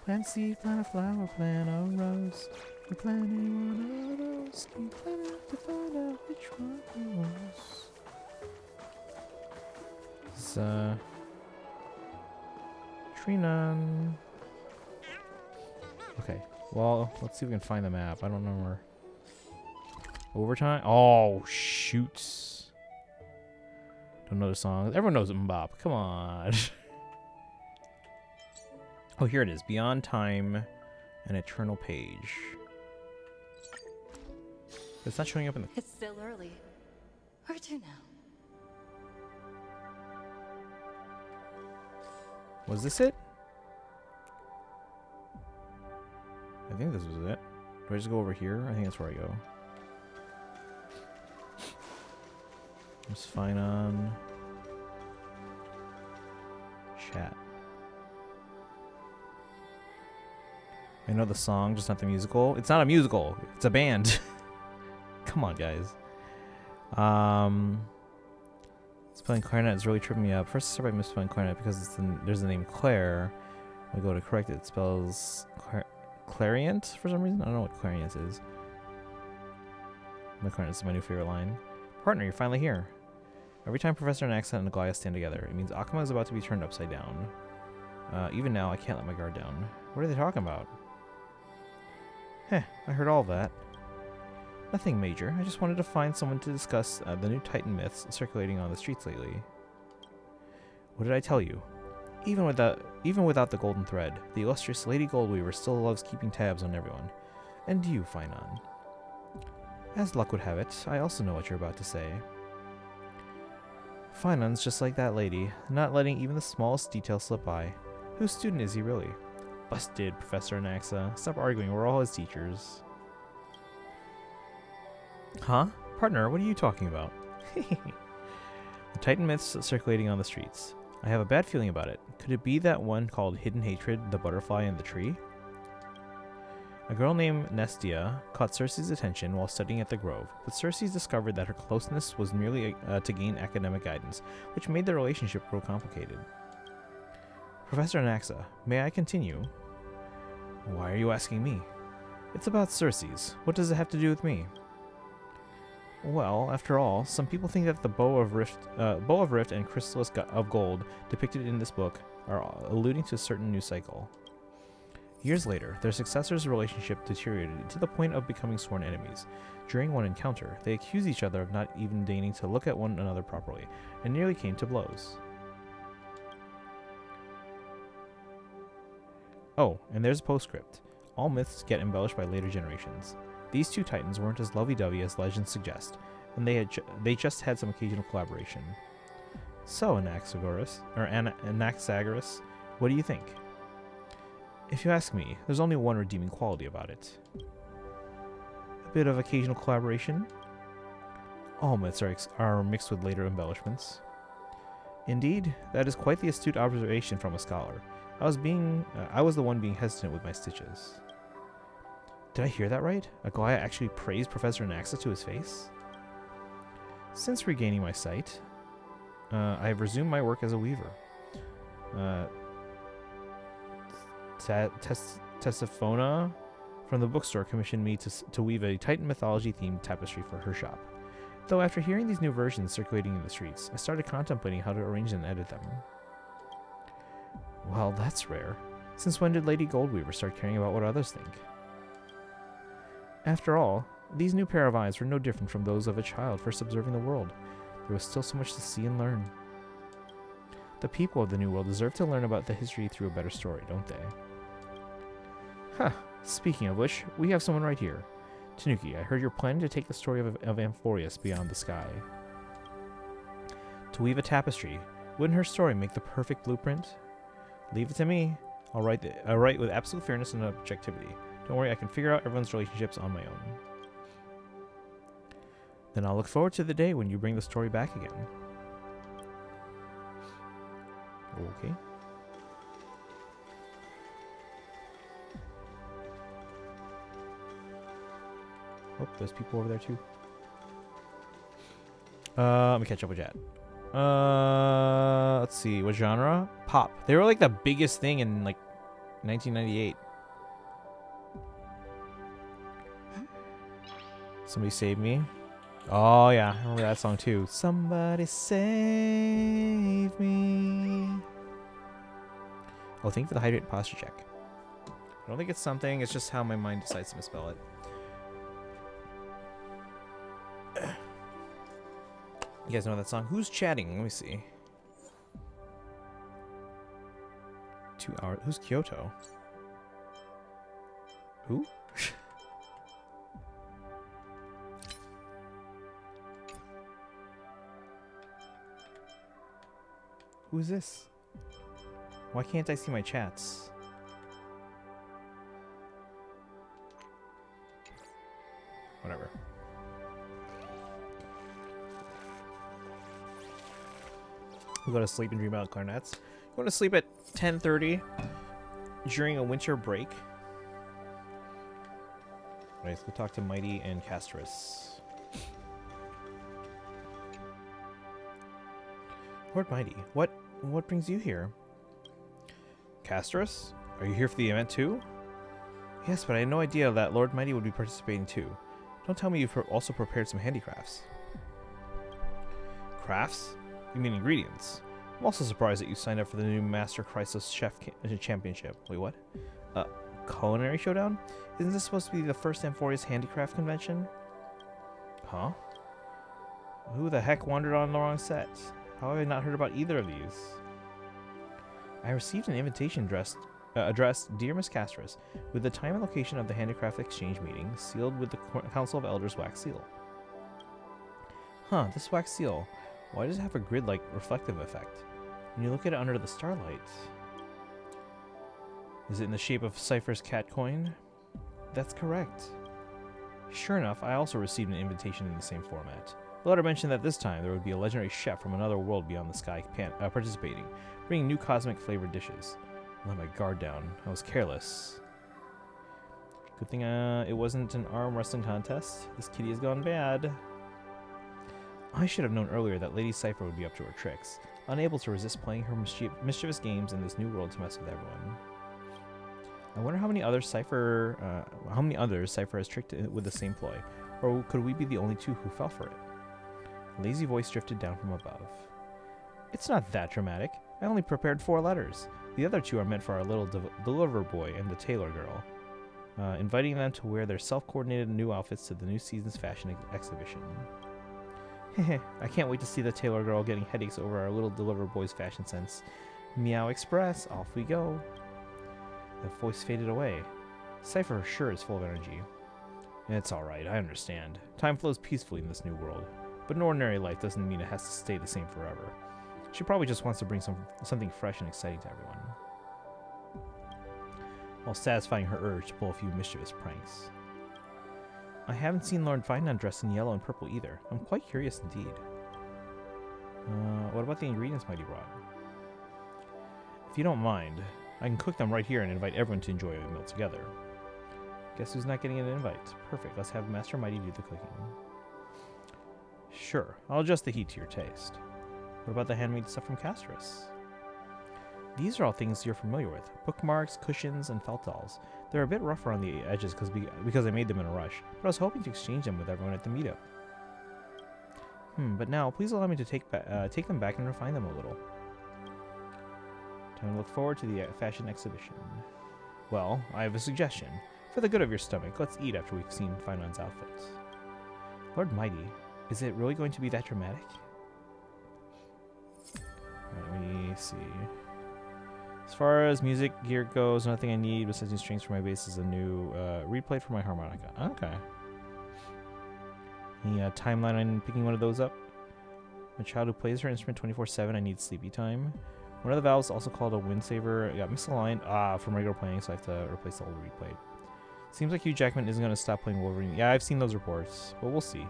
Plant seed, plant a flower, plant a rose. You plant any one of those. Keep planting to find out which one it was. It's Trinon. Okay. Well, let's see if we can find the map. I don't know where. Overtime? Oh, shoots. Don't know the song. Everyone knows Mbop. Come on. Oh, here it is. Beyond Time, an Eternal Page. It's not showing up in the... It's still early. Where to now? Was this it? I think this was it. Do I just go over here? I think that's where I go. Just fine on chat. I know the song, just not the musical. It's not a musical. It's a band. Come on, guys. Spelling clarinet is really tripping me up. First, I start by misspelling clarinet because there's the name Claire. When I go to correct it, it spells clariant for some reason. I don't know what clariant is. My clarinet is my new favorite line. Partner, you're finally here. Every time Professor Naxa and Aglaya stand together, it means Akuma is about to be turned upside down. Even now, I can't let my guard down. What are they talking about? Heh, I heard all that. Nothing major. I just wanted to find someone to discuss the new Titan myths circulating on the streets lately. What did I tell you? Even without the golden thread, the illustrious Lady Goldweaver still loves keeping tabs on everyone. And you, Finon. As luck would have it, I also know what you're about to say. Finon's just like that lady, not letting even the smallest detail slip by. Whose student is he really? Busted, Professor Naxa. Stop arguing, we're all his teachers. Huh? Partner, what are you talking about? The Titan myths circulating on the streets. I have a bad feeling about it. Could it be that one called Hidden Hatred, the butterfly in the tree? A girl named Nestia caught Cersei's attention while studying at the Grove, but Cersei discovered that her closeness was merely to gain academic guidance, which made the relationship grow complicated. Professor Naxa, may I continue? Why are you asking me? It's about Cersei's. What does it have to do with me? Well, after all, some people think that the Bow of Rift and Chrysalis of Gold depicted in this book are alluding to a certain new cycle. Years later, their successors' relationship deteriorated to the point of becoming sworn enemies. During one encounter, they accused each other of not even deigning to look at one another properly, and nearly came to blows. Oh, and there's a postscript. All myths get embellished by later generations. These two titans weren't as lovey-dovey as legends suggest, and they just had some occasional collaboration. So, Anaxagoras, what do you think? If you ask me, there's only one redeeming quality about it. A bit of occasional collaboration. All myths are mixed with later embellishments. Indeed, that is quite the astute observation from a scholar. I was the one being hesitant with my stitches. Did I hear that right? Aglaya actually praised Professor Naxa to his face? Since regaining my sight, I have resumed my work as a weaver. Tessiphona from the bookstore commissioned me to weave a Titan mythology-themed tapestry for her shop. Though after hearing these new versions circulating in the streets, I started contemplating how to arrange and edit them. Well, that's rare. Since when did Lady Goldweaver start caring about what others think? After all, these new pair of eyes were no different from those of a child first observing the world. There was still so much to see and learn. The people of the New World deserve to learn about the history through a better story, don't they? Huh. Speaking of which, we have someone right here. Tanuki, I heard you're planning to take the story of Amphorius beyond the sky. To weave a tapestry. Wouldn't her story make the perfect blueprint? Leave it to me. I'll write with absolute fairness and objectivity. Don't worry, I can figure out everyone's relationships on my own. Then I'll look forward to the day when you bring the story back again. Okay. Oh, there's people over there too. Let me catch up with chat. Let's see, what genre? Pop. They were like the biggest thing in like 1998. Somebody Save Me. Oh yeah, I remember that song too. Somebody save me. Oh, thank you for the hydrate posture check. I don't think it's something, it's just how my mind decides to misspell it. You guys know that song? Who's chatting? Let me see. 2 hours. Who's Kyoto? Who? Who is this? Why can't I see my chats? Whatever. We go to sleep and dream about clarinets. Go to sleep at 10:30 during a winter break. Alright, let's go talk to Mighty and Castris. Lord Mighty, what brings you here? Castris? Are you here for the event too? Yes, but I had no idea that Lord Mighty would be participating too. Don't tell me you've also prepared some handicrafts. Crafts? You mean ingredients? I'm also surprised that you signed up for the new Master Chrysos Chef Championship. Wait, what? Culinary Showdown? Isn't this supposed to be the first Amphorius Handicraft Convention? Huh? Who the heck wandered on the wrong set? How have I not heard about either of these? I received an invitation addressed Dear Miss Castris, with the time and location of the Handicraft Exchange meeting, sealed with the Council of Elders wax seal. Huh, this wax seal. Why does it have a grid-like reflective effect? When you look at it under the starlight... Is it in the shape of Cypher's cat coin? That's correct. Sure enough, I also received an invitation in the same format. The letter mentioned that this time there would be a legendary chef from another world beyond the sky participating, bringing new cosmic-flavored dishes. I let my guard down. I was careless. Good thing it wasn't an arm wrestling contest. This kitty has gone bad. I should have known earlier that Lady Cypher would be up to her tricks, unable to resist playing her mischievous games in this new world to mess with everyone. I wonder how many others Cypher has tricked with the same ploy, or could we be the only two who fell for it? A lazy voice drifted down from above. It's not that dramatic. I only prepared 4 letters. The other 2 are meant for our little deliver boy and the tailor girl, inviting them to wear their self-coordinated new outfits to the new season's fashion exhibition. I can't wait to see the tailor girl getting headaches over our little deliver boy's fashion sense. Meow Express, off we go. The voice faded away. Cypher sure is full of energy. It's alright, I understand. Time flows peacefully in this new world, but an ordinary life doesn't mean it has to stay the same forever. She probably just wants to bring something fresh and exciting to everyone, while satisfying her urge to pull a few mischievous pranks. I haven't seen Lord Findon dressed in yellow and purple either. I'm quite curious indeed. What about the ingredients Mighty brought? If you don't mind, I can cook them right here and invite everyone to enjoy a meal together. Guess who's not getting an invite? Perfect, let's have Master Mighty do the cooking. Sure, I'll adjust the heat to your taste. What about the handmade stuff from Castris? These are all things you're familiar with. Bookmarks, cushions, and felt dolls. They're a bit rough around the edges because I made them in a rush, but I was hoping to exchange them with everyone at the meetup. But now, please allow me to take them back and refine them a little. Time to look forward to the fashion exhibition. Well, I have a suggestion. For the good of your stomach, let's eat after we've seen Findon's outfits. Lord Mighty, is it really going to be that dramatic? Let me see. As far as music gear goes, nothing I need besides new strings for my bass is a new reed plate for my harmonica. Okay. Any timeline on picking one of those up? A child who plays her instrument 24/7. I need sleepy time. One of the valves, also called a wind saver, got misaligned from regular playing, so I have to replace the old replay. Seems like Hugh Jackman isn't going to stop playing Wolverine. Yeah, I've seen those reports, but we'll see.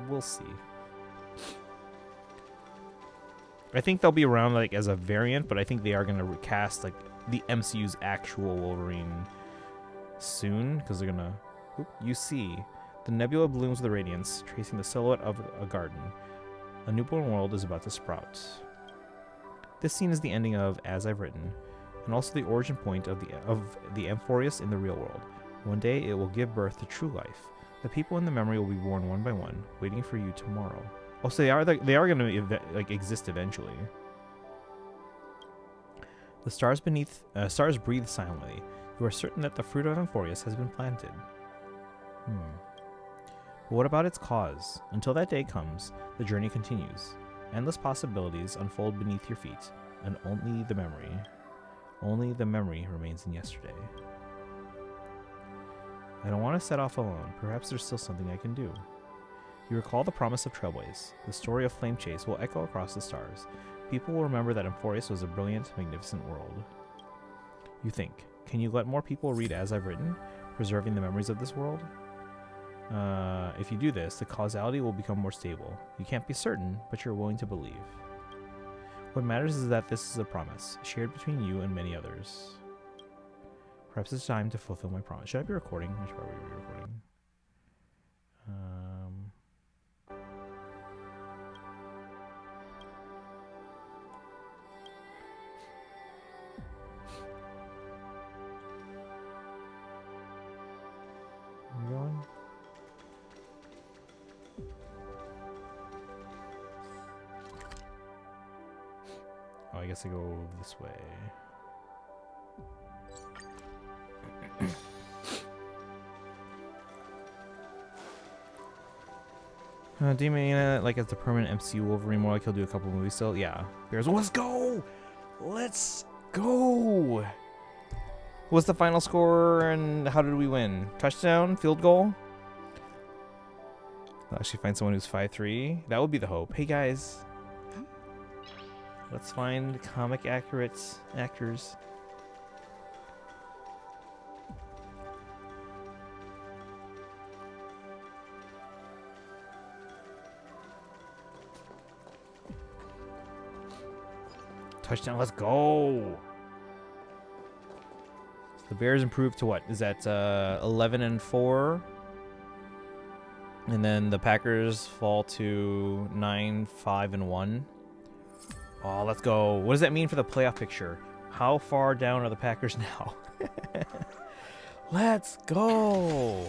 We'll see. I think they'll be around like as a variant, but I think they are going to recast like the MCU's actual Wolverine soon, because they're going to... You see, the nebula blooms with radiance, tracing the silhouette of a garden. A newborn world is about to sprout. This scene is the ending of As I've Written, and also the origin point of the Amphorius in the real world. One day it will give birth to true life. The people in the memory will be born one by one, waiting for you tomorrow. Oh, so they are going to like exist eventually. The stars stars breathe silently. You are certain that the fruit of Amphorius has been planted. But what about its cause? Until that day comes, the journey continues. Endless possibilities unfold beneath your feet, and only the memory remains in yesterday. I don't want to set off alone. Perhaps there's still something I can do. You recall the promise of Trailblaze. The story of Flame Chase will echo across the stars. People will remember that Amphorius was a brilliant, magnificent world. You think, can you let more people read As I've Written, preserving the memories of this world? If you do this, the causality will become more stable. You can't be certain, but you're willing to believe. What matters is that this is a promise, shared between you and many others. Perhaps it's time to fulfill my promise. Should I be recording? I should probably be recording. Where are we going? Oh, I guess I go this way. Do you mean like as the permanent MCU Wolverine, more like he'll do a couple movies still? Yeah. Bears, let's go! Let's go! What's the final score and how did we win? Touchdown? Field goal? I'll actually find someone who's 5'3". That would be the hope. Hey guys. Let's find comic accurate actors. Touchdown, let's go! The Bears improved to what? Is that 11-4? And then the Packers fall to 9-5-1. Oh, let's go. What does that mean for the playoff picture? How far down are the Packers now? Let's go!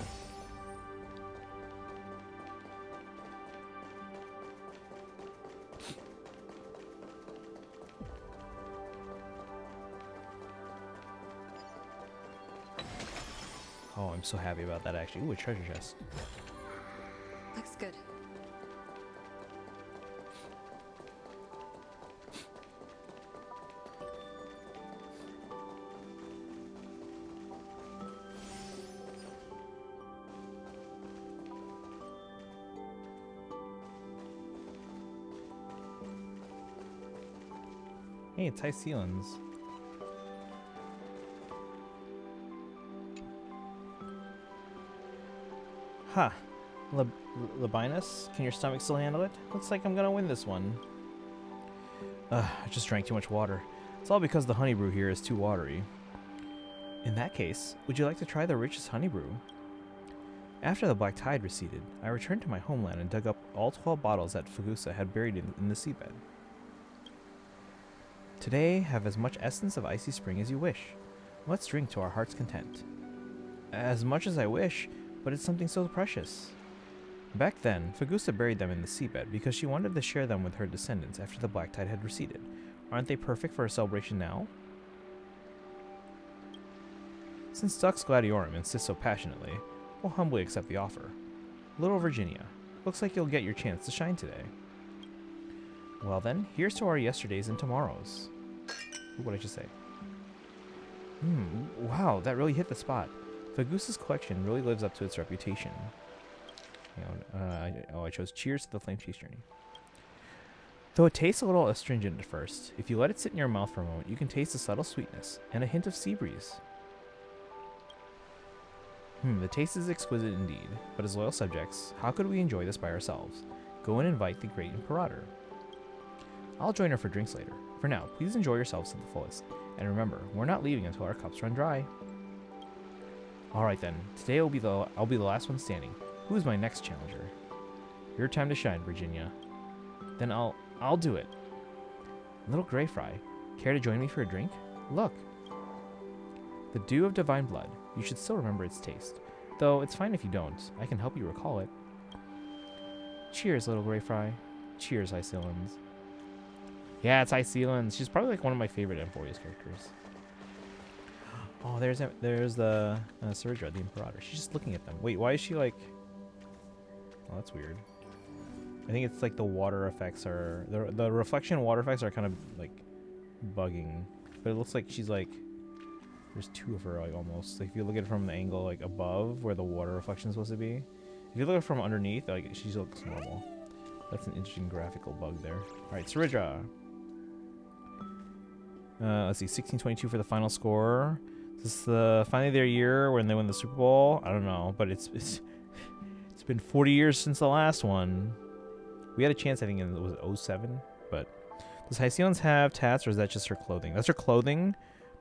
Oh, I'm so happy about that, actually. Ooh, a treasure chest. Looks good. Hey, it's high ceilings. Huh. Labinus? Can your stomach still handle it? Looks like I'm gonna win this one. I just drank too much water. It's all because the honey brew here is too watery. In that case, would you like to try the richest honey brew? After the black tide receded, I returned to my homeland and dug up all 12 bottles that Fugusa had buried in the seabed. Today, have as much essence of icy spring as you wish. Let's drink to our heart's content. As much as I wish, but it's something so precious. Back then, Fugusa buried them in the seabed because she wanted to share them with her descendants after the black tide had receded. Aren't they perfect for a celebration now? Since Dux Gladiorum insists so passionately, we'll humbly accept the offer. Little Virginia, looks like you'll get your chance to shine today. Well then, here's to our yesterdays and tomorrows. What did I just say? Wow, that really hit the spot. Fugusa's collection really lives up to its reputation. Hang on. I chose Cheers to the Flame Chase Journey. Though it tastes a little astringent at first, if you let it sit in your mouth for a moment, you can taste a subtle sweetness and a hint of sea breeze. The taste is exquisite indeed, but as loyal subjects, how could we enjoy this by ourselves? Go and invite the great Imperator. I'll join her for drinks later. For now, please enjoy yourselves to the fullest. And remember, we're not leaving until our cups run dry. Alright then, today I'll be the last one standing. Who's my next challenger? Your time to shine, Virginia. Then I'll do it. Little Grey Fry, care to join me for a drink? Look. The dew of divine blood. You should still remember its taste. Though it's fine if you don't. I can help you recall it. Cheers, Little Grey Fry. Cheers, Icelands. Yeah, it's Icelands. She's probably like one of my favorite Emporius characters. Oh, there's the Surja, the Imperator. She's just looking at them. Wait, why is she like... Oh, that's weird. I think it's like the water effects are... The reflection water effects are kind of like bugging. But it looks like she's like... There's two of her, like, almost. Like, if you look at it from the angle, like, above, where the water reflection is supposed to be. If you look at it from underneath, like, she looks normal. That's an interesting graphical bug there. Alright, Surja. Let's see, 1622 for the final score. Is this the finally their year when they win the Super Bowl? I don't know, but it's been 40 years since the last one. We had a chance, I think, it was 07, but... Does Icelands have tats, or is that just her clothing? That's her clothing.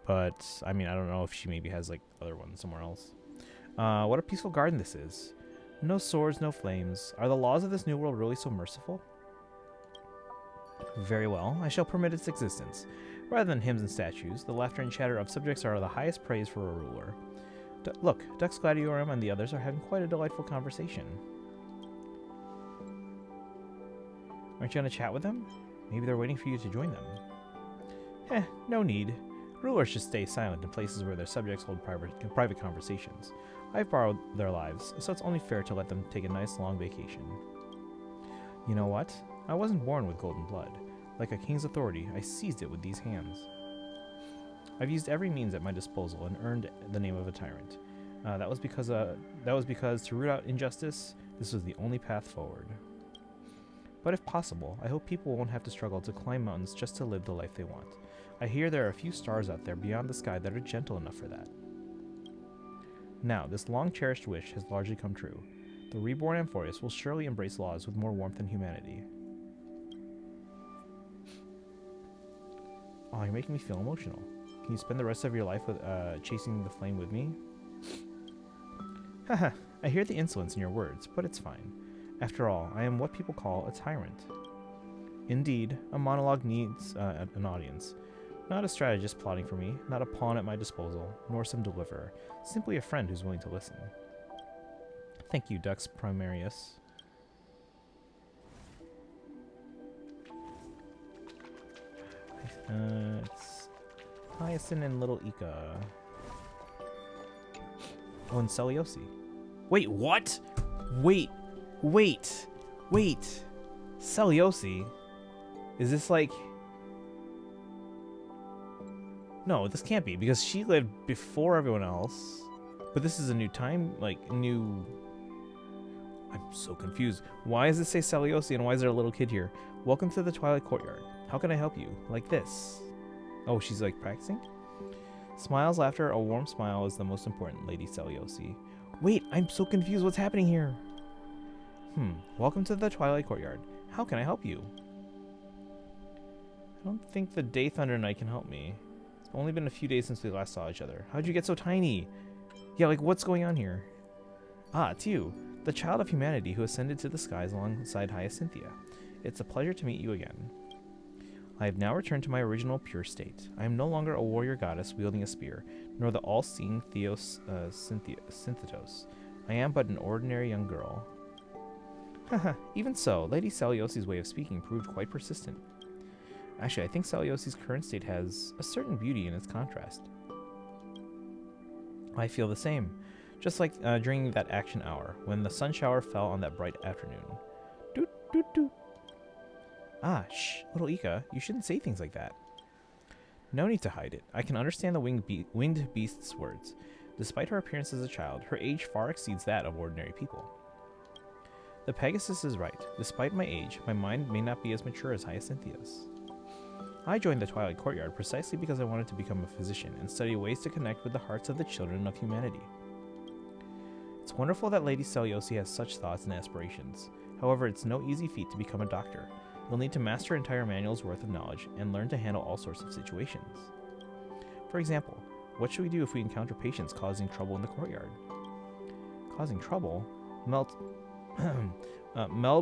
But, I mean, I don't know if she maybe has, like, other ones somewhere else. What a peaceful garden this is. No swords, no flames. Are the laws of this new world really so merciful? Very well. I shall permit its existence. Rather than hymns and statues, the laughter and chatter of subjects are the highest praise for a ruler. Look, Dux Gladiorum and the others are having quite a delightful conversation. Aren't you going to chat with them? Maybe they're waiting for you to join them. No need. Rulers should stay silent in places where their subjects hold private conversations. I've borrowed their lives, so it's only fair to let them take a nice long vacation. You know what? I wasn't born with golden blood. Like a king's authority, I seized it with these hands. I've used every means at my disposal and earned the name of a tyrant. That was because to root out injustice, this was the only path forward. But if possible, I hope people won't have to struggle to climb mountains just to live the life they want. I hear there are a few stars out there beyond the sky that are gentle enough for that. Now, this long-cherished wish has largely come true. The reborn Amphorius will surely embrace laws with more warmth and humanity. Oh, you're making me feel emotional. Can you spend the rest of your life with, chasing the flame with me? Haha, I hear the insolence in your words, but it's fine. After all, I am what people call a tyrant. Indeed, a monologue needs an audience. Not a strategist plotting for me, not a pawn at my disposal, nor some deliverer. Simply a friend who's willing to listen. Thank you, Dux Primarius. It's Hyacinth and Little Ika. Oh, and Celiosi. Wait, what? Wait. Celiosi? Is this like... No, this can't be, because she lived before everyone else. But this is a new time, like, new... I'm so confused. Why does it say Celiosi and why is there a little kid here? Welcome to the Twilight Courtyard. How can I help you? Like this. Oh, she's like practicing? Smiles, laughter, a warm smile is the most important, Lady Celiosi. Wait, I'm so confused. What's happening here? Welcome to the Twilight Courtyard. How can I help you? I don't think the Day Thunder Knight can help me. It's only been a few days since we last saw each other. How'd you get so tiny? Yeah, like, what's going on here? Ah, it's you, the child of humanity who ascended to the skies alongside Hyacinthia. It's a pleasure to meet you again. I have now returned to my original pure state. I am no longer a warrior goddess wielding a spear, nor the all-seeing Theos Synthetos. I am but an ordinary young girl. Haha, even so, Lady Celiosi's way of speaking proved quite persistent. Actually, I think Celiosi's current state has a certain beauty in its contrast. I feel the same, just like during that action hour, when the sun shower fell on that bright afternoon. Doot, doot, doot. Ah, shh, little Ika, you shouldn't say things like that. No need to hide it. I can understand the winged beast's words. Despite her appearance as a child, her age far exceeds that of ordinary people. The Pegasus is right. Despite my age, my mind may not be as mature as Hyacinthia's. I joined the Twilight Courtyard precisely because I wanted to become a physician and study ways to connect with the hearts of the children of humanity. It's wonderful that Lady Seliosi has such thoughts and aspirations. However, it's no easy feat to become a doctor. You'll need to master entire manuals worth of knowledge and learn to handle all sorts of situations. For example, what should we do if we encounter patients causing trouble in the courtyard? Causing trouble? Meld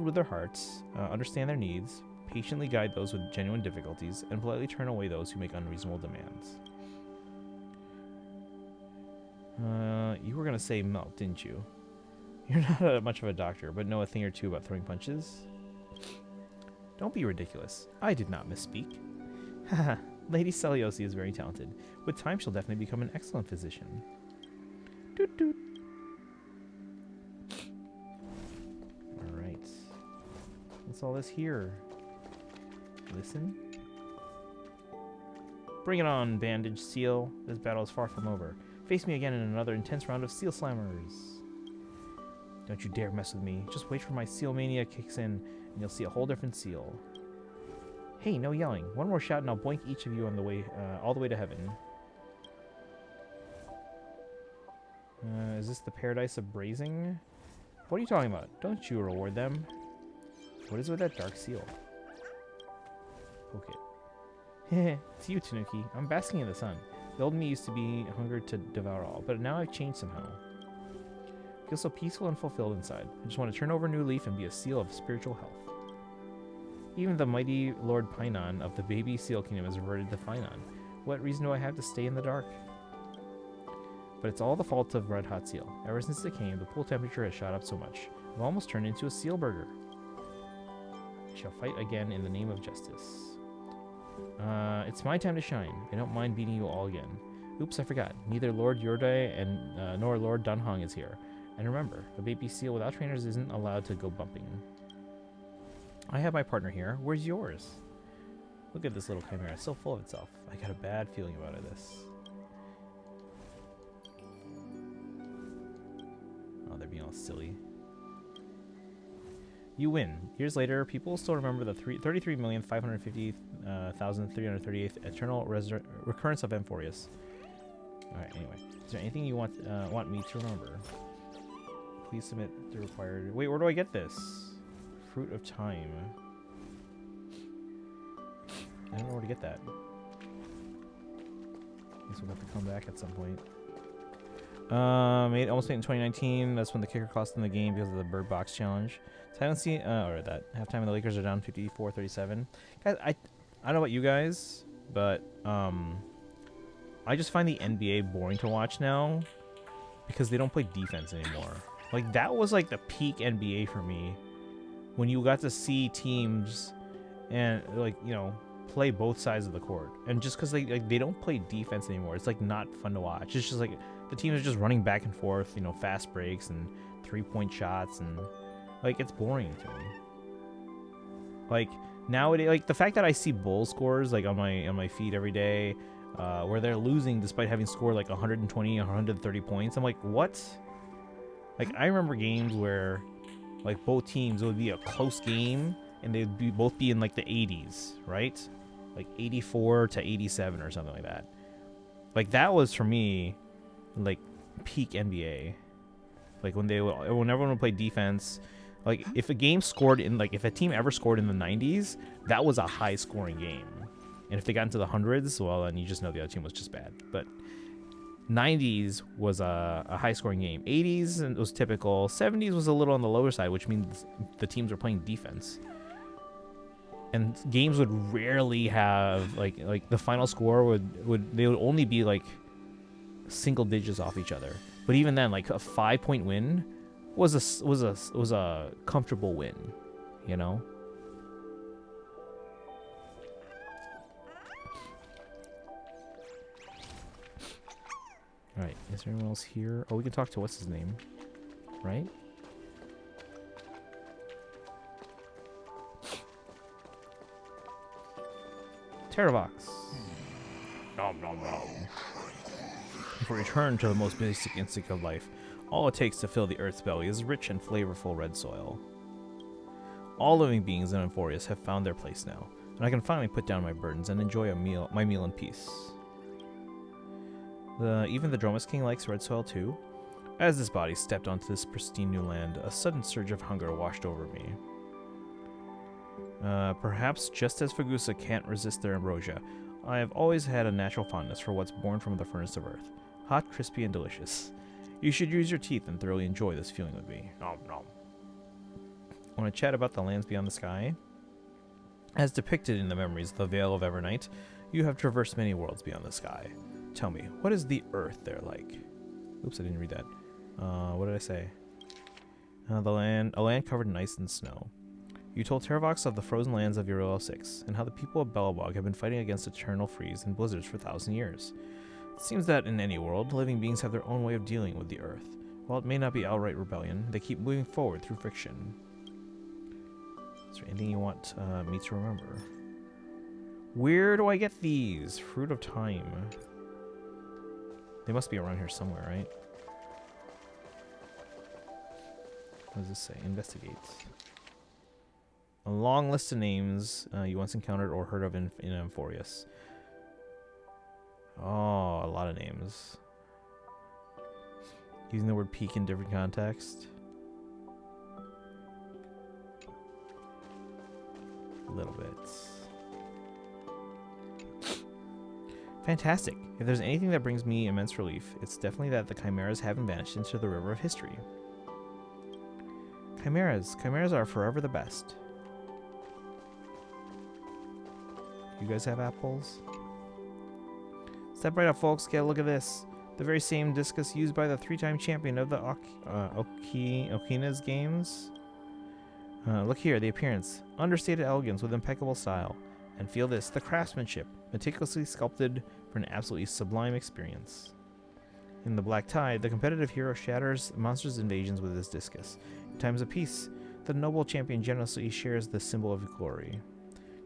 with their hearts, understand their needs, patiently guide those with genuine difficulties, and politely turn away those who make unreasonable demands. You were gonna say melt, didn't you? You're not much of a doctor, but know a thing or two about throwing punches? Don't be ridiculous. I did not misspeak. Haha, Lady Seliosi is very talented. With time, she'll definitely become an excellent physician. Doot doot. Alright. What's all this here? Listen. Bring it on, Bandage Seal. This battle is far from over. Face me again in another intense round of Seal Slammers. Don't you dare mess with me. Just wait for my Seal Mania kicks in, and you'll see a whole different seal. Hey, no yelling. One more shot and I'll boink each of you on the way, all the way to heaven. Is this the Paradise of Brazing? What are you talking about? Don't you reward them? What is with that dark seal? Poke it. It's you, Tanuki. I'm basking in the sun. The old me used to be hungered to devour all, but now I've changed somehow. I feel so peaceful and fulfilled inside. I just want to turn over a new leaf and be a seal of spiritual health. Even the mighty Lord Painon of the baby seal kingdom has reverted to Painon. What reason do I have to stay in the dark? But it's all the fault of Red Hot Seal. Ever since it came, the pool temperature has shot up so much. I've almost turned into a seal burger. I shall fight again in the name of justice. It's my time to shine. I don't mind beating you all again. Oops, I forgot. Neither Lord Yordai and nor Lord Dunhong is here. And remember, a baby seal without trainers isn't allowed to go bumping. I have my partner here. Where's yours? Look at this little chimera. It's so full of itself. I got a bad feeling about this. Oh, they're being all silly. You win. Years later, people will still remember the 33,550,338th eternal recurrence of Amphorius. Alright, anyway. Is there anything you want me to remember? Please submit the required... Wait, where do I get this? Fruit of Time. I don't know where to get that. Guess we'll have to come back at some point. Almost made in 2019. That's when the kicker cost in the game because of the Bird Box challenge. So I haven't seen. Or that halftime and the Lakers are down 54-37. Guys, I don't know about you guys, but I just find the NBA boring to watch now because they don't play defense anymore. Like that was like the peak NBA for me when you got to see teams and like play both sides of the court, and just because they don't play defense anymore, it's like not fun to watch. It's just like the teams are just running back and forth, fast breaks and 3-point shots, and like it's boring to me. Like nowadays, like the fact that I see bowl scores like on my feed every day, where they're losing despite having scored like 120 or 130 points. I'm like, what? Like I remember games where like both teams, it would be a close game and they'd both be in like the 80s, right? Like 84 to 87 or something like that. Like that was for me like peak NBA. Like when everyone would play defense, like if a game scored in if a team ever scored in the 90s, that was a high scoring game. And if they got into the hundreds, well then you just know the other team was just bad. But 90s was a high scoring game. 80s was typical. 70s was a little on the lower side, which means the teams were playing defense. And games would rarely have like the final score would only be like single digits off each other. But even then, like a 5-point win was a comfortable win, All right, is there anyone else here? Oh, we can talk to what's his name, right? Terravox. Nom nom nom. If we return to the most basic instinct of life, all it takes to fill the Earth's belly is rich and flavorful red soil. All living beings in Amphorius have found their place now, and I can finally put down my burdens and enjoy my meal in peace. Even the Dromus King likes red soil too. As this body stepped onto this pristine new land, a sudden surge of hunger washed over me. Perhaps just as Fagusa can't resist their ambrosia, I have always had a natural fondness for what's born from the furnace of earth. Hot, crispy, and delicious. You should use your teeth and thoroughly enjoy this feeling with me. Nom nom. Want to chat about the lands beyond the sky? As depicted in the memories of the Vale of Evernight, you have traversed many worlds beyond the sky. Tell me, what is the earth there like? Oops, I didn't read that. What did I say? A land covered in ice and snow. You told Terravox of the frozen lands of Uriel 6, and how the people of Belobog have been fighting against eternal freeze and blizzards for 1,000 years. It seems that in any world, living beings have their own way of dealing with the earth. While it may not be outright rebellion, they keep moving forward through friction. Is there anything you want me to remember? Where do I get these? Fruit of Time. They must be around here somewhere, right? What does this say? Investigate. A long list of names you once encountered or heard of in Amphorius. Oh, a lot of names. Using the word peak in different contexts. A little bit. Fantastic. If there's anything that brings me immense relief, it's definitely that the Chimeras haven't vanished into the river of history. Chimeras are forever the best. You guys have apples? Step right up, folks. Get a look at this. The very same discus used by the 3-time champion of the Okina's games. Look here, the appearance. Understated elegance with impeccable style. And feel this, the craftsmanship. Meticulously sculpted for an absolutely sublime experience. In the Black Tide, the competitive hero shatters monsters' invasions with his discus. In times of peace, the noble champion generously shares the symbol of glory.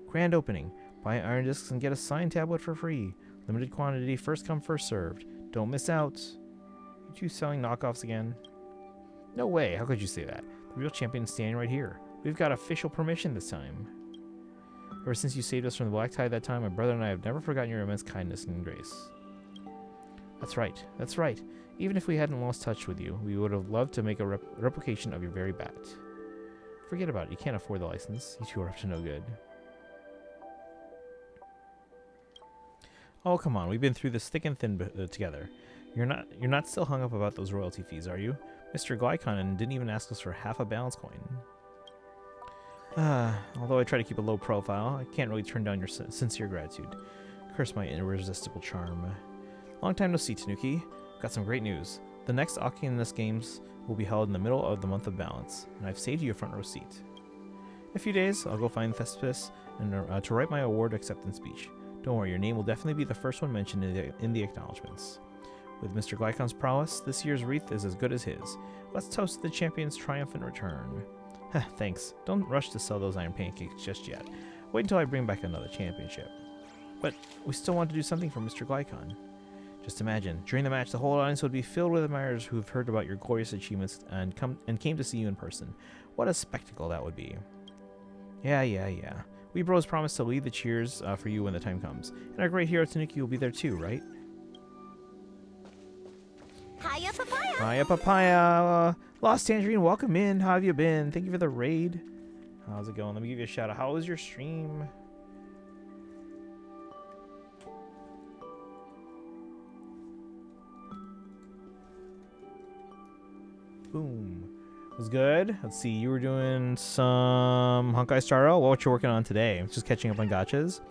Grand opening. Buy iron discs and get a signed tablet for free. Limited quantity, first come, first served. Don't miss out. You two selling knockoffs again? No way, how could you say that? The real champion is standing right here. We've got official permission this time. Ever since you saved us from the Black Tide that time, my brother and I have never forgotten your immense kindness and grace. That's right, that's right. Even if we hadn't lost touch with you, we would have loved to make a replication of your very bat. Forget about it, you can't afford the license. You two are up to no good. Oh, come on, we've been through this thick and thin together. You're not still hung up about those royalty fees, are you? Mr. Glycon didn't even ask us for half a balance coin. Although I try to keep a low profile, I can't really turn down your sincere gratitude. Curse my irresistible charm. Long time no see, Tanuki. Got some great news. The next Oculus Games will be held in the middle of the month of balance, and I've saved you a front row seat. In a few days, I'll go find Thespis and to write my award acceptance speech. Don't worry, your name will definitely be the first one mentioned in the acknowledgments. With Mr. Glycon's prowess, this year's wreath is as good as his. Let's toast the champion's triumphant return. Thanks. Don't rush to sell those iron pancakes just yet. Wait until I bring back another championship. But we still want to do something for Mr. Glycon. Just imagine, during the match, the whole audience would be filled with admirers who have heard about your glorious achievements and came to see you in person. What a spectacle that would be. Yeah. We bros promised to lead the cheers for you when the time comes. And our great hero Tanuki will be there too, right? Hiya, papaya! Hiya, papaya! Lost Tangerine, welcome in. How have you been? Thank you for the raid. How's it going? Let me give you a shout out. How was your stream? Boom. It was good. Let's see. You were doing some Honkai Star Rail. What you working on today? Just catching up on gachas.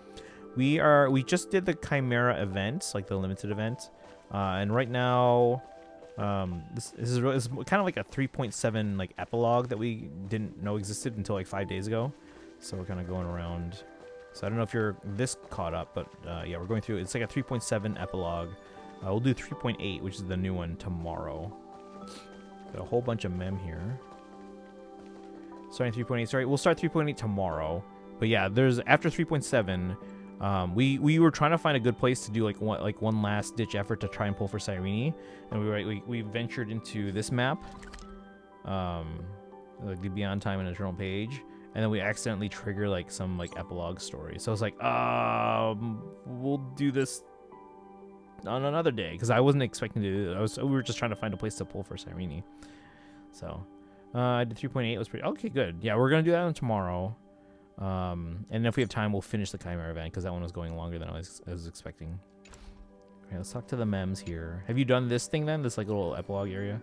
We just did the Chimera event, like the limited event, and right now, this is kind of like a 3.7 like epilogue that we didn't know existed until like 5 days ago. So we're kind of going around. So I don't know if you're this caught up, but yeah, we're going through. It's like a 3.7 epilogue. We'll do 3.8, which is the new one tomorrow. Got a whole bunch of mem here. Starting 3.8. Sorry, we'll start 3.8 tomorrow. But yeah, there's after 3.7. We were trying to find a good place to do like one last ditch effort to try and pull for Cyrene, and we ventured into this map, like the Beyond Time and Eternal page, and then we accidentally trigger like some like epilogue story. So I was like, we'll do this on another day because I wasn't expecting to do it. We were just trying to find a place to pull for Cyrene. So I did 3.8. It was pretty okay. Good. Yeah, we're gonna do that one tomorrow. And if we have time, we'll finish the Chimera event because that one was going longer than I was expecting. Okay, let's talk to the mems here. Have you done this thing then? This like little epilogue area?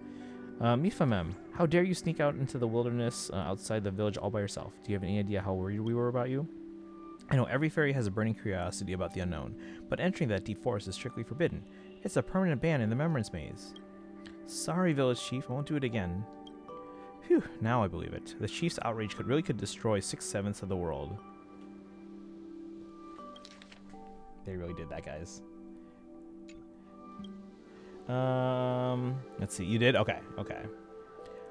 Mifa mem, how dare you sneak out into the wilderness outside the village all by yourself? Do you have any idea how worried we were about you? I know every fairy has a burning curiosity about the unknown, but entering that deep forest is strictly forbidden. It's a permanent ban in the Remembrance Maze. Sorry, village chief, I won't do it again. Phew, now I believe it. The chief's outrage could destroy 6/7 of the world. They really did that, guys. Let's see. You did? Okay.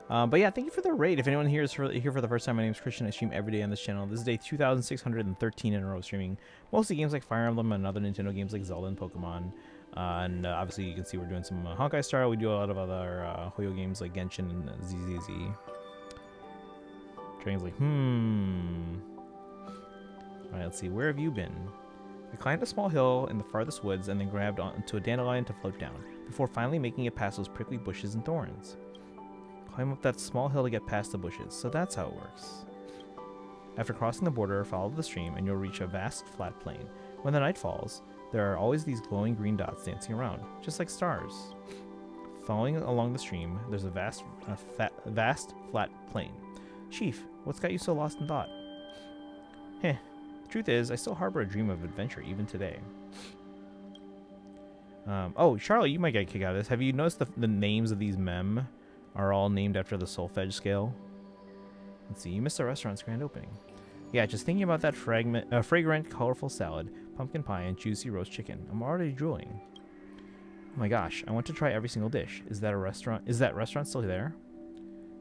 But yeah, thank you for the raid. If anyone here is here for the first time, my name is Christian. I stream every day on this channel. This is day 2,613 in a row of streaming. Mostly games like Fire Emblem and other Nintendo games like Zelda and Pokemon. And obviously you can see we're doing some Honkai Star. We do a lot of other Hoyo games like Genshin and ZZZ. Dragon's like, Alright, let's see. Where have you been? I climbed a small hill in the farthest woods and then grabbed onto a dandelion to float down, before finally making it past those prickly bushes and thorns. Climb up that small hill to get past the bushes, so that's how it works. After crossing the border, follow the stream and you'll reach a vast flat plain. When the night falls, there are always these glowing green dots dancing around, just like stars. Following along the stream, there's a vast flat plain. Chief, what's got you so lost in thought? Heh. Truth is, I still harbor a dream of adventure even today. Oh, Charlie, you might get a kick out of this. Have you noticed the names of these mem are all named after the solfege scale? Let's see, you missed the restaurant's grand opening. Yeah, just thinking about that fragrant, colorful salad, pumpkin pie, and juicy roast chicken. I'm already drooling. Oh my gosh, I want to try every single dish. Is that restaurant still there?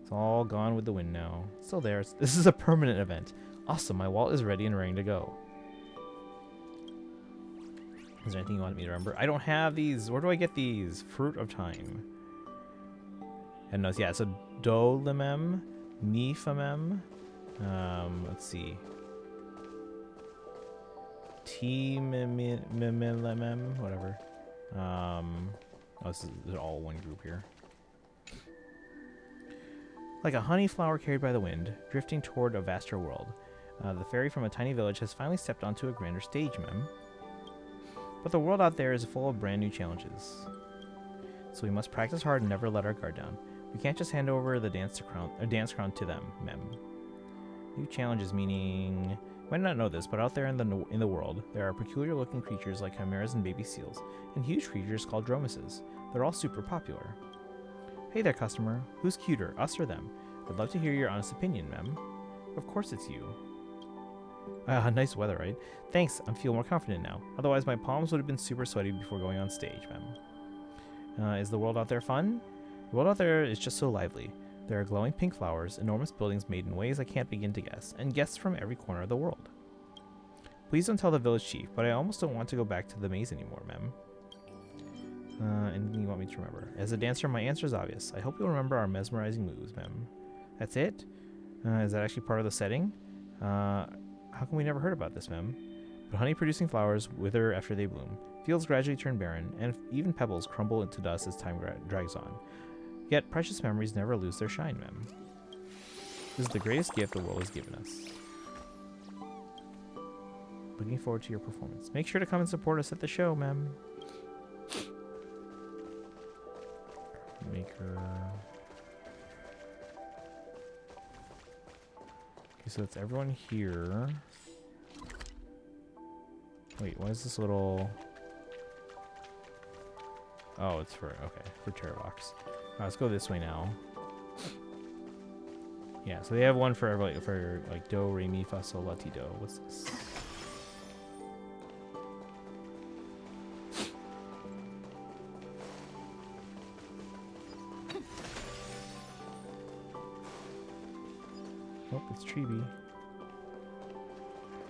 It's all gone with the wind now. It's still there. This is a permanent event. Awesome, my wallet is ready and raring to go. Is there anything you want me to remember? I don't have these. Where do I get these? Fruit of Time. And no, yeah, so Dolemem, Nifamem. Let's see. T-Memelemem, whatever. This is all one group here. Like a honey flower carried by the wind, drifting toward a vaster world. The fairy from a tiny village has finally stepped onto a grander stage, mem. But the world out there is full of brand new challenges. So we must practice hard and never let our guard down. We can't just hand over the dance crown to them, mem. New challenges meaning... You might not know this, but out there in the world, there are peculiar-looking creatures like chimeras and baby seals, and huge creatures called dromuses. They're all super popular. Hey there, customer. Who's cuter, us or them? I'd love to hear your honest opinion, mem. Of course it's you. Nice weather, right? Thanks, I feel more confident now. Otherwise, my palms would have been super sweaty before going on stage, mem. Is the world out there fun? The world out there is just so lively. There are glowing pink flowers, enormous buildings made in ways I can't begin to guess, and guests from every corner of the world. Please don't tell the village chief, but I almost don't want to go back to the maze anymore, mem. Anything you want me to remember? As a dancer, my answer is obvious. I hope you'll remember our mesmerizing moves, mem. That's it? Is that actually part of the setting? How come we never heard about this, mem? But honey-producing flowers wither after they bloom. Fields gradually turn barren, and even pebbles crumble into dust as time drags on. Yet precious memories never lose their shine, mem. This is the greatest gift the world has given us. Looking forward to your performance. Make sure to come and support us at the show, mem. Maker. Okay, so it's everyone here. Wait, what is this little... Oh, it's for... Okay, for Terror Box. Let's go this way now. Yeah, so they have one for like do, re, mi, fa, sol, la, ti, do. What's this? Oh, it's Chibi.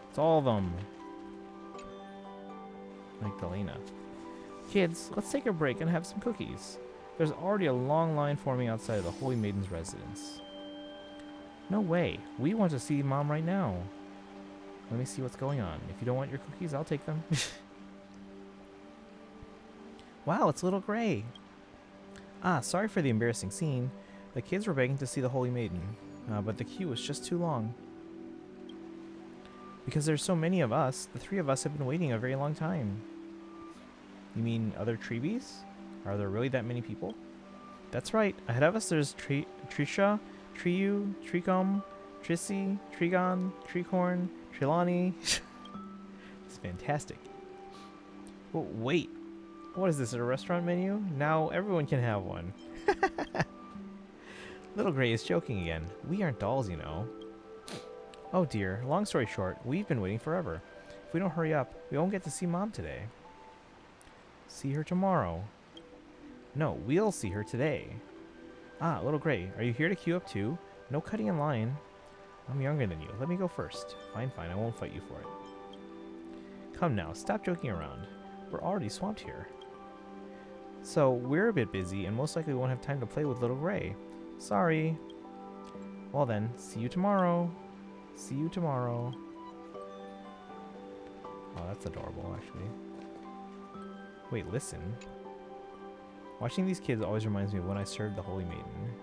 It's all of them. Magdalena. Kids, let's take a break and have some cookies. There's already a long line forming outside of the Holy Maiden's residence. No way. We want to see Mom right now. Let me see what's going on. If you don't want your cookies, I'll take them. Wow, it's Little Gray. Ah, sorry for the embarrassing scene. The kids were begging to see the Holy Maiden, but the queue was just too long. Because there's so many of us, the three of us have been waiting a very long time. You mean other Treebies? Are there really that many people? That's right. Ahead of us there's Trisha, Triu, Tricom, Trissy, Trigon, Tricorn, Trilani. It's fantastic. Oh, wait. What is this, a restaurant menu? Now everyone can have one. Little Gray is joking again. We aren't dolls, you know. Oh dear. Long story short, we've been waiting forever. If we don't hurry up, we won't get to see Mom today. See her tomorrow. No, we'll see her today. Ah, Little Gray, are you here to queue up too? No cutting in line. I'm younger than you. Let me go first. Fine, I won't fight you for it. Come now, stop joking around. We're already swamped here. So, we're a bit busy and most likely won't have time to play with Little Gray. Sorry. Well then, see you tomorrow. See you tomorrow. Oh, that's adorable, actually. Wait, listen. Watching these kids always reminds me of when I served the Holy Maiden.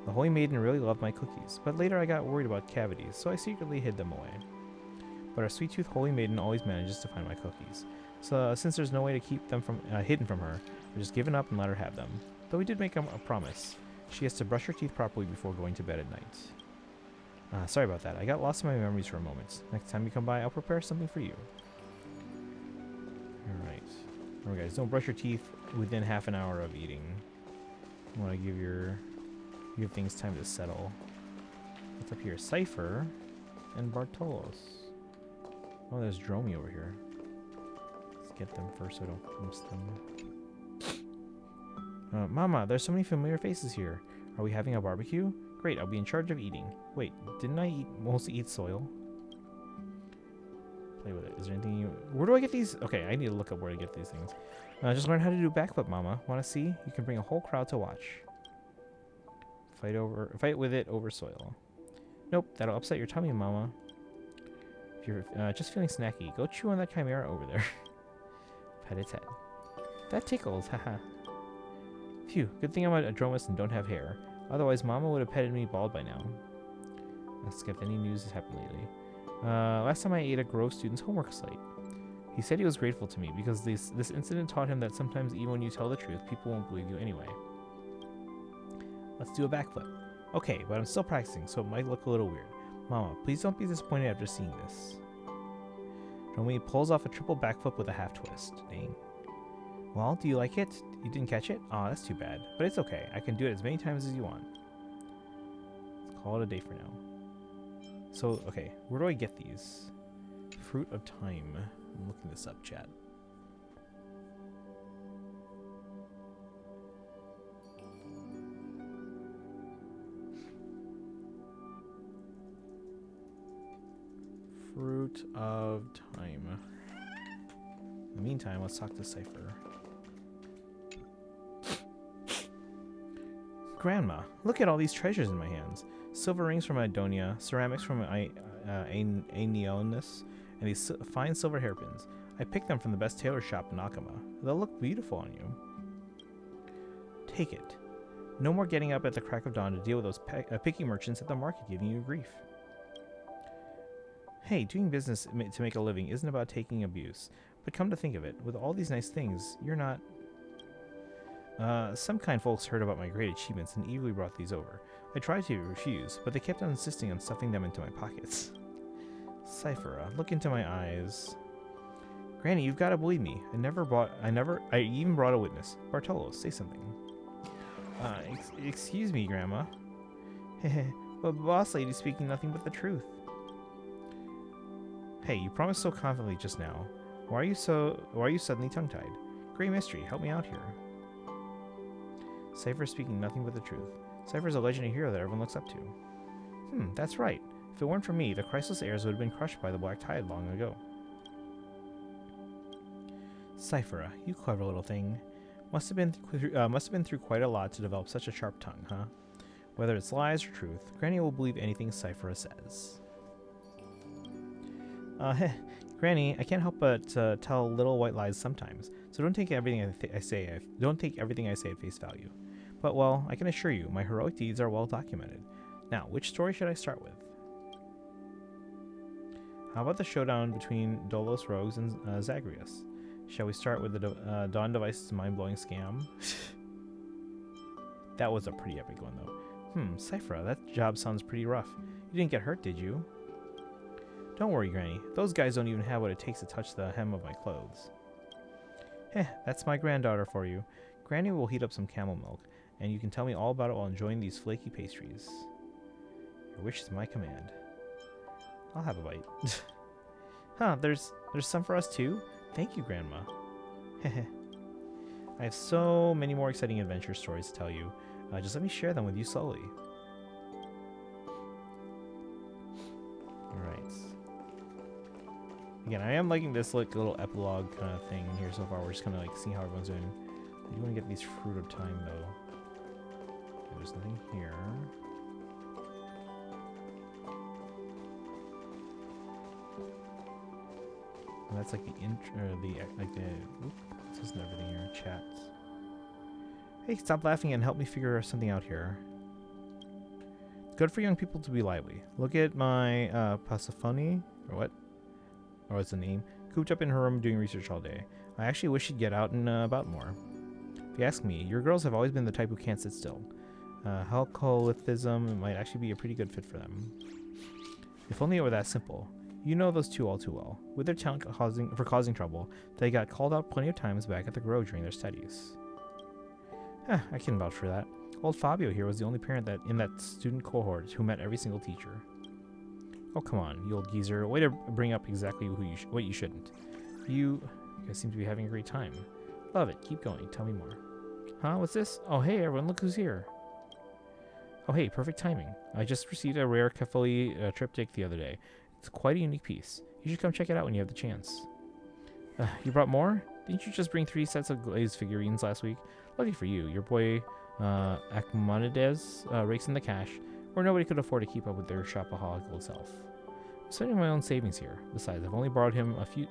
The Holy Maiden really loved my cookies, but later I got worried about cavities, so I secretly hid them away. But our sweet-toothed Holy Maiden always manages to find my cookies. So since there's no way to keep them from hidden from her, I've just given up and let her have them. Though we did make a promise. She has to brush her teeth properly before going to bed at night. Sorry about that. I got lost in my memories for a moment. Next time you come by, I'll prepare something for you. Alright. Alright guys, don't brush your teeth within half an hour of eating. You want to give things time to settle. What's up here? Cypher and Bartolos. Oh, there's Dromy over here. Let's get them first so I don't miss them. Mama, there's so many familiar faces here. Are we having a barbecue? Great, I'll be in charge of eating. Wait, didn't I mostly eat soil? Play with it. Is there anything you... Where do I get these? Okay, I need to look up where to get these things. Just learn how to do backflip, Mama. Want to see? You can bring a whole crowd to watch. Fight with it over soil. Nope, that'll upset your tummy, Mama. If you're just feeling snacky, go chew on that Chimera over there. Pet its head. That tickles, haha. Phew, good thing I'm a Dromus and don't have hair. Otherwise, Mama would have petted me bald by now. Let's skip any news that's happened lately. Last time I ate a Grove student's homework slate. He said he was grateful to me because this incident taught him that sometimes even when you tell the truth, people won't believe you anyway. Let's do a backflip. Okay, but I'm still practicing, so it might look a little weird. Mama, please don't be disappointed after seeing this. Dromy pulls off a triple backflip with a half twist. Dang. Well, do you like it? You didn't catch it? Aw, that's too bad. But it's okay. I can do it as many times as you want. Let's call it a day for now. So, okay. Where do I get these? Fruit of Time. I'm looking this up, chat. Fruit of Time. In the meantime, let's talk to Cypher. Grandma, look at all these treasures in my hands. Silver rings from Idonia, ceramics from Aeneonis, and these fine silver hairpins. I picked them from the best tailor shop in Nakama. They'll look beautiful on you. Take it. No more getting up at the crack of dawn to deal with those picky merchants at the market giving you grief. Hey, doing business to make a living isn't about taking abuse. But come to think of it, with all these nice things, you're not... Some kind folks heard about my great achievements and eagerly brought these over. I tried to refuse, but they kept on insisting on stuffing them into my pockets. Cypher, look into my eyes. Granny, you've got to believe me. I even brought a witness. Bartolos, say something. Excuse me, Grandma. Hehe, but boss lady's speaking nothing but the truth. Hey, you promised so confidently just now. Why are you suddenly tongue-tied? Great mystery, help me out here. Cypher speaking nothing but the truth. Cypher's a legendary hero that everyone looks up to. That's right. If it weren't for me, the Christless heirs would have been crushed by the Black Tide long ago. Cypher, you clever little thing. Must have been through quite a lot to develop such a sharp tongue, huh? Whether it's lies or truth, Granny will believe anything Cyphera says. Granny, I can't help but tell little white lies sometimes, so don't take everything I say at face value. But, well, I can assure you, my heroic deeds are well documented. Now, which story should I start with? How about the showdown between Dolos Rogues and Zagreus? Shall we start with the Dawn Device's mind-blowing scam? That was a pretty epic one, though. Cyphera, that job sounds pretty rough. You didn't get hurt, did you? Don't worry, Granny. Those guys don't even have what it takes to touch the hem of my clothes. That's my granddaughter for you. Granny will heat up some camel milk, and you can tell me all about it while enjoying these flaky pastries. Your wish is my command. I'll have a bite. Huh, there's some for us too? Thank you, Grandma. I have so many more exciting adventure stories to tell you. Just let me share them with you slowly. Alright. Again, I am liking this like little epilogue kind of thing here so far. We're just kind of like seeing how everyone's doing. I do want to get these fruit of time though. Okay, there's nothing here. And that's like the this isn't everything here. Chats. Hey, stop laughing and help me figure something out here. It's good for young people to be lively. Look at my Pasafoni, or what? Or what's the name? Cooped up in her room doing research all day. I actually wish she'd get out and about more. If you ask me, your girls have always been the type who can't sit still. Alcoholism might actually be a pretty good fit for them. If only it were that simple. You know those two all too well. With their talent for causing trouble, they got called out plenty of times back at the Grove during their studies. I can vouch for that. Old Fabio here was the only parent in that student cohort who met every single teacher. Oh, come on, you old geezer. Way to bring up exactly what you shouldn't. You guys seem to be having a great time. Love it. Keep going. Tell me more. Huh? What's this? Oh, hey, everyone. Look who's here. Oh, hey, perfect timing. I just received a rare Kefali triptych the other day. It's quite a unique piece. You should come check it out when you have the chance. You brought more? Didn't you just bring 3 sets of glazed figurines last week? Lucky for you, your boy Achmanides rakes in the cash, where nobody could afford to keep up with their shopaholical self. I'm spending my own savings here. Besides, I've only borrowed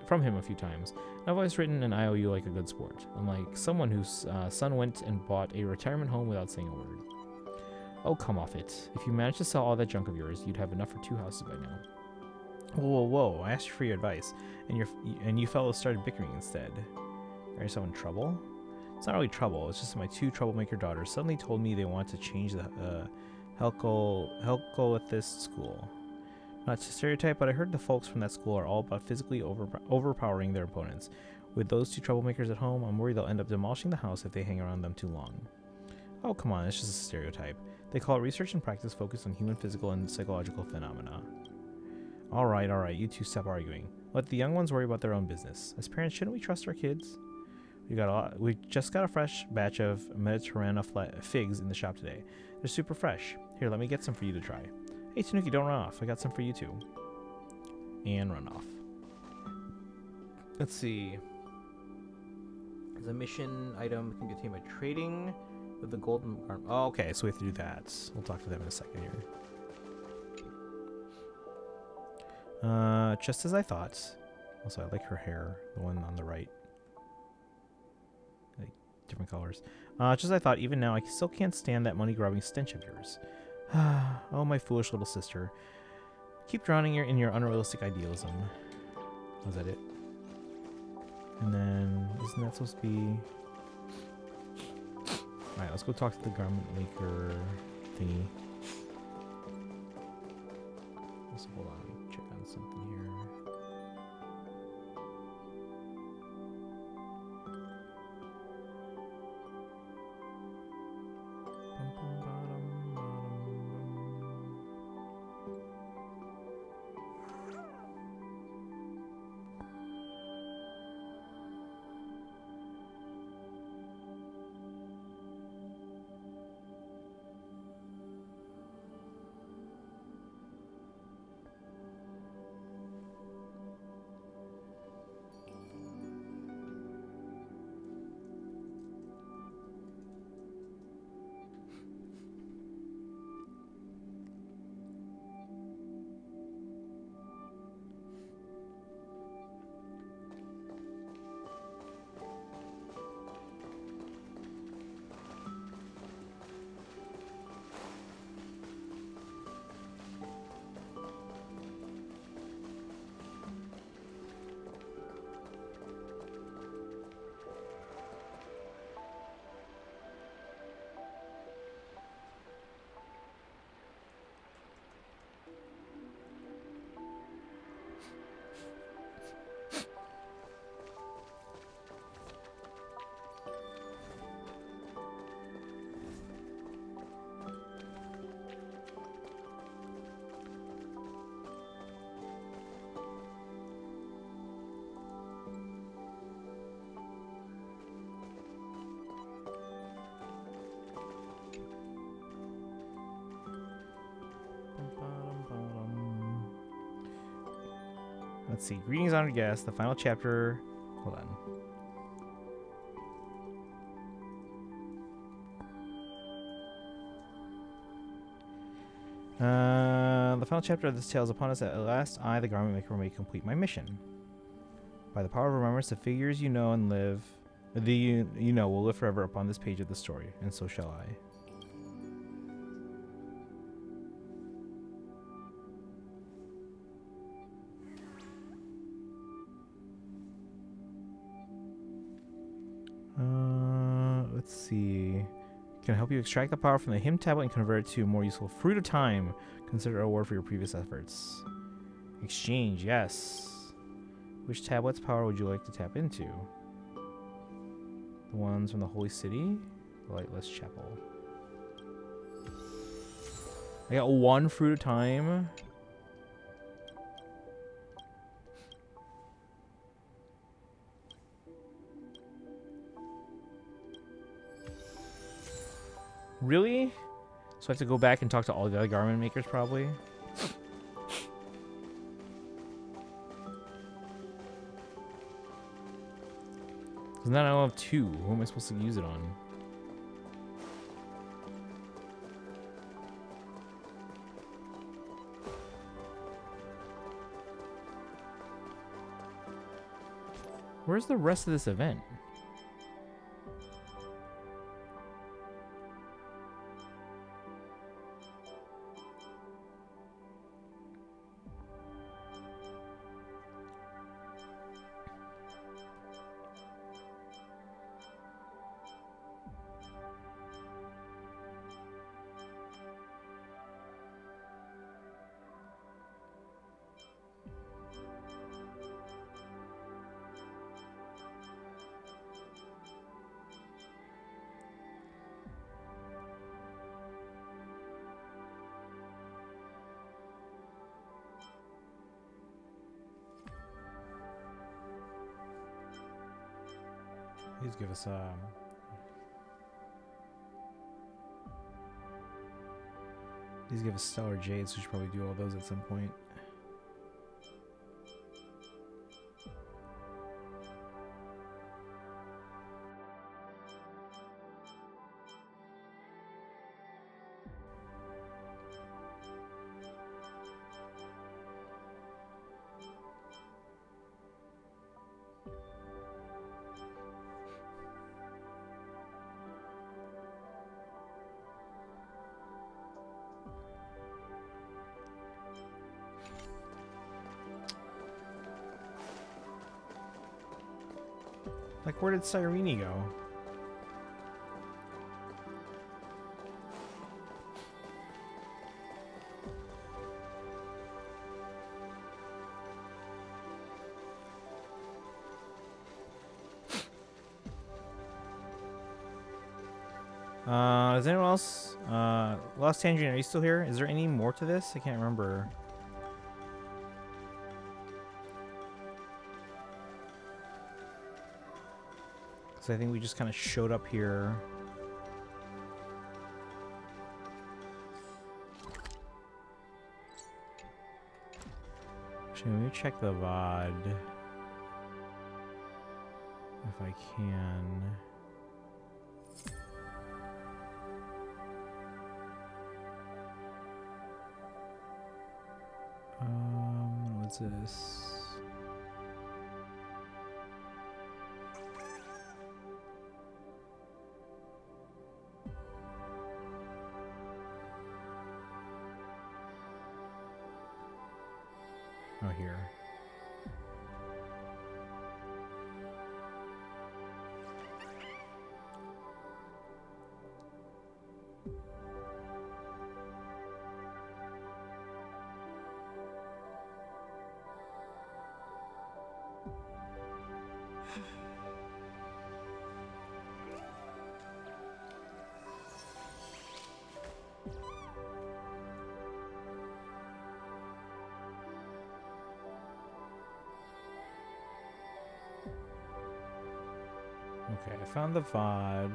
from him a few times, and I've always written an IOU like a good sport, unlike someone whose son went and bought a retirement home without saying a word. Oh, come off it. If you managed to sell all that junk of yours, you'd have enough for 2 houses by now. Whoa, I asked you for your advice, and you fellows started bickering instead. Are you so in trouble? It's not really trouble, it's just my 2 troublemaker daughters suddenly told me they want to change the Helcolithist school. Not to stereotype, but I heard the folks from that school are all about physically overpowering their opponents. With those 2 troublemakers at home, I'm worried they'll end up demolishing the house if they hang around them too long. Oh, come on, it's just a stereotype. They call it research and practice focused on human physical and psychological phenomena. Alright, you 2 stop arguing. Let the young ones worry about their own business. As parents, shouldn't we trust our kids? We just got a fresh batch of Mediterranean figs in the shop today. They're super fresh. Here, let me get some for you to try. Hey, Tanuki, don't run off. I got some for you too. And run off. Let's see. There's a mission item can contain by trading with the golden arm. Oh, okay, so we have to do that. We'll talk to them in a second here. Just as I thought. Also, I like her hair, the one on the right. Like, different colors. Just as I thought, even now, I still can't stand that money-grubbing stench of yours. Oh, my foolish little sister. Keep drowning in your unrealistic idealism. Was that it? And then, isn't that supposed to be... Alright, let's go talk to the garment maker thingy. Let's hold on, check on something here. Let's see. Greetings, honored guests. The final chapter. Hold on. The final chapter of this tale is upon us. At last, I, the garment maker, may complete my mission. By the power of remembrance, the figures you know and live, you know, will live forever upon this page of the story, and so shall I. Let's see. Can help you extract the power from the hymn tablet and convert it to a more useful fruit of time. Consider a reward for your previous efforts. Exchange, yes. Which tablet's power would you like to tap into? The ones from the Holy City? The Lightless Chapel. I got one fruit of time. Really? So I have to go back and talk to all the other garment makers, probably. Because now I only have 2. Who am I supposed to use it on? Where's the rest of this event? Please give us please give us Stellar Jade, so we should probably do all those at some point. Like, where did Cyrene go? Is anyone else? Lost Tangerine, are you still here? Is there any more to this? I can't remember. So I think we just kind of showed up here. Actually, let me check the VOD. If I can. What's this? Oh, here. Okay, I found the VOD.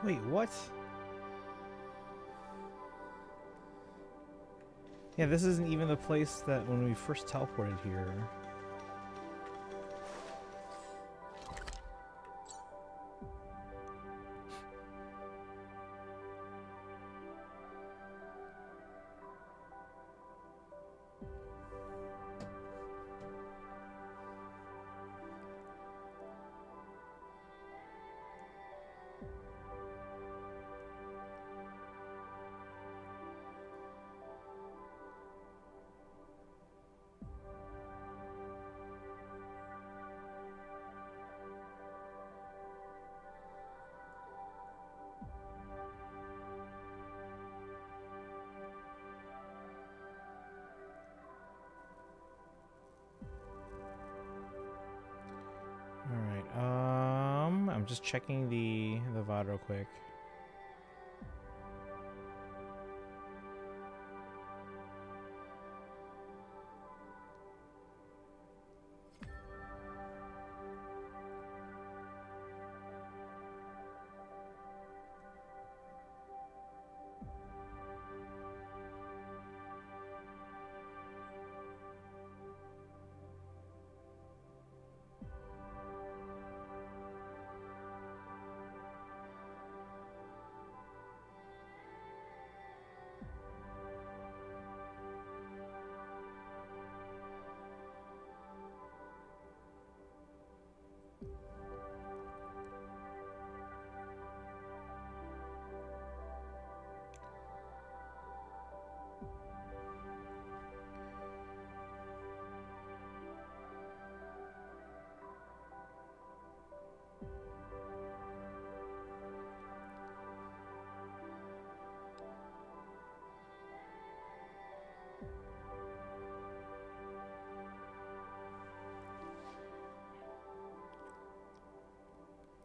Wait, what? Yeah, this isn't even the place that when we first teleported here. I'm just checking the VOD real quick.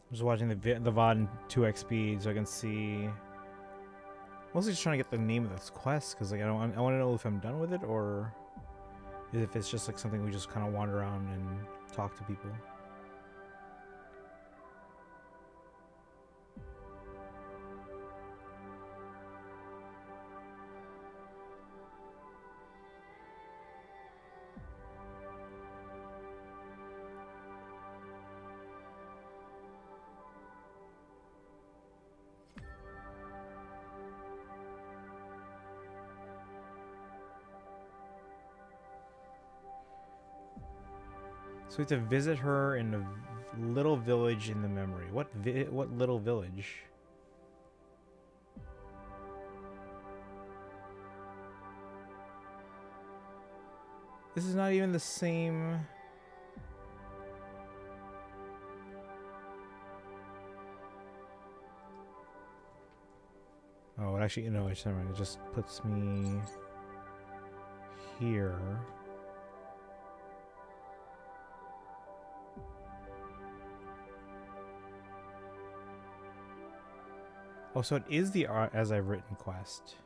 I'm just watching the VOD in 2x speed so I can see. Mostly just trying to get the name of this quest because like I want to know if I'm done with it or if it's just like something we just kind of wander around and talk to people. So we have to visit her in a little village in the memory. What little village? This is not even the same. Oh, actually, no, it's never mind. It just puts me here. Oh, so it is the As I've Written quest.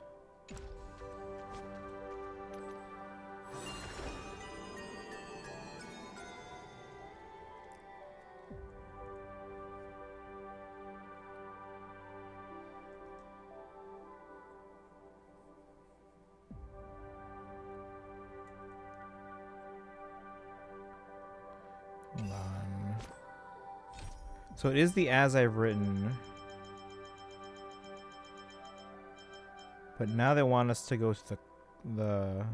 Hold on. So it is the As I've Written. But now they want us to go to the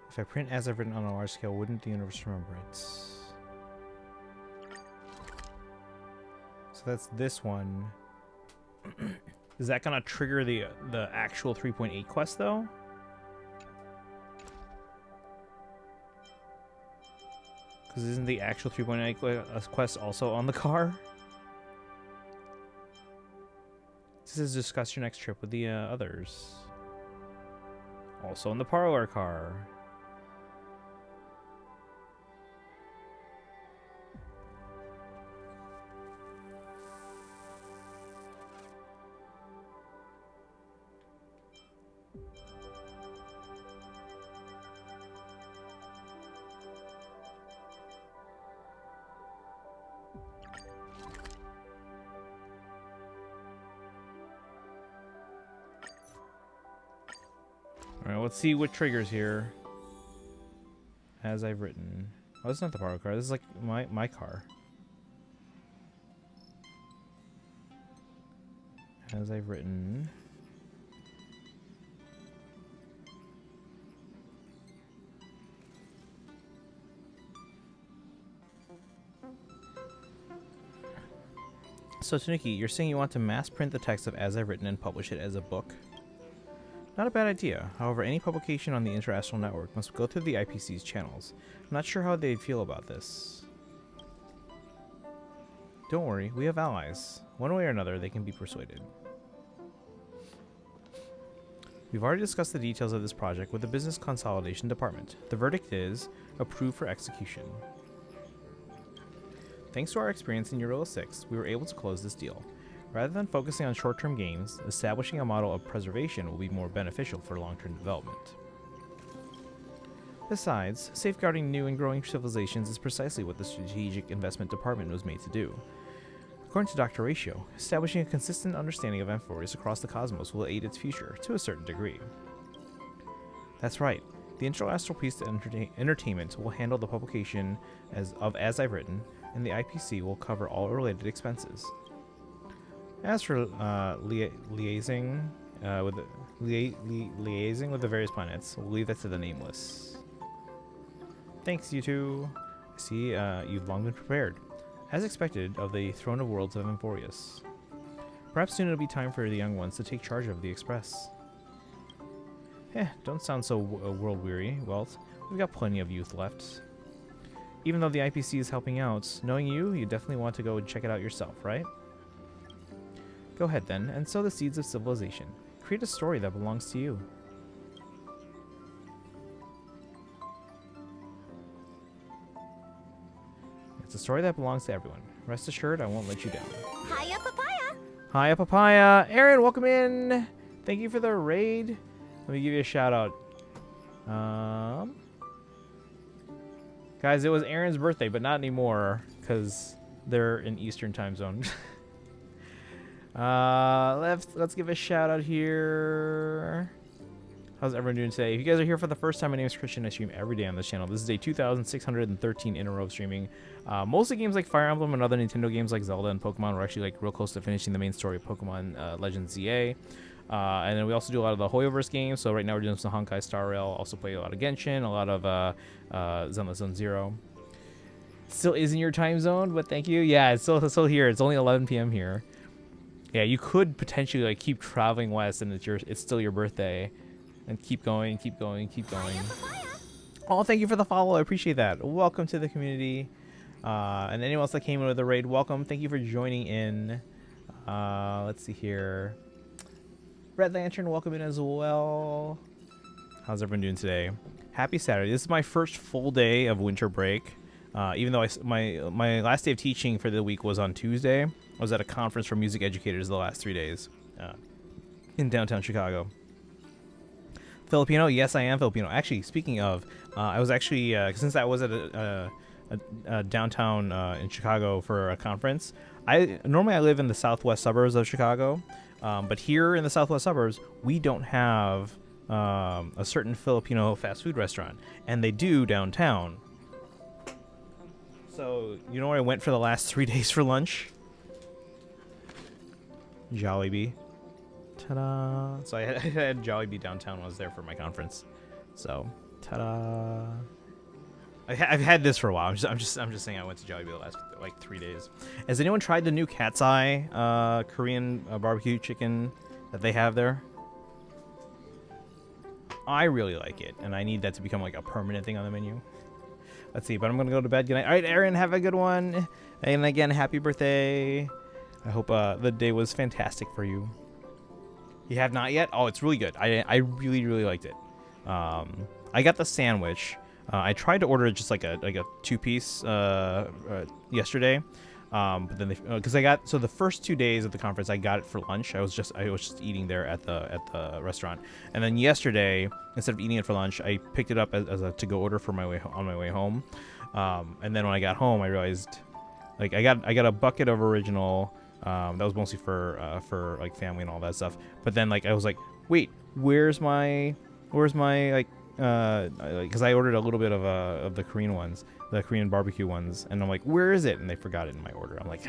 if I print As I've Written on a large scale, wouldn't the universe remember it? So that's this one. Is that gonna trigger the actual 3.8 quest though? Because isn't the actual 3.8 quest also on the car? This is discuss your next trip with the others. Also in the parlor car. All right, let's see what triggers here. As I've written. Oh, this is not the borrow car. This is like my car. As I've written. So, Taniki, you're saying you want to mass print the text of As I've Written and publish it as a book? Not a bad idea. However, any publication on the Interastral Network must go through the IPC's channels. I'm not sure how they'd feel about this. Don't worry, we have allies. One way or another, they can be persuaded. We've already discussed the details of this project with the Business Consolidation Department. The verdict is approved for execution. Thanks to our experience in Euro 6, we were able to close this deal. Rather than focusing on short-term gains, establishing a model of preservation will be more beneficial for long-term development. Besides, safeguarding new and growing civilizations is precisely what the Strategic Investment Department was made to do. According to Dr. Ratio, establishing a consistent understanding of Amphoreus across the cosmos will aid its future, to a certain degree. That's right. The Interastral Priest Entertainment will handle the publication of As I've Written, and the IPC will cover all related expenses. As for liaising with the various planets, we'll leave that to the Nameless. Thanks, you two. I see you've long been prepared. As expected of the Throne of Worlds of Amphoreus. Perhaps soon it'll be time for the young ones to take charge of the Express. Don't sound so world-weary, Welt. We've got plenty of youth left. Even though the IPC is helping out, knowing you definitely want to go and check it out yourself, right? Go ahead then, and sow the seeds of civilization. Create a story that belongs to you. It's a story that belongs to everyone. Rest assured, I won't let you down. Hiya, papaya. Hiya, Papaya. Aaron, welcome in. Thank you for the raid. Let me give you a shout out. Guys, it was Aaron's birthday, but not anymore because they're in Eastern time zone. Let's give a shout out here. How's everyone doing today? If you guys are here for the first time, my name is Christian. I stream every day on this channel. This is day 2,613 in a row of streaming. Mostly games like Fire Emblem and other Nintendo games like Zelda and Pokemon. We're actually like real close to finishing the main story of Pokemon Legends ZA. And then we also do a lot of the Hoyoverse games. So right now we're doing some Honkai Star Rail. Also play a lot of Genshin, a lot of Zelda Zone Zero. Still is in your time zone, but thank you. Yeah, it's still here. It's only 11 p.m. here. Yeah, you could potentially like keep traveling west, and it's still your birthday, and keep going. Oh, thank you for the follow. I appreciate that. Welcome to the community, and anyone else that came in with a raid, welcome. Thank you for joining in. Let's see here. Red Lantern, welcome in as well. How's everyone doing today? Happy Saturday. This is my first full day of winter break. Even though my last day of teaching for the week was on Tuesday. I was at a conference for music educators the last 3 days in downtown Chicago. Filipino? Yes, I am Filipino. Actually, speaking of, I was actually, since I was at a downtown in Chicago for a conference, normally I live in the southwest suburbs of Chicago, but here in the southwest suburbs, we don't have a certain Filipino fast food restaurant, and they do downtown. So, you know where I went for the last 3 days for lunch? Jollibee. Ta-da! So I had Jollibee downtown when I was there for my conference. So, ta-da! I've had this for a while. I'm just saying I went to Jollibee the last like 3 days. Has anyone tried the new Cat's Eye Korean barbecue chicken that they have there? I really like it, and I need that to become like a permanent thing on the menu. Let's see, but I'm gonna go to bed. Good night. All right, Aaron, have a good one. And again, happy birthday. I hope the day was fantastic for you. You have not yet? Oh, it's really good. I really, really liked it. I got the sandwich. I tried to order just like a 2-piece yesterday. But then because so the first 2 days of the conference I got it for lunch. I was just eating there at the restaurant, and then yesterday instead of eating it for lunch, I picked it up as a to-go order on my way home. And then when I got home, I realized like I got a bucket of original that was mostly for like family and all that stuff. But then like I was like, wait, where's my Where's my like? Because I ordered a little bit of the Korean ones, the Korean barbecue ones, and I'm like, where is it? And they forgot it in my order. I'm like,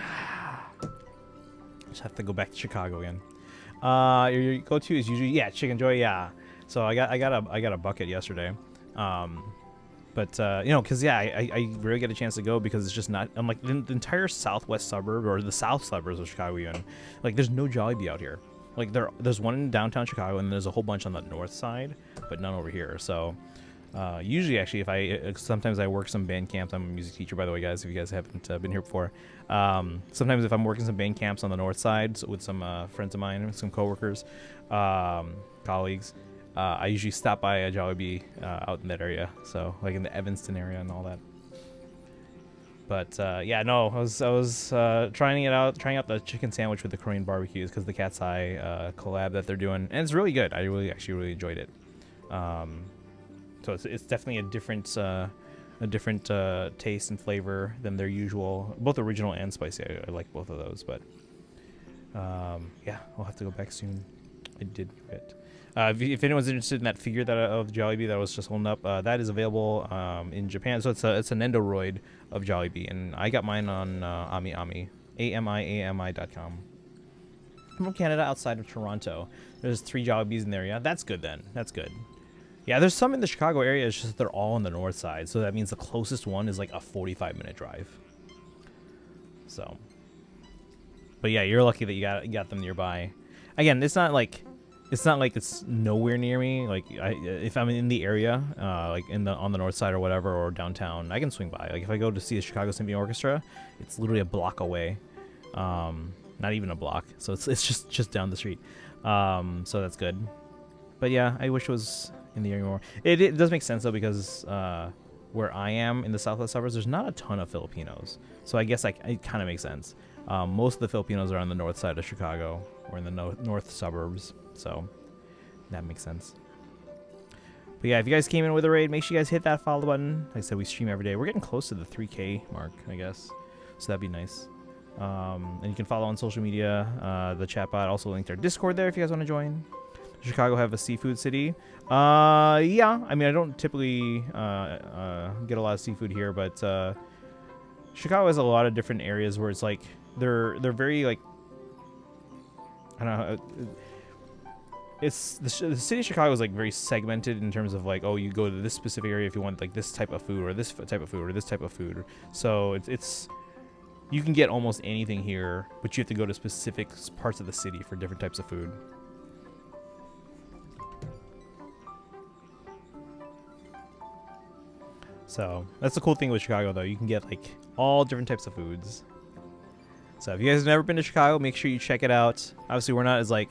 just have to go back to Chicago again. Your go-to is usually Chicken Joy, So I got a bucket yesterday, but you know, cause I rarely get a chance to go because it's just not. I'm like the entire southwest suburb or the south suburbs of Chicago even, like there's no Jollibee out here. Like there's one in downtown Chicago and there's a whole bunch on the north side, but none over here. So usually, actually, if sometimes I work some band camps. I'm a music teacher, by the way, guys. If you guys haven't been here before, sometimes if I'm working some band camps on the north side with some friends of mine, some coworkers, colleagues, I usually stop by a Jollibee out in that area. So like in the Evanston area and all that. But no, I was trying out the chicken sandwich with the Korean barbecues because the Cat's Eye collab that they're doing, and it's really good. I actually really enjoyed it. So it's definitely a different taste and flavor than their usual, both original and spicy. I like both of those, but I'll have to go back soon. I did forget. If anyone's interested in that figure of Jollibee that I was just holding up, that is available in Japan. So it's an Endoroid of Jollibee, and I got mine on AmiAmi, AMIAMI.com. I'm from Canada, outside of Toronto. There's 3 Jollibees in there. Yeah, that's good then. That's good. Yeah, there's some in the Chicago area. It's just that they're all on the north side, so that means the closest one is like a 45-minute drive. So, but yeah, you're lucky that you got them nearby. Again, it's not like it's nowhere near me. Like if I'm in the area, like on the north side or whatever, or downtown, I can swing by. Like if I go to see the Chicago Symphony Orchestra, it's literally a block away. Not even a block, so it's just down the street. So that's good. But yeah, I wish it was in the area more. It does make sense though, because where I am in the southwest suburbs, there's not a ton of Filipinos. So I guess it kind of makes sense. Most of the Filipinos are on the north side of Chicago, or in the north suburbs. So that makes sense. But yeah, if you guys came in with a raid, make sure you guys hit that follow button. Like I said, we stream every day. We're getting close to the 3K mark, I guess. So that'd be nice. And you can follow on social media. The chat bot also linked our Discord there if you guys want to join. Chicago have a seafood city? Yeah. I mean, I don't typically get a lot of seafood here, but Chicago has a lot of different areas where it's like they're very like, I don't know. It's the city of Chicago is like very segmented in terms of like, oh, you go to this specific area if you want like this type of food or this type of food or this type of food. So it's you can get almost anything here, but you have to go to specific parts of the city for different types of food. So that's the cool thing with Chicago, though. You can get like all different types of foods. So if you guys have never been to Chicago, make sure you check it out. Obviously, we're not as like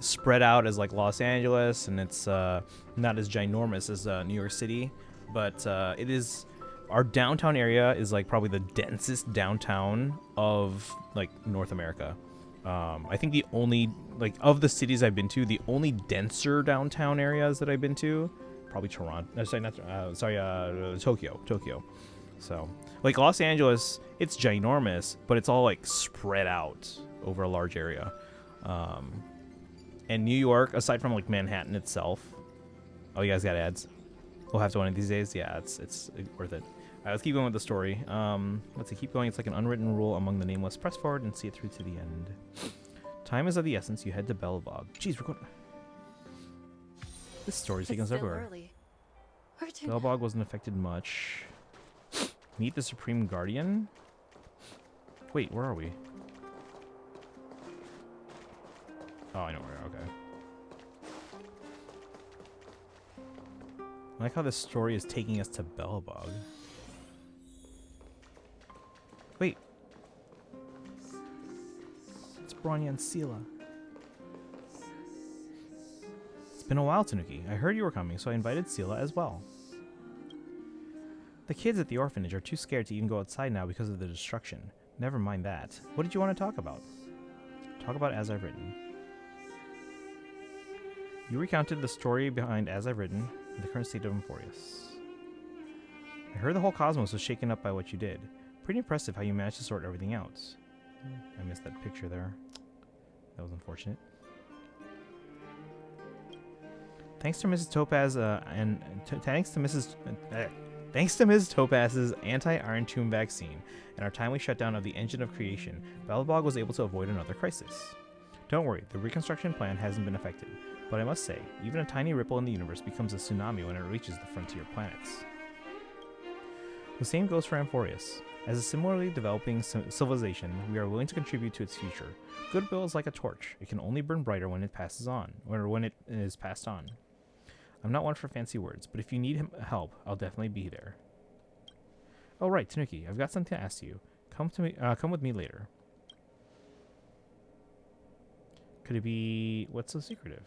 spread out as like Los Angeles, and it's not as ginormous as New York City, but it is. Our downtown area is like probably the densest downtown of like North America. I think the only like of the cities I've been to, the only denser downtown areas that I've been to, probably Toronto. Tokyo. So like Los Angeles, it's ginormous, but it's all like spread out over a large area. And New York, aside from like Manhattan itself, oh, you guys got ads? We'll have to one of these days. Yeah, it's worth it. All right, let's keep going with the story. Let's see, keep going. It's like an unwritten rule among the nameless. Press forward and see it through to the end. Time is of the essence. You head to Belvog. Jeez, we're going. This story's taking us everywhere. Belvog wasn't affected much. Meet the Supreme Guardian. Wait, where are we? Oh, I know where. Okay. I like how this story is taking us to Belvog. Wait. It's Bronya and Sela. It's been a while, Tanuki. I heard you were coming, so I invited Sela as well. The kids at the orphanage are too scared to even go outside now because of the destruction. Never mind that. What did you want to talk about? Talk about As I've Written. You recounted the story behind As I've Written and the current state of Emphorius. I heard the whole cosmos was shaken up by what you did. Pretty impressive how you managed to sort everything out. I missed that picture there. That was unfortunate. Thanks to Mrs. Topaz thanks to Ms. Topaz's anti-iron tomb vaccine and our timely shutdown of the engine of creation, Belobog was able to avoid another crisis. Don't worry, the reconstruction plan hasn't been affected, but I must say, even a tiny ripple in the universe becomes a tsunami when it reaches the frontier planets. The same goes for Amphorius. As a similarly developing civilization, we are willing to contribute to its future. Goodwill is like a torch. It can only burn brighter when it passes on, or when it is passed on. I'm not one for fancy words, but if you need help, I'll definitely be there. Oh right, Tanuki, I've got something to ask you. Come with me later. Could it be... what's so secretive?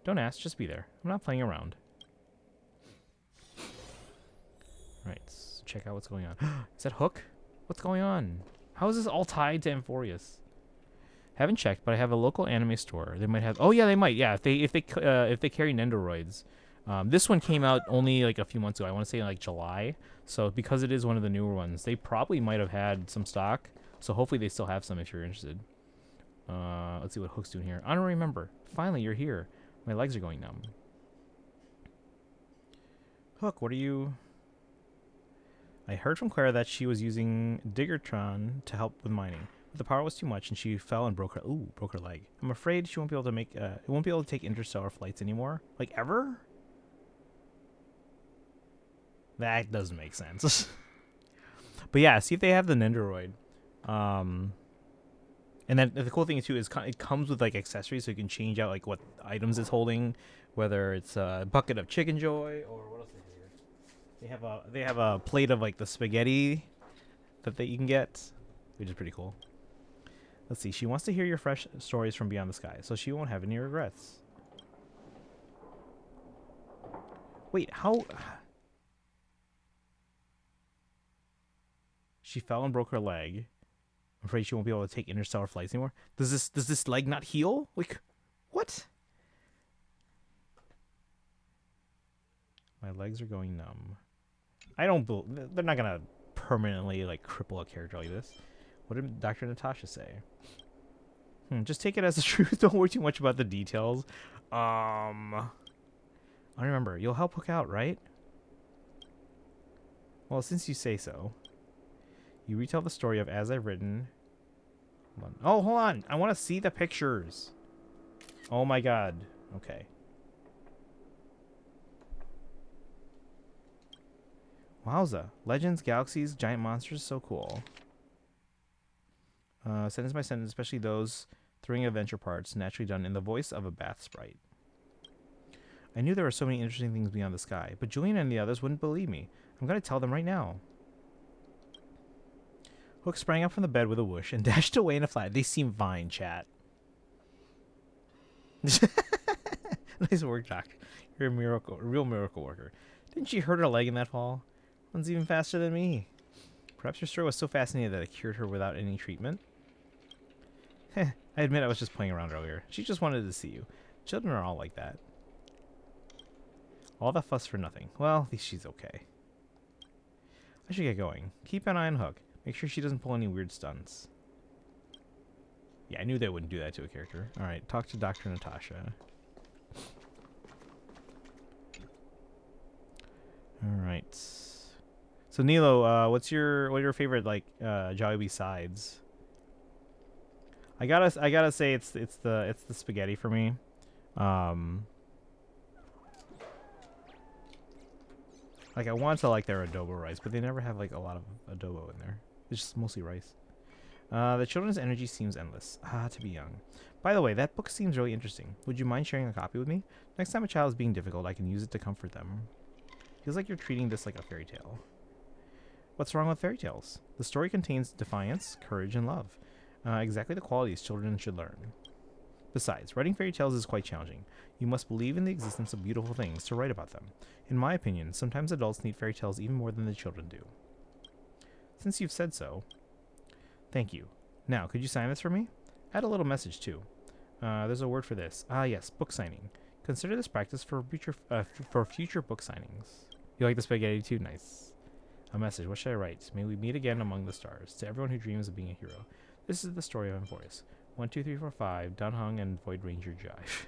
Don't ask, just be there. I'm not playing around. Right, let's check out what's going on. Is that Hook? What's going on? How is this all tied to Amphorius? Haven't checked, but I have a local anime store. They might have... oh yeah, they might. Yeah, if they carry Nendoroids. This one came out only like a few months ago. I want to say like July. So because it is one of the newer ones, they probably might have had some stock. So hopefully they still have some if you're interested. Let's see what Hook's doing here. I don't remember. Finally, you're here. My legs are going numb. Hook, what are you... I heard from Clara that she was using Diggertron to help with mining. But the power was too much and she fell and broke her leg. I'm afraid she won't be able to take interstellar flights anymore. Like ever? That doesn't make sense. But yeah, see if they have the Nendoroid. And then the cool thing too is it comes with like accessories, so you can change out like what items it's holding, whether it's a bucket of Chicken Joy or what else is here. They have a plate of like the spaghetti that you can get, which is pretty cool. Let's see. She wants to hear your fresh stories from beyond the sky, so she won't have any regrets. Wait, how? She fell and broke her leg. I'm afraid she won't be able to take interstellar flights anymore. Does this leg not heal? Like, what? My legs are going numb. I don't believe they're not gonna permanently like cripple a character like this. What did Dr. Natasha say? Just take it as the truth. Don't worry too much about the details. I remember. You'll help Hook out, right? Well, since you say so. You retell the story of As I've Written. Oh, hold on. I want to see the pictures. Oh my god. Okay. Wowza. Legends, galaxies, giant monsters. So cool. Sentence by sentence, especially those thrilling adventure parts, naturally done in the voice of a bath sprite. I knew there were so many interesting things beyond the sky, but Julian and the others wouldn't believe me. I'm going to tell them right now. Hook sprang up from the bed with a whoosh and dashed away in a flash. They seem fine, chat. Nice work, Doctor. You're a real miracle worker. Didn't she hurt her leg in that fall? One's even faster than me. Perhaps your story was so fascinating that it cured her without any treatment. Heh, I admit I was just playing around earlier. She just wanted to see you. Children are all like that. All the fuss for nothing. Well, at least she's okay. I should get going. Keep an eye on Hook. Make sure she doesn't pull any weird stunts. Yeah, I knew they wouldn't do that to a character. Alright, talk to Dr. Natasha. Alright. So Nilo, what are your favorite like Jollibee sides? I gotta say it's the spaghetti for me. Like I want to like their adobo rice, but they never have like a lot of adobo in there. It's just mostly rice. The children's energy seems endless. Ah, to be young. By the way, that book seems really interesting. Would you mind sharing a copy with me? Next time a child is being difficult, I can use it to comfort them. Feels like you're treating this like a fairy tale. What's wrong with fairy tales? The story contains defiance, courage, and love. Exactly the qualities children should learn. Besides, writing fairy tales is quite challenging. You must believe in the existence of beautiful things to write about them. In my opinion, sometimes adults need fairy tales even more than the children do. Since you've said so, thank you. Now, could you sign this for me? Add a little message, too. There's a word for this. Ah, yes, book signing. Consider this practice for future book signings. You like the spaghetti, too? Nice. A message. What should I write? May we meet again among the stars. To everyone who dreams of being a hero. This is the story of Amphorius. 1, 2, 3, 4, 5. Dunhung and Void Ranger Jive.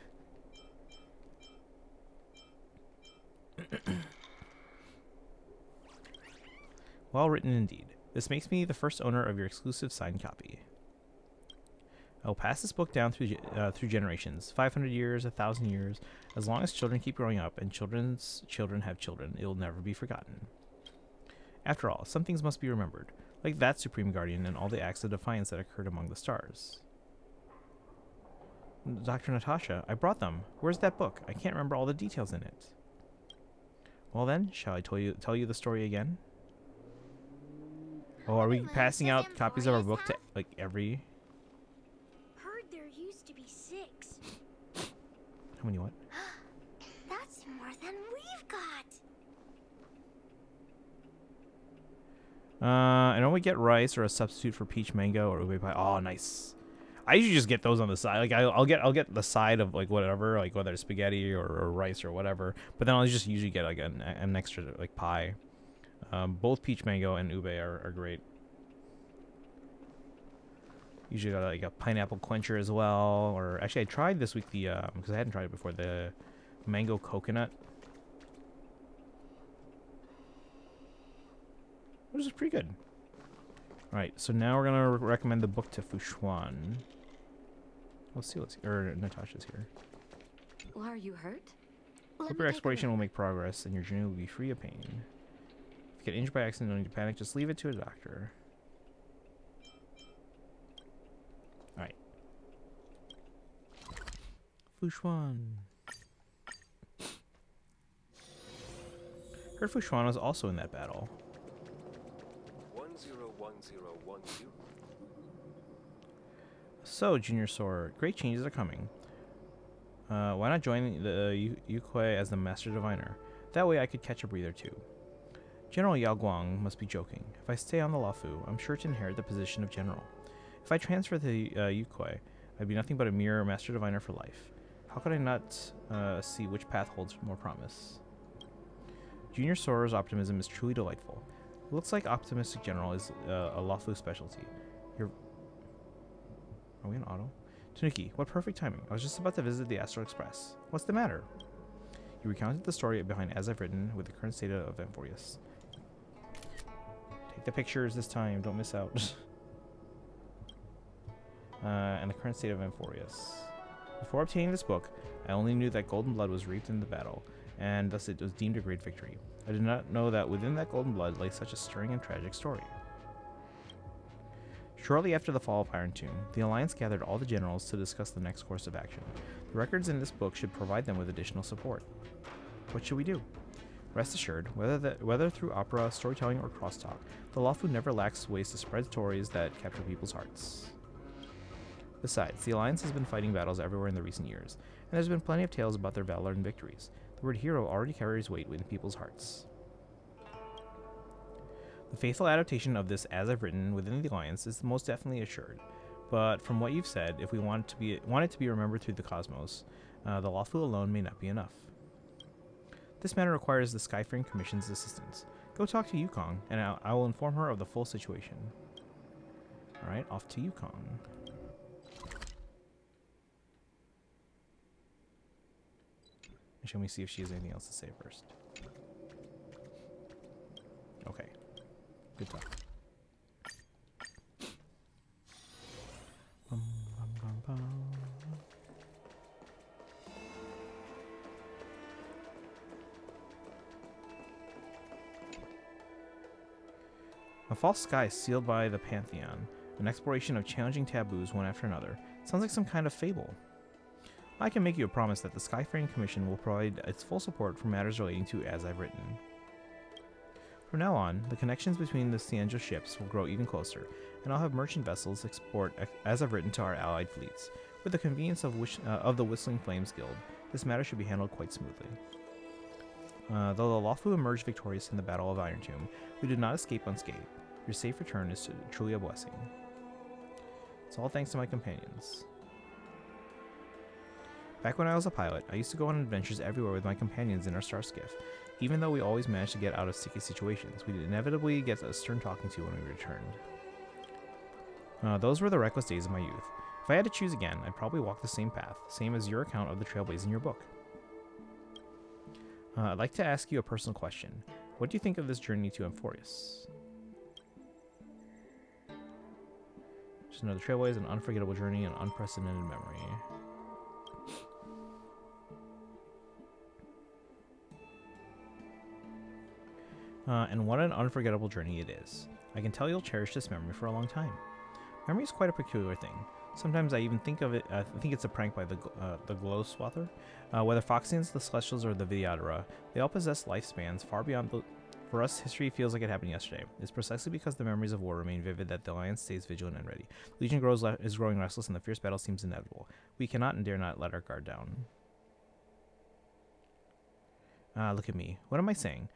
Well written indeed. This makes me the first owner of your exclusive signed copy. I will pass this book down through generations, 500 years, 1,000 years. As long as children keep growing up and children's children have children, it will never be forgotten. After all, some things must be remembered, like that Supreme Guardian and all the acts of defiance that occurred among the stars. Dr. Natasha, I brought them. Where's that book? I can't remember all the details in it. Well then, shall I tell you the story again? Oh, are we passing out copies of our book to, like, every... Heard there used to be 6. How many what? That's more than we've got. I know we get rice or a substitute for peach mango or ube pie. Oh, nice. I usually just get those on the side. Like I'll get the side of like whatever, like whether it's spaghetti or rice or whatever. But then I'll just usually get like an extra like pie. Both peach mango and ube are great. Usually got like a pineapple quencher as well. Or actually, I tried this week the because I hadn't tried it before, the mango coconut, which is pretty good. All right, so now we're gonna recommend the book to Fushuan. Let's see. Or Natasha's here. Well, are you hurt? Hope your exploration will make progress and your journey will be free of pain. If you get injured by accident, don't need to panic. Just leave it to a doctor. Alright. Fushuan. Heard Fushuan was also in that battle. 101012. So, Junior Sword, great changes are coming. Why not join the Yukui as the Master Diviner? That way I could catch a breather too. General Yao Guang must be joking. If I stay on the Luofu, I'm sure to inherit the position of General. If I transfer to the Yukui, I'd be nothing but a mere Master Diviner for life. How could I not see which path holds more promise? Junior Sora's optimism is truly delightful. It looks like optimistic general is a Luofu specialty. Are we in auto? Tanuki, what perfect timing. I was just about to visit the Astral Express. What's the matter? You recounted the story behind As I've Written with the current state of Amphorius. Take the pictures this time, don't miss out. And the current state of Amphorius. Before obtaining this book, I only knew that golden blood was reaped in the battle, and thus it was deemed a great victory. I did not know that within that golden blood lay such a stirring and tragic story. Shortly after the fall of Iron Tomb, the Alliance gathered all the generals to discuss the next course of action. The records in this book should provide them with additional support. What should we do? Rest assured, whether through opera, storytelling, or crosstalk, the Luofu never lacks ways to spread stories that capture people's hearts. Besides, the Alliance has been fighting battles everywhere in the recent years, and there's been plenty of tales about their valor and victories. The word hero already carries weight in people's hearts. The faithful adaptation of this As I've Written within the Alliance is most definitely assured, but from what you've said, if we want it to be remembered through the cosmos, the Luofu alone may not be enough. This matter requires the Skyfaring Commission's assistance. Go talk to Yukong, and I will inform her of the full situation. Alright, off to Yukong. Let me see if she has anything else to say first. Okay. Good talk. Bum, bum, bum, bum. A false sky sealed by the Pantheon. An exploration of challenging taboos one after another. Sounds like some kind of fable. I can make you a promise that the Skyfaring Commission will provide its full support for matters relating to As I've Written. From now on, the connections between the Cianjo ships will grow even closer, and I'll have merchant vessels export As I've Written to our allied fleets. With the convenience of the Whistling Flames Guild, this matter should be handled quite smoothly. Though the Luofu emerged victorious in the Battle of Iron Tomb, we did not escape unscathed. Your safe return is truly a blessing. It's all thanks to my companions. Back when I was a pilot, I used to go on adventures everywhere with my companions in our star skiff. Even though we always managed to get out of sticky situations, we'd inevitably get a stern talking to when we returned. Those were the reckless days of my youth. If I had to choose again, I'd probably walk the same path, same as your account of the trailblaze in your book. I'd like to ask you a personal question. What do you think of this journey to Amphorius? Just another trailways, an unforgettable journey, an unprecedented memory. And what an unforgettable journey it is. I can tell you'll cherish this memory for a long time. Memory is quite a peculiar thing. Sometimes I even think of it. I think it's a prank by the Glow Swather. Whether Foxians, the Celestials, or the Vidyadhara, they all possess lifespans far beyond the. For us, history feels like it happened yesterday. It's precisely because the memories of war remain vivid that the Alliance stays vigilant and ready. Legion is growing restless, and the fierce battle seems inevitable. We cannot and dare not let our guard down. Look at me. What am I saying?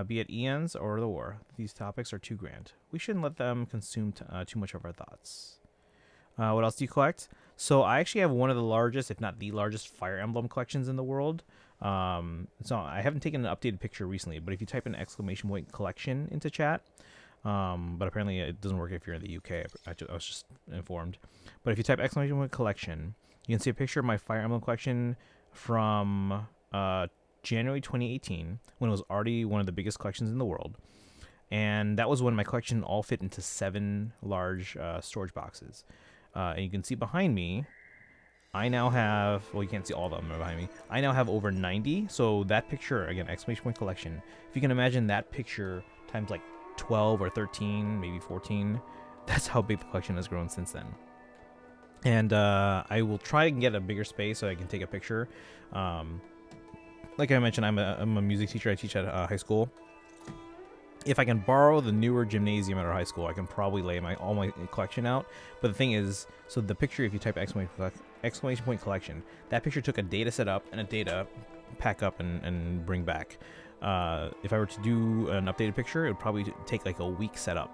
Be it eons or the war, these topics are too grand. We shouldn't let them consume too much of our thoughts. What else do you collect? So I actually have one of the largest, if not the largest, Fire Emblem collections in the world. So I haven't taken an updated picture recently, but if you type in ! collection into chat, but apparently it doesn't work if you're in the UK. I was just informed. But if you type ! collection, you can see a picture of my Fire Emblem collection from January 2018, when it was already one of the biggest collections in the world. And that was when my collection all fit into 7 large storage boxes. And you can see behind me, I now have, well, you can't see all of them behind me. I now have over 90. So that picture, again, ! collection. If you can imagine that picture times like 12 or 13, maybe 14, that's how big the collection has grown since then. And I will try and get a bigger space so I can take a picture. Like I mentioned, I'm a music teacher. I teach at high school. If I can borrow the newer gymnasium at our high school, I can probably lay all my collection out. But the thing is, so the picture, if you type ! collection, that picture took a data set up and a data pack up and bring back. If I were to do an updated picture, it would probably take like a week setup,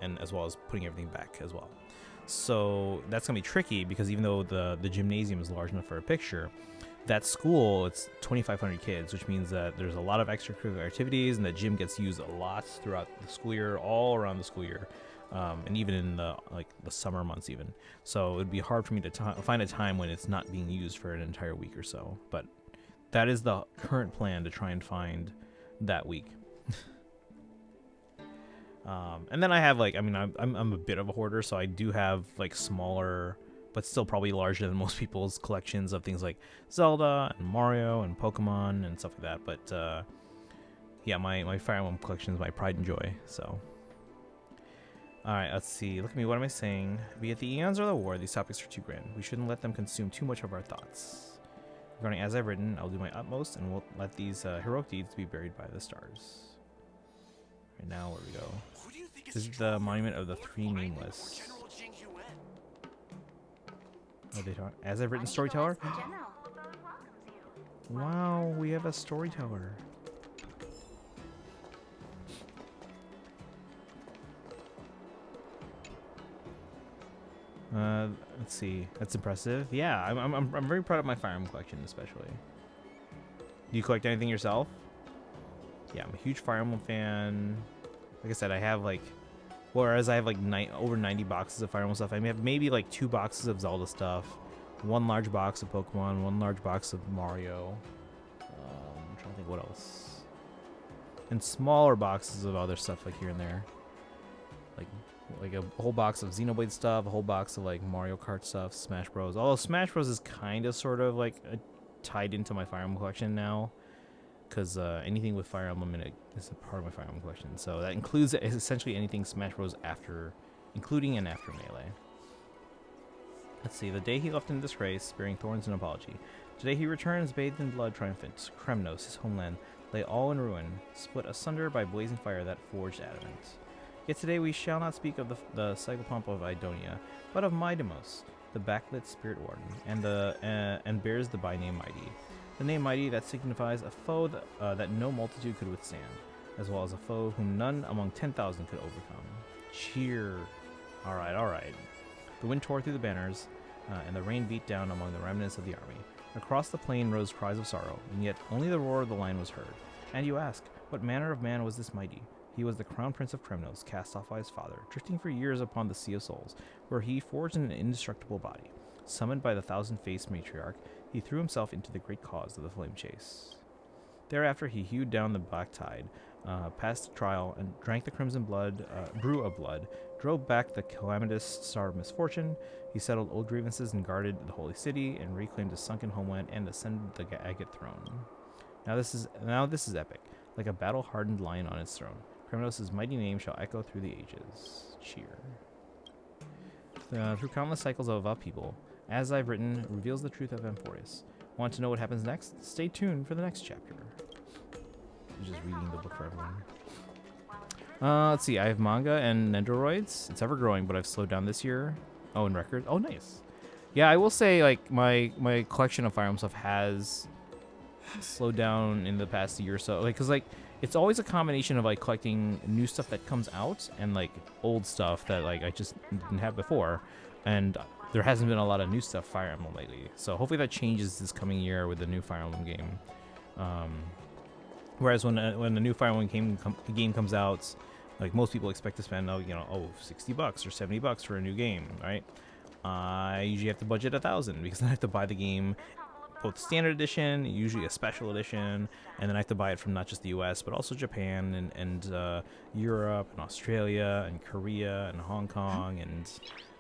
and as well as putting everything back as well. So that's gonna be tricky because even though the gymnasium is large enough for a picture, that school, it's 2,500 kids, which means that there's a lot of extracurricular activities, and the gym gets used a lot throughout the school year, all around the school year, and even in the summer months even. So it would be hard for me to find a time when it's not being used for an entire week or so. But that is the current plan, to try and find that week. And then I have I'm a bit of a hoarder, so I do have like smaller, but still probably larger than most people's collections of things like Zelda and Mario and Pokemon and stuff like that. But yeah, my Fire Emblem collection is my pride and joy. So, all right, let's see. Look at me. What am I saying? Be it the eons or the war, these topics are too grand. We shouldn't let them consume too much of our thoughts. Regarding as I've written, I'll do my utmost, and we'll let these heroic deeds be buried by the stars. Right now, where we go? This is the monument of the 3 nameless. As I've written, storyteller. Wow, we have a storyteller. Let's see. That's impressive. Yeah, I'm very proud of my Fire Emblem collection, especially. Do you collect anything yourself? Yeah, I'm a huge Fire Emblem fan. Like I said, I have like. Whereas I have like over 90 boxes of Fire Emblem stuff, I have maybe like 2 boxes of Zelda stuff, 1 large box of Pokemon, 1 large box of Mario. I'm trying to think what else. And smaller boxes of other stuff like here and there. Like a whole box of Xenoblade stuff, a whole box of like Mario Kart stuff, Smash Bros. Although Smash Bros is kind of sort of like tied into my Fire Emblem collection now. Because anything with Fire Emblem in it is a part of my Fire Emblem collection. So that includes essentially anything Smash Bros. Including and after Melee. Let's see. The day he left in disgrace, bearing thorns and apology. Today he returns, bathed in blood, triumphant. Kremnos, his homeland, lay all in ruin, split asunder by blazing fire that forged adamant. Yet today we shall not speak of the psychopomp of Idonia, but of Midamos, the backlit spirit warden, and bears the by name Mighty. The name Mighty that signifies a foe that no multitude could withstand, as well as a foe whom none among 10,000 could overcome. Cheer. All right. The wind tore through the banners, and the rain beat down among the remnants of the army. Across the plain rose cries of sorrow, and yet only the roar of the lion was heard. And you ask, what manner of man was this Mighty? He was the crown prince of Kremnos, cast off by his father, drifting for years upon the Sea of Souls, where he forged an indestructible body. Summoned by the thousand-faced matriarch, he threw himself into the great cause of the flame chase. Thereafter he hewed down the black tide, passed trial and drank the crimson brew of blood, drove back the calamitous star of misfortune. He settled old grievances and guarded the holy city, and reclaimed his sunken homeland and ascended the agate throne. Now this is epic, like a battle-hardened lion on its throne. Kremnos' mighty name shall echo through the ages. Cheer. Through countless cycles of upheaval, As I've Written reveals the truth of Amphorius. Want to know what happens next? Stay tuned for the next chapter. I'm just reading the book for everyone. Let's see. I have manga and Nendoroids. It's ever growing, but I've slowed down this year. Oh, and records. Oh, nice. Yeah, I will say, like, my collection of Fire Emblem stuff has slowed down in the past year or so. Like, cause like it's always a combination of like collecting new stuff that comes out and like old stuff that like I just didn't have before, and there hasn't been a lot of new stuff Fire Emblem lately. So hopefully that changes this coming year with the new Fire Emblem game. Whereas when the new Fire Emblem game comes out, like most people expect to spend $60 or $70 for a new game, right? I usually have to budget $1,000 because I have to buy the game, both standard edition, usually a special edition, and then I have to buy it from not just the US but also Japan and Europe and Australia and Korea and Hong Kong, and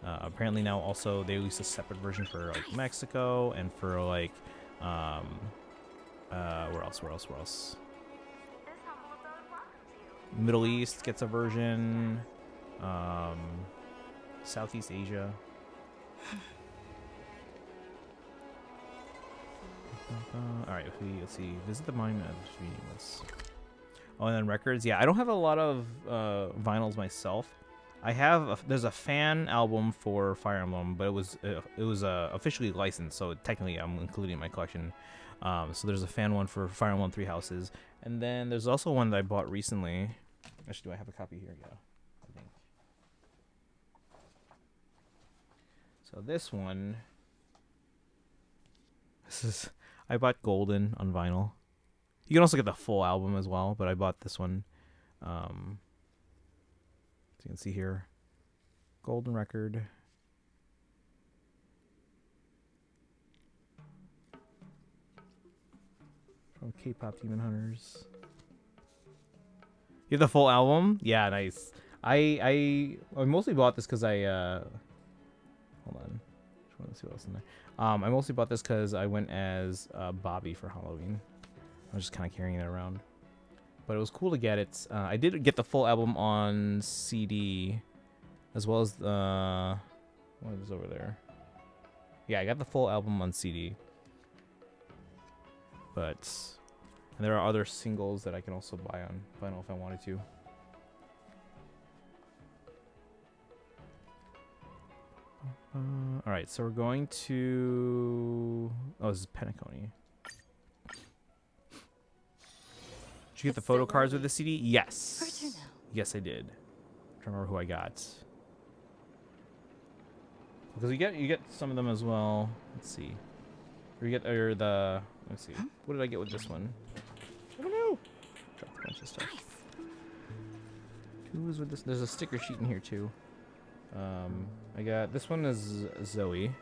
apparently now also they released a separate version for like Mexico and for like where else? Middle East gets a version. Southeast Asia. Alright, let's see. Visit the monument of the meaningless. Oh, and then records. Yeah, I don't have a lot of vinyls myself. I have there's a fan album for Fire Emblem, but it was officially licensed, so technically I'm including it in my collection. So there's a fan one for Fire Emblem Three Houses, and then there's also one that I bought recently. Actually, do I have a copy here? Yeah, I think. So this one. I bought Golden on vinyl. You can also get the full album as well, but I bought this one. So you can see here, Golden record. From K-pop Demon Hunters. You have the full album? Yeah, nice. I mostly bought this because I hold on. Just want to see what else in there. I mostly bought this because I went as Bobby for Halloween. I was just kind of carrying it around, but it was cool to get it. I did get the full album on CD, as well as what was over there. Yeah, I got the full album on CD, but. And there are other singles that I can also buy on vinyl if I wanted to. Alright, so we're going to... Oh, this is Penacony. Did you get the photo cards with the CD? Yes. Yes, I did. I'm trying to remember who I got. Because you get some of them as well. Let's see. Let's see. What did I get with this one? I don't know. Dropped a bunch of stuff. Who was with this? There's a sticker sheet in here too. I got this one is Zoe.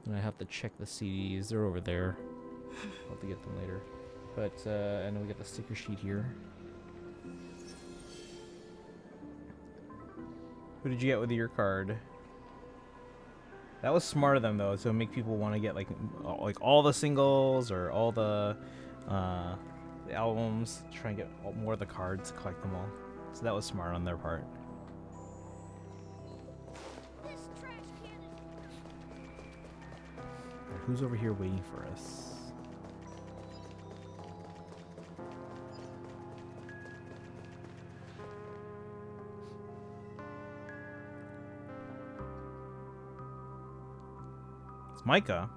And I have to check the CDs. They're over there. I'll have to get them later. But and then we got the sticker sheet here. Who did you get with your card? That was smart of them though, to make people want to get like all the singles or all the albums, try and get more of the cards, collect them all. So that was smart on their part. Right, who's over here waiting for us? Micah.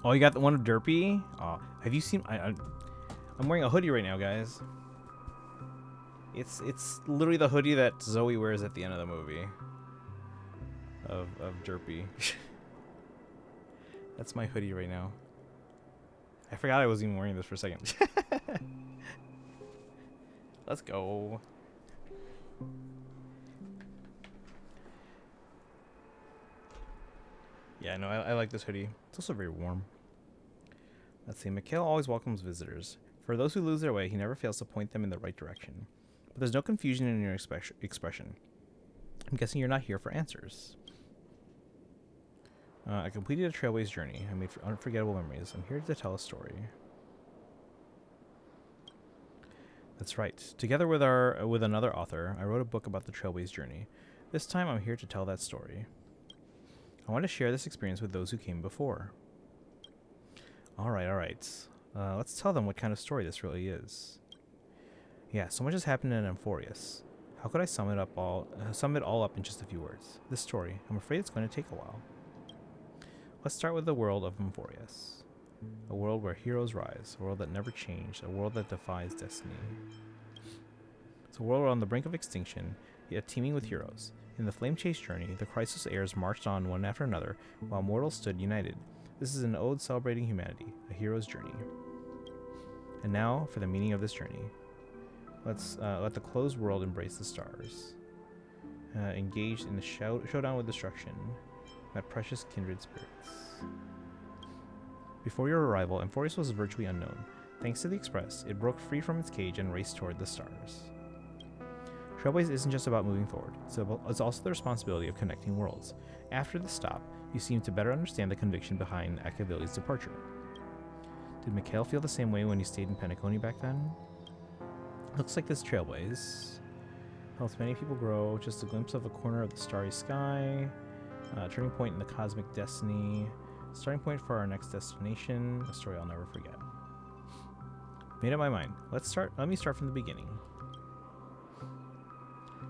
Oh, you got the one of Derpy? Oh, have you seen? I'm wearing a hoodie right now, guys. It's literally the hoodie that Zoe wears at the end of the movie. Of Derpy. That's my hoodie right now. I forgot I was even wearing this for a second. Let's go. Yeah, no, I like this hoodie. It's also very warm. Let's see, Mikhail always welcomes visitors. For those who lose their way, he never fails to point them in the right direction. But there's no confusion in your expression. I'm guessing you're not here for answers. I completed a Trailways journey. I made unforgettable memories. I'm here to tell a story. That's right. Together with another author, I wrote a book about the Trailways journey. This time, I'm here to tell that story. I want to share this experience with those who came before. All right. Let's tell them what kind of story this really is. Yeah, so much has happened in Amphorius. How could I sum it all up in just a few words? This story, I'm afraid it's going to take a while. Let's start with the world of Amphorius. A world where heroes rise, a world that never changed, a world that defies destiny. It's a world on the brink of extinction, yet teeming with heroes. In the flame chase journey, the Crisis heirs marched on one after another, while mortals stood united. This is an ode celebrating humanity, a hero's journey. And now for the meaning of this journey. Let's let the closed world embrace the stars. Engaged in the showdown with destruction. Met precious kindred spirits. Before your arrival, Amphorius was virtually unknown. Thanks to the Express, it broke free from its cage and raced toward the stars. Trailways isn't just about moving forward, it's also the responsibility of connecting worlds. After the stop, you seem to better understand the conviction behind Akavili's departure. Did Mikhail feel the same way when he stayed in Penacony back then? Looks like this Trailways helps many people grow. Just a glimpse of a corner of the starry sky. Turning point in the cosmic destiny. Starting point for our next destination. A story I'll never forget. Made up my mind. Let me start from the beginning.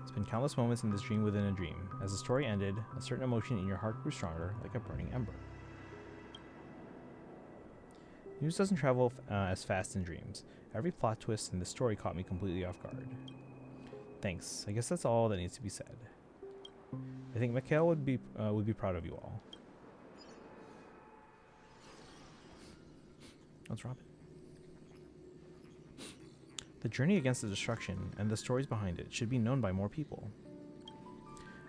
It's been countless moments in this dream within a dream. As the story ended, a certain emotion in your heart grew stronger, like a burning ember. News doesn't travel as fast in dreams. Every plot twist in the story caught me completely off guard. Thanks. I guess that's all that needs to be said. I think Mikhail would be proud of you all. Let's Robin. The journey against the destruction and the stories behind it should be known by more people.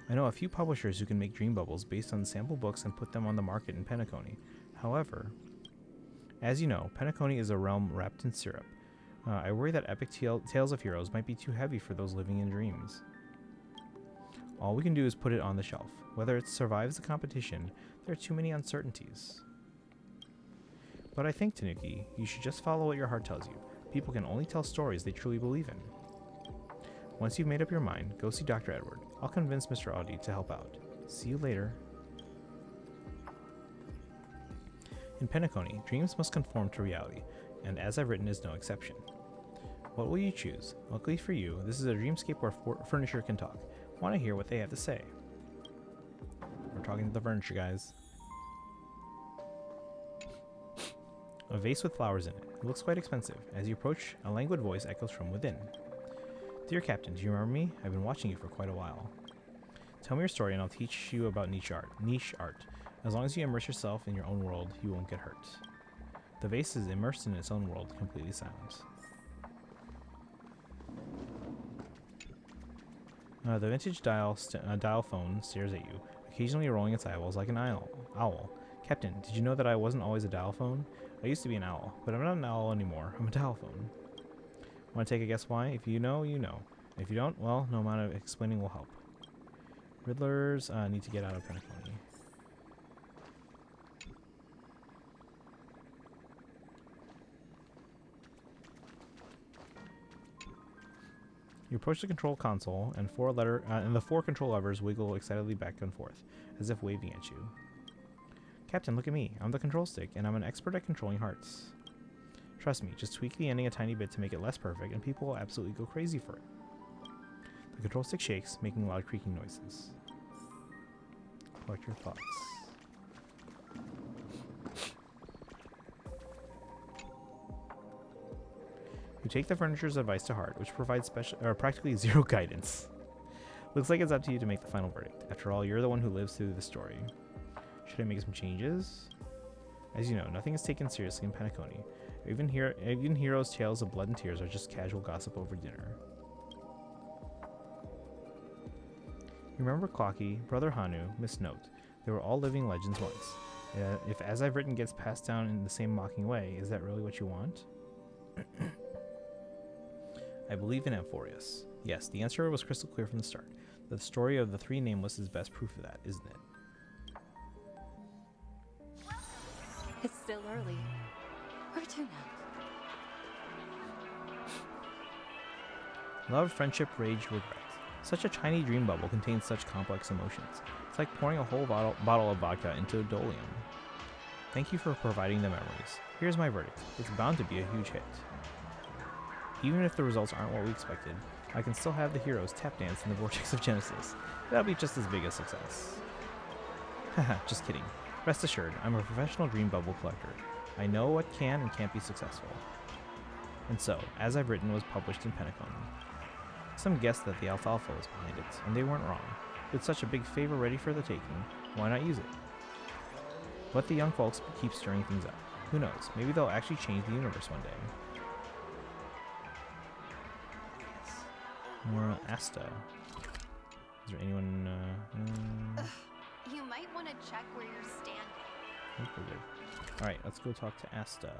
I know a few publishers who can make dream bubbles based on sample books and put them on the market in Penacony. However, as you know, Penacony is a realm wrapped in syrup. I worry that epic tales of heroes might be too heavy for those living in dreams. All we can do is put it on the shelf. Whether it survives the competition, there are too many uncertainties. But I think, Tanuki, you should just follow what your heart tells you. People can only tell stories they truly believe in. Once you've made up your mind, go see Dr. Edward. I'll convince Mr. Audi to help out. See you later. In Penacony, dreams must conform to reality, and As I've Written is no exception. What will you choose? Luckily for you, this is a dreamscape where furniture can talk. Want to hear what they have to say. We're talking to the furniture guys. A vase with flowers in it. It looks quite expensive. As you approach, a languid voice echoes from within. Dear Captain, do you remember me? I've been watching you for quite a while. Tell me your story and I'll teach you about niche art. As long as you immerse yourself in your own world, you won't get hurt. The vase is immersed in its own world, completely silent. The vintage dial phone stares at you, occasionally rolling its eyeballs like an owl. Captain, did you know that I wasn't always a dial phone? I used to be an owl, but I'm not an owl anymore. I'm a dial phone. Want to take a guess why? If you know, you know. If you don't, well, no amount of explaining will help. Riddlers need to get out of Penacony. You approach the control console, and the four control levers wiggle excitedly back and forth, as if waving at you. Captain, look at me. I'm the control stick, and I'm an expert at controlling hearts. Trust me, just tweak the ending a tiny bit to make it less perfect, and people will absolutely go crazy for it. The control stick shakes, making loud creaking noises. Collect your thoughts. You take the furniture's advice to heart, which provides practically zero guidance. Looks like it's up to you to make the final verdict. After all, you're the one who lives through the story. Should I make some changes? As you know, nothing is taken seriously in Penacony. Even heroes' tales of blood and tears are just casual gossip over dinner. You remember Clocky, Brother Hanu, Miss Note. They were all living legends once. If as I've written gets passed down in the same mocking way, is that really what you want? I believe in Amphorius. Yes, the answer was crystal clear from the start. The story of the three nameless is best proof of that, isn't it? It's still early. Where to now? Love, friendship, rage, regret. Such a tiny dream bubble contains such complex emotions. It's like pouring a whole bottle of vodka into a dolium. Thank you for providing the memories. Here's my verdict. It's bound to be a huge hit. Even if the results aren't what we expected, I can still have the heroes tap dance in the vortex of Genesis. That'll be just as big a success. Haha, just kidding. Rest assured, I'm a professional dream bubble collector. I know what can and can't be successful. And so, As I've Written was published in Penacon. Some guessed that the alfalfa was behind it, and they weren't wrong. With such a big favor ready for the taking, why not use it? Let the young folks keep stirring things up. Who knows, maybe they'll actually change the universe one day. More Asta. Is there anyone, You might want to check where you're standing. I think we're good. Alright, let's go talk to Asta.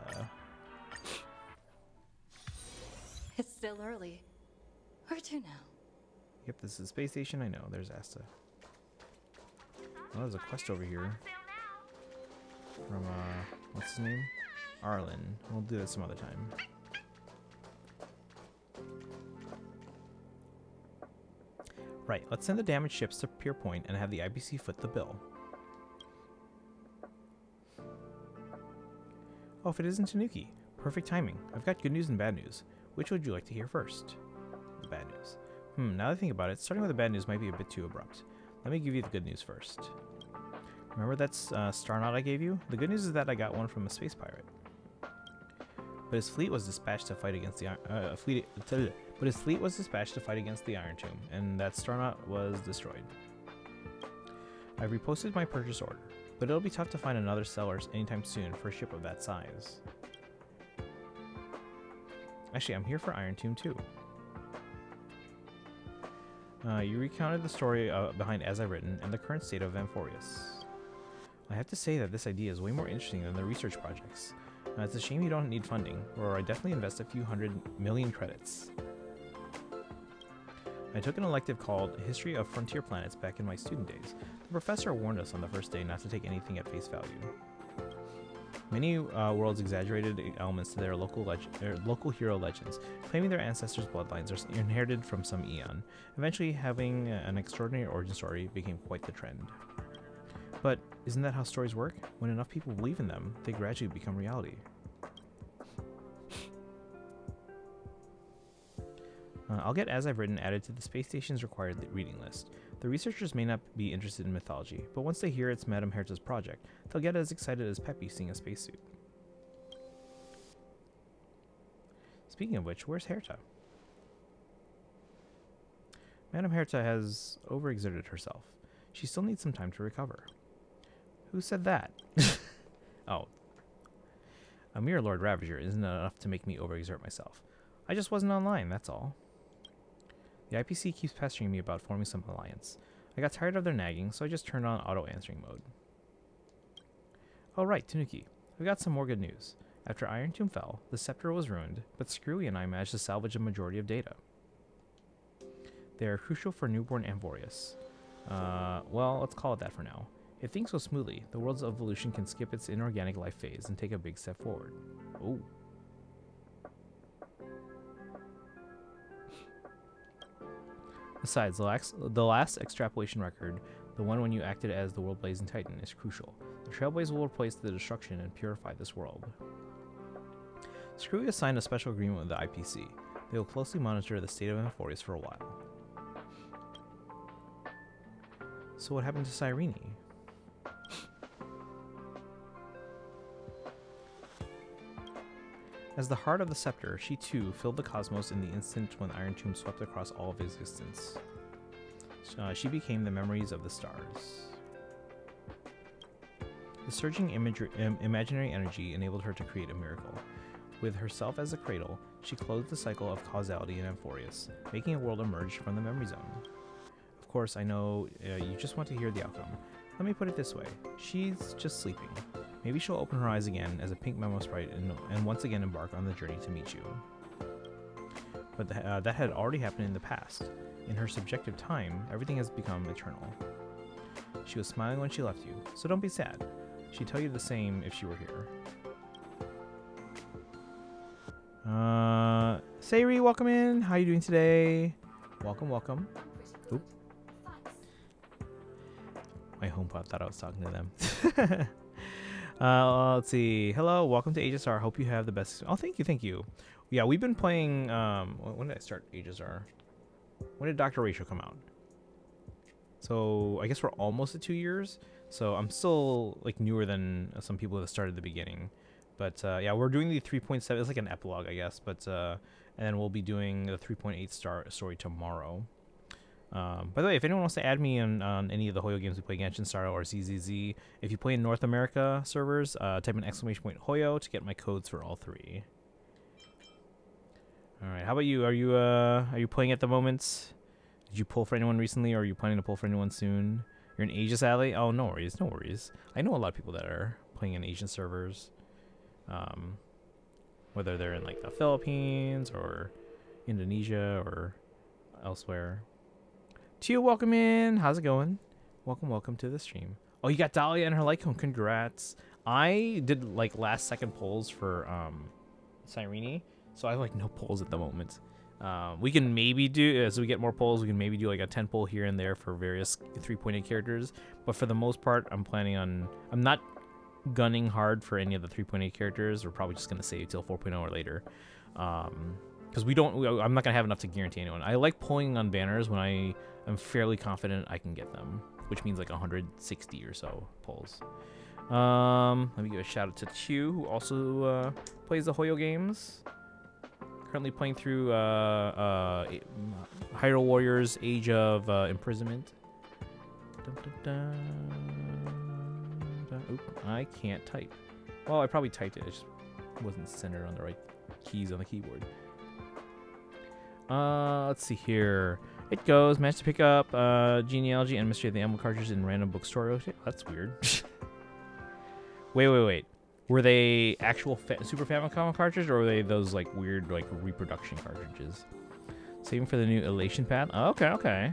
It's still early. Where to now? Yep, this is the space station. I know, there's Asta. Oh, there's a quest over here. From, what's his name? Arlen. We'll do that some other time. Right, let's send the damaged ships to Pier Point and have the IBC foot the bill. Oh, if it isn't Tanuki. Perfect timing. I've got good news and bad news. Which would you like to hear first? The bad news. Now that I think about it, starting with the bad news might be a bit too abrupt. Let me give you the good news first. Remember that Starnaut I gave you? The good news is that I got one from a space pirate. But his fleet was dispatched to fight against the Iron Tomb, and that Starnaut was destroyed. I've reposted my purchase order, but it'll be tough to find another seller anytime soon for a ship of that size. Actually, I'm here for Iron Tomb too. You recounted the story behind As I've Written and the current state of Amphorius. I have to say that this idea is way more interesting than the research projects. It's a shame you don't need funding, or I'd definitely invest a few 100 million credits. I took an elective called History of Frontier Planets back in my student days. The professor warned us on the first day not to take anything at face value. Many worlds exaggerated elements to their local hero legends, claiming their ancestors' bloodlines are inherited from some eon. Eventually, having an extraordinary origin story became quite the trend. But isn't that how stories work? When enough people believe in them, they gradually become reality. I'll get As I've Written added to the space station's required reading list. The researchers may not be interested in mythology, but once they hear it's Madame Herta's project, they'll get as excited as Peppy seeing a spacesuit. Speaking of which, where's Herta? Madame Herta has overexerted herself. She still needs some time to recover. Who said that? Oh. A mere Lord Ravager isn't enough to make me overexert myself. I just wasn't online, that's all. The IPC keeps pestering me about forming some alliance. I got tired of their nagging, so I just turned on auto-answering mode. Oh right, Tanuki. We got some more good news. After Iron Tomb fell, the scepter was ruined, but Screwy and I managed to salvage a majority of data. They are crucial for newborn Amphorius. Well, let's call it that for now. If things go smoothly, the world's evolution can skip its inorganic life phase and take a big step forward. Ooh. Besides, the last extrapolation record, the one when you acted as the World-Blazing Titan, is crucial. The Trailblazer will replace the destruction and purify this world. Screwy has signed a special agreement with the IPC. They will closely monitor the state of Amphorius for a while. So what happened to Cyrene? As the heart of the scepter, she too filled the cosmos in the instant when Iron Tomb swept across all of existence. She became the memories of the stars. The surging imaginary energy enabled her to create a miracle. With herself as a cradle, she closed the cycle of causality in Amphorius, making a world emerge from the memory zone. Of course, I know you just want to hear the outcome. Let me put it this way. She's just sleeping. Maybe she'll open her eyes again as a pink memo sprite and once again embark on the journey to meet you. But that had already happened in the past. In her subjective time, everything has become eternal. She was smiling when she left you, so don't be sad. She'd tell you the same if she were here. Sayri, welcome in. How are you doing today? Welcome, welcome. Oop. My HomePod thought I was talking to them. Let's see. Hello, welcome to HSR. Hope you have the best. Oh, thank you, thank you. Yeah, we've been playing. When did I start HSR? When did Dr. Rachel come out? So I guess we're almost at 2 years. So I'm still like newer than some people that started at the beginning. But yeah, we're doing the 3.7. It's like an epilogue, I guess. But and then we'll be doing the 3.8 story tomorrow. By the way, if anyone wants to add me on any of the Hoyo games we play, Genshin, Star, or ZZZ, if you play in North America servers, type in !Hoyo to get my codes for all 3. All right, how about you? Are you playing at the moment? Did you pull for anyone recently, or are you planning to pull for anyone soon? You're in Asia, Sally? Oh, no worries, no worries. I know a lot of people that are playing in Asian servers, whether they're in like the Philippines or Indonesia or elsewhere. Tio, welcome in. How's it going? Welcome to the stream. Oh, you got Dahlia and her like home. Congrats. I did like last second polls for Cyrene, so I have like no polls at the moment. We can maybe do, as we get more polls, we can maybe do like a 10 poll here and there for various 3.8 characters. But for the most part, I'm not gunning hard for any of the 3.8 characters. We're probably just going to save till 4.0 or later. Because I'm not going to have enough to guarantee anyone. I like pulling on banners when I'm fairly confident I can get them, which means like 160 or so polls. Let me give a shout out to Chu, who also plays the Hoyo games. Currently playing through Hyrule Warriors Age of Imprisonment. Oop, I can't type. Well, I probably typed it. It just wasn't centered on the right keys on the keyboard. Let's see here. It goes. Managed to pick up Genealogy and Mystery of the Emblem cartridges in random bookstore. Okay, that's weird. Wait. Were they actual Super Famicom cartridges, or were they those like weird like reproduction cartridges? Saving for the new Elation pad. Oh, okay.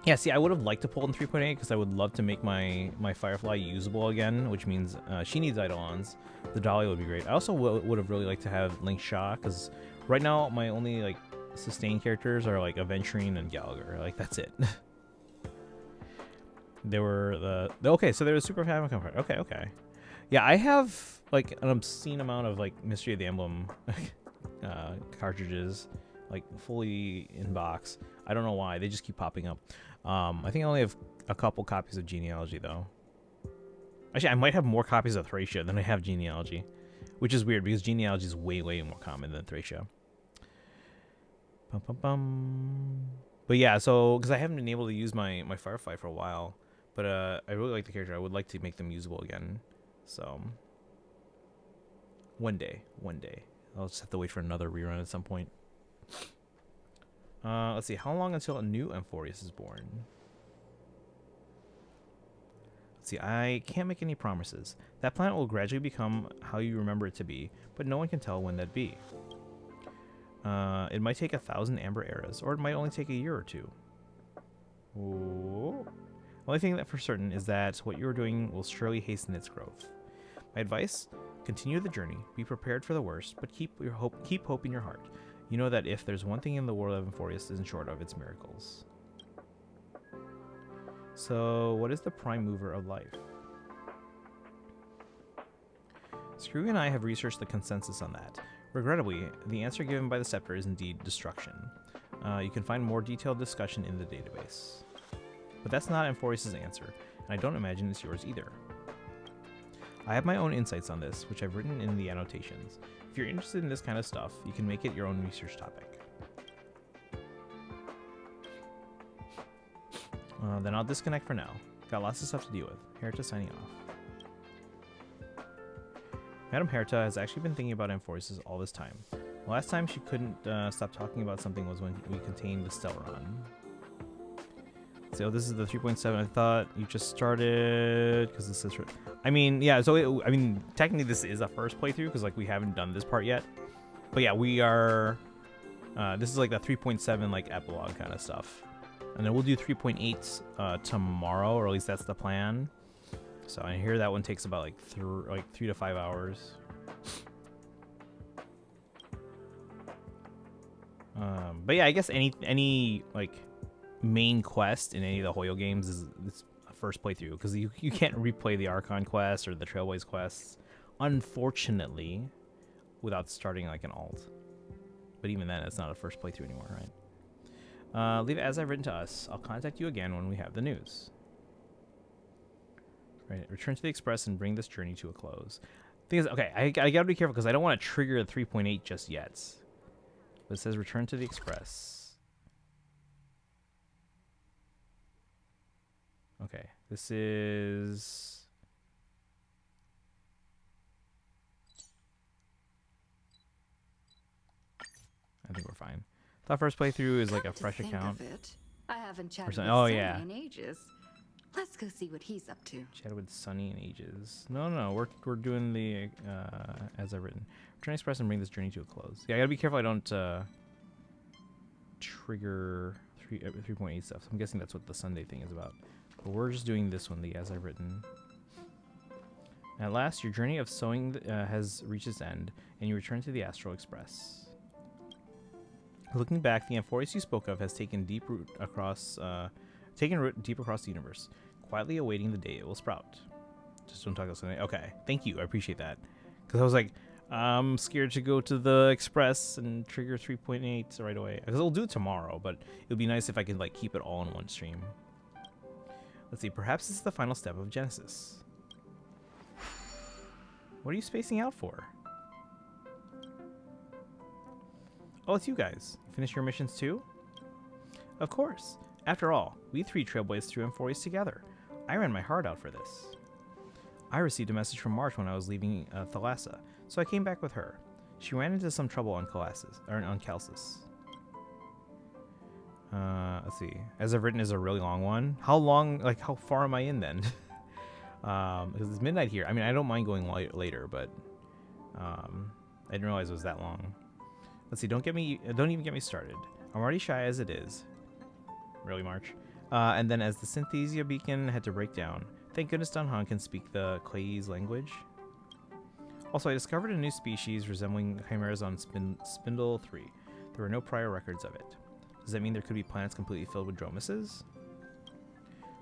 Yeah, see, I would have liked to pull in 3.8 because I would love to make my Firefly usable again, which means she needs Eidolons. The Dahlia would be great. I also would have really liked to have Link Shaw, because right now my only like sustained characters are like Aventurine and Gallagher. Like that's it. There were okay, so there was Super Famicom card. Okay. Yeah, I have like an obscene amount of like Mystery of the Emblem cartridges, like fully in box. I don't know why, they just keep popping up. I think I only have a couple copies of Genealogy though. Actually, I might have more copies of Thracia than I have Genealogy, which is weird because Genealogy is way more common than Thracia. But yeah, so because I haven't been able to use my Firefly for a while, but I really like the character. I would like to make them usable again. So one day, I'll just have to wait for another rerun at some point. Let's see, how long until a new Amphorius is born? Let's see, I can't make any promises. That planet will gradually become how you remember it to be, but no one can tell when that'd be. It might take 1,000 Amber Eras, or it might only take a year or 2. Ooh. Only thing that for certain is that what you're doing will surely hasten its growth. My advice? Continue the journey. Be prepared for the worst, but keep hope in your heart. You know that if there's one thing in the world of Amphorius isn't short of, it's miracles. So, what is the prime mover of life? Screw and I have researched the consensus on that. Regrettably, the answer given by the scepter is indeed destruction. You can find more detailed discussion in the database. But that's not Amphorius' answer, and I don't imagine it's yours either. I have my own insights on this, which I've written in the annotations. If you're interested in this kind of stuff, you can make it your own research topic. Then I'll disconnect for now. Got lots of stuff to deal with. Herta signing off. Madame Herta has actually been thinking about Amphorius all this time. The last time she couldn't stop talking about something was when we contained the Stellaron. So this is the 3.7. I thought you just started because this is. I mean, yeah. So I mean, technically this is a first playthrough because like we haven't done this part yet. But yeah, we are. This is like the 3.7 like epilogue kind of stuff, and then we'll do 3.8 tomorrow, or at least that's the plan. So I hear that one takes about like 3 to 5 hours. But yeah, I guess any like main quest in any of the Hoyo games is a first playthrough because you can't replay the Archon quest or the Trailways quests, unfortunately, without starting like an alt. But even then, it's not a first playthrough anymore, right? Leave it as I've written to us. I'll contact you again when we have the news. Right, return to the Express and bring this journey to a close. Thing is, okay, I gotta be careful because I don't want to trigger the 3.8 just yet. But it says return to the Express. Okay, this is... I think we're fine. Thought first playthrough is like a fresh account. I haven't chatted with Oh Sonny yeah. in ages. Let's go see what he's up to. Chatted with Sunny in ages. No, we're doing the as I've written. Return Express and bring this journey to a close. Yeah, I gotta be careful I don't trigger 3.8 stuff. So I'm guessing that's what the Sunday thing is about. But we're just doing this one, the as I've written. At last, your journey of sewing has reached its end, and you return to the Astral Express. Looking back, the Amphorius you spoke of has taken root deep across the universe, quietly awaiting the day it will sprout. Just don't talk about something. Okay, thank you. I appreciate that. Because I was like, I'm scared to go to the Express and trigger 3.8 right away. Because I'll do it tomorrow, but it would be nice if I could like keep it all in one stream. Let's see. Perhaps this is the final step of Genesis. What are you spacing out for? Oh, it's you guys. You finished your missions too? Of course. After all, we three trailblazed through Amphorius together. I ran my heart out for this. I received a message from March when I was leaving Thalassa, so I came back with her. She ran into some trouble on Calcis. Let's see. As I've written is a really long one. How long, like how far am I in then? Because it's midnight here. I mean, I don't mind going later, but I didn't realize it was that long. Let's see. Don't even get me started. I'm already shy as it is. Really, March? And then as the Synthesia beacon had to break down, thank goodness Don Han can speak the Clay's language. Also, I discovered a new species resembling chimeras on Spindle 3. There were no prior records of it. Does that mean there could be planets completely filled with dromuses?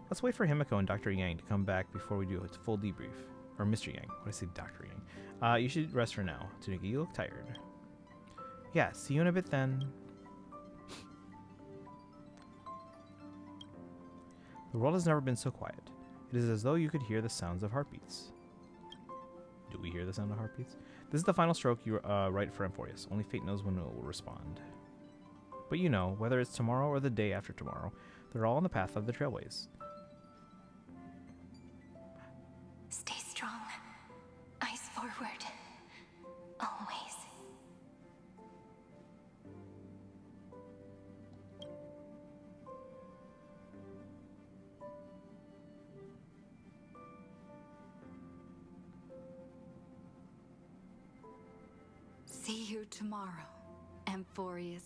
Let's wait for Himiko and Dr. Yang to come back before we do a full debrief. Or Mr. Yang. What did I say, Dr. Yang? You should rest for now. Tanuki, you look tired. Yeah, see you in a bit then. The world has never been so quiet. It is as though you could hear the sounds of heartbeats. Do we hear the sound of heartbeats? This is the final stroke you write for Amphorius. Only fate knows when it will respond. But you know, whether it's tomorrow or the day after tomorrow, they're all on the path of the Trailways. Stay strong. Eyes forward. Always. See you tomorrow, Amphorius.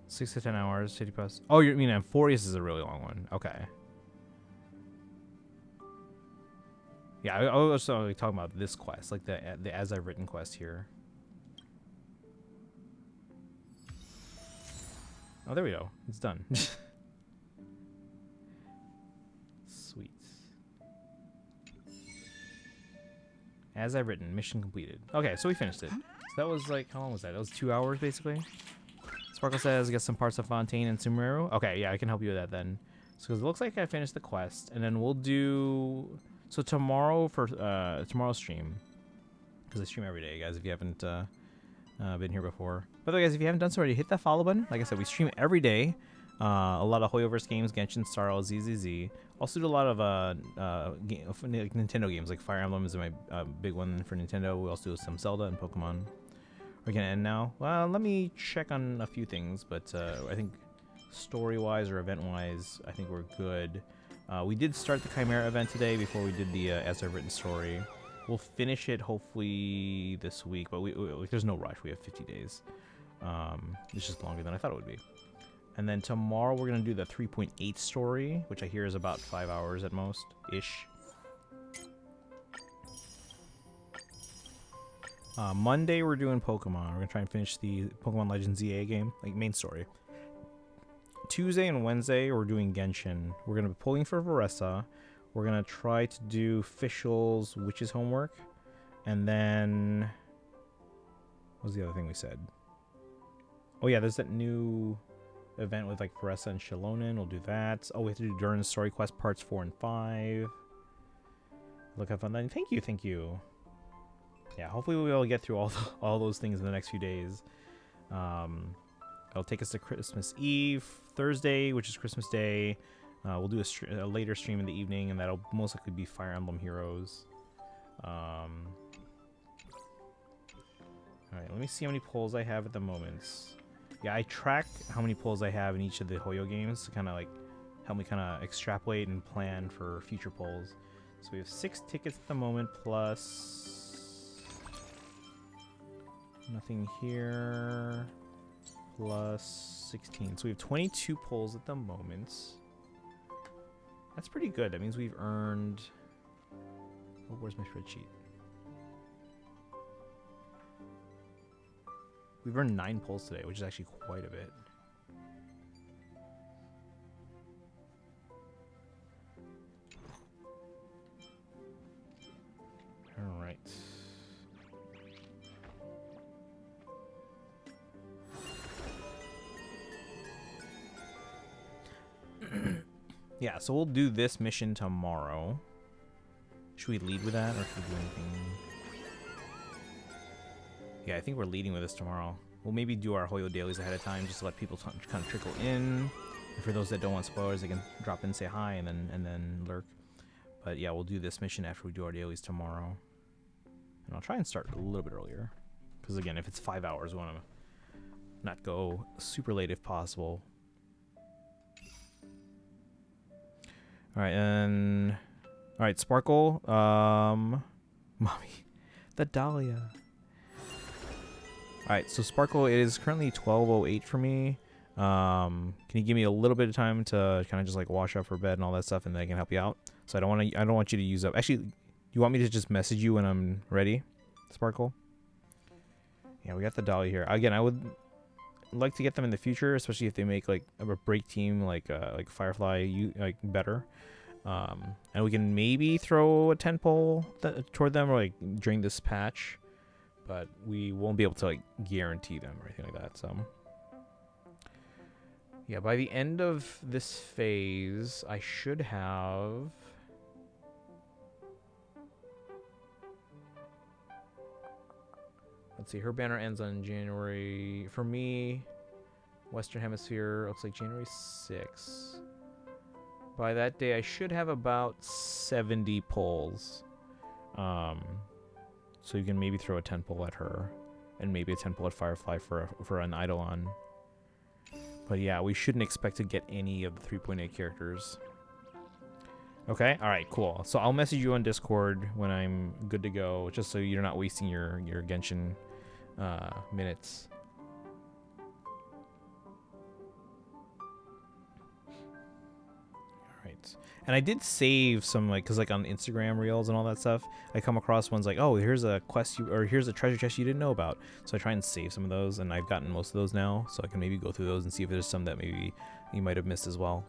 6 to 10 hours, City Pass. Oh, you mean Amphorius is a really long one. Okay. Yeah, I was talking about this quest, like the As I've Written quest here. Oh, there we go. It's done. Sweet. As I've Written, mission completed. Okay, so we finished it. So that was like, how long was that? That was 2 hours, basically. Sparkle says, get some parts of Fontaine and Sumeru. Okay, yeah, I can help you with that then. So it looks like I finished the quest, and then we'll do... So tomorrow for tomorrow's stream, because I stream every day, guys, if you haven't been here before. By the way, guys, if you haven't done so already, hit that follow button. Like I said, we stream every day. A lot of Hoyoverse games, Genshin, Star Rail, ZZZ. Also do a lot of Nintendo games, like Fire Emblem is my big one for Nintendo. We also do some Zelda and Pokemon. We're gonna end now. Well, let me check on a few things, but I think story-wise or event-wise, I think we're good. We did start the Chimera event today before we did the As I've Written story. We'll finish it hopefully this week, but there's no rush. We have 50 days. It's just longer than I thought it would be. And then tomorrow we're going to do the 3.8 story, which I hear is about 5 hours at most-ish. Monday we're doing Pokemon. We're going to try and finish the Pokemon Legends ZA game, like main story. Tuesday and Wednesday we're doing Genshin. We're going to be pulling for Varessa. We're going to try to do Fischl's Witch's Homework. And then... what was the other thing we said? Oh yeah, there's that new event with like Varessa and Shilonen. We'll do that. Oh, we have to do Durin's Story Quest parts 4 and 5. Look how fun that. Thank you, thank you. Yeah, hopefully we'll be able to get through all those things in the next few days. It'll take us to Christmas Eve, Thursday, which is Christmas Day. We'll do a later stream in the evening, and that'll most likely be Fire Emblem Heroes. All right, let me see how many polls I have at the moment. Yeah, I track how many polls I have in each of the Hoyo games to kind of like help me kind of extrapolate and plan for future polls. So we have 6 tickets at the moment, plus nothing here, plus 16. So we have 22 polls at the moment. That's pretty good. That means we've earned... oh, where's my spreadsheet? We've earned 9 polls today, which is actually quite a bit. All right. Yeah, so we'll do this mission tomorrow. Should we lead with that, or should we do anything? Yeah, I think we're leading with this tomorrow. We'll maybe do our Hoyo dailies ahead of time, just to let people kind of trickle in. And for those that don't want spoilers, they can drop in, say hi, and then lurk. But yeah, we'll do this mission after we do our dailies tomorrow. And I'll try and start a little bit earlier, because again, if it's 5 hours, we want to not go super late if possible. All right, and all right, Sparkle, mommy, the Dahlia. All right, so Sparkle, it is currently 12:08 for me. Can you give me a little bit of time to kind of just like wash up for bed and all that stuff, and then I can help you out? So I don't want you to use up. Actually, you want me to just message you when I'm ready, Sparkle? Yeah, we got the Dahlia here. Again, I would like to get them in the future, especially if they make like a break team like Firefly like better. And we can maybe throw a 10 pole toward them or like during this patch, but we won't be able to like guarantee them or anything like that. So yeah, by the end of this phase, I should have... let's see, her banner ends on January. For me, Western Hemisphere, looks like January 6th. By that day, I should have about 70 polls. So you can maybe throw a 10 poll at her, and maybe a 10 poll at Firefly for an Eidolon. But yeah, we shouldn't expect to get any of the 3.8 characters. Okay, all right, cool. So I'll message you on Discord when I'm good to go, just so you're not wasting your Genshin minutes. All right, and I did save some, like, cause like on Instagram Reels and all that stuff, I come across ones like, oh, here's a quest or here's a treasure chest you didn't know about. So I try and save some of those, and I've gotten most of those now, so I can maybe go through those and see if there's some that maybe you might have missed as well.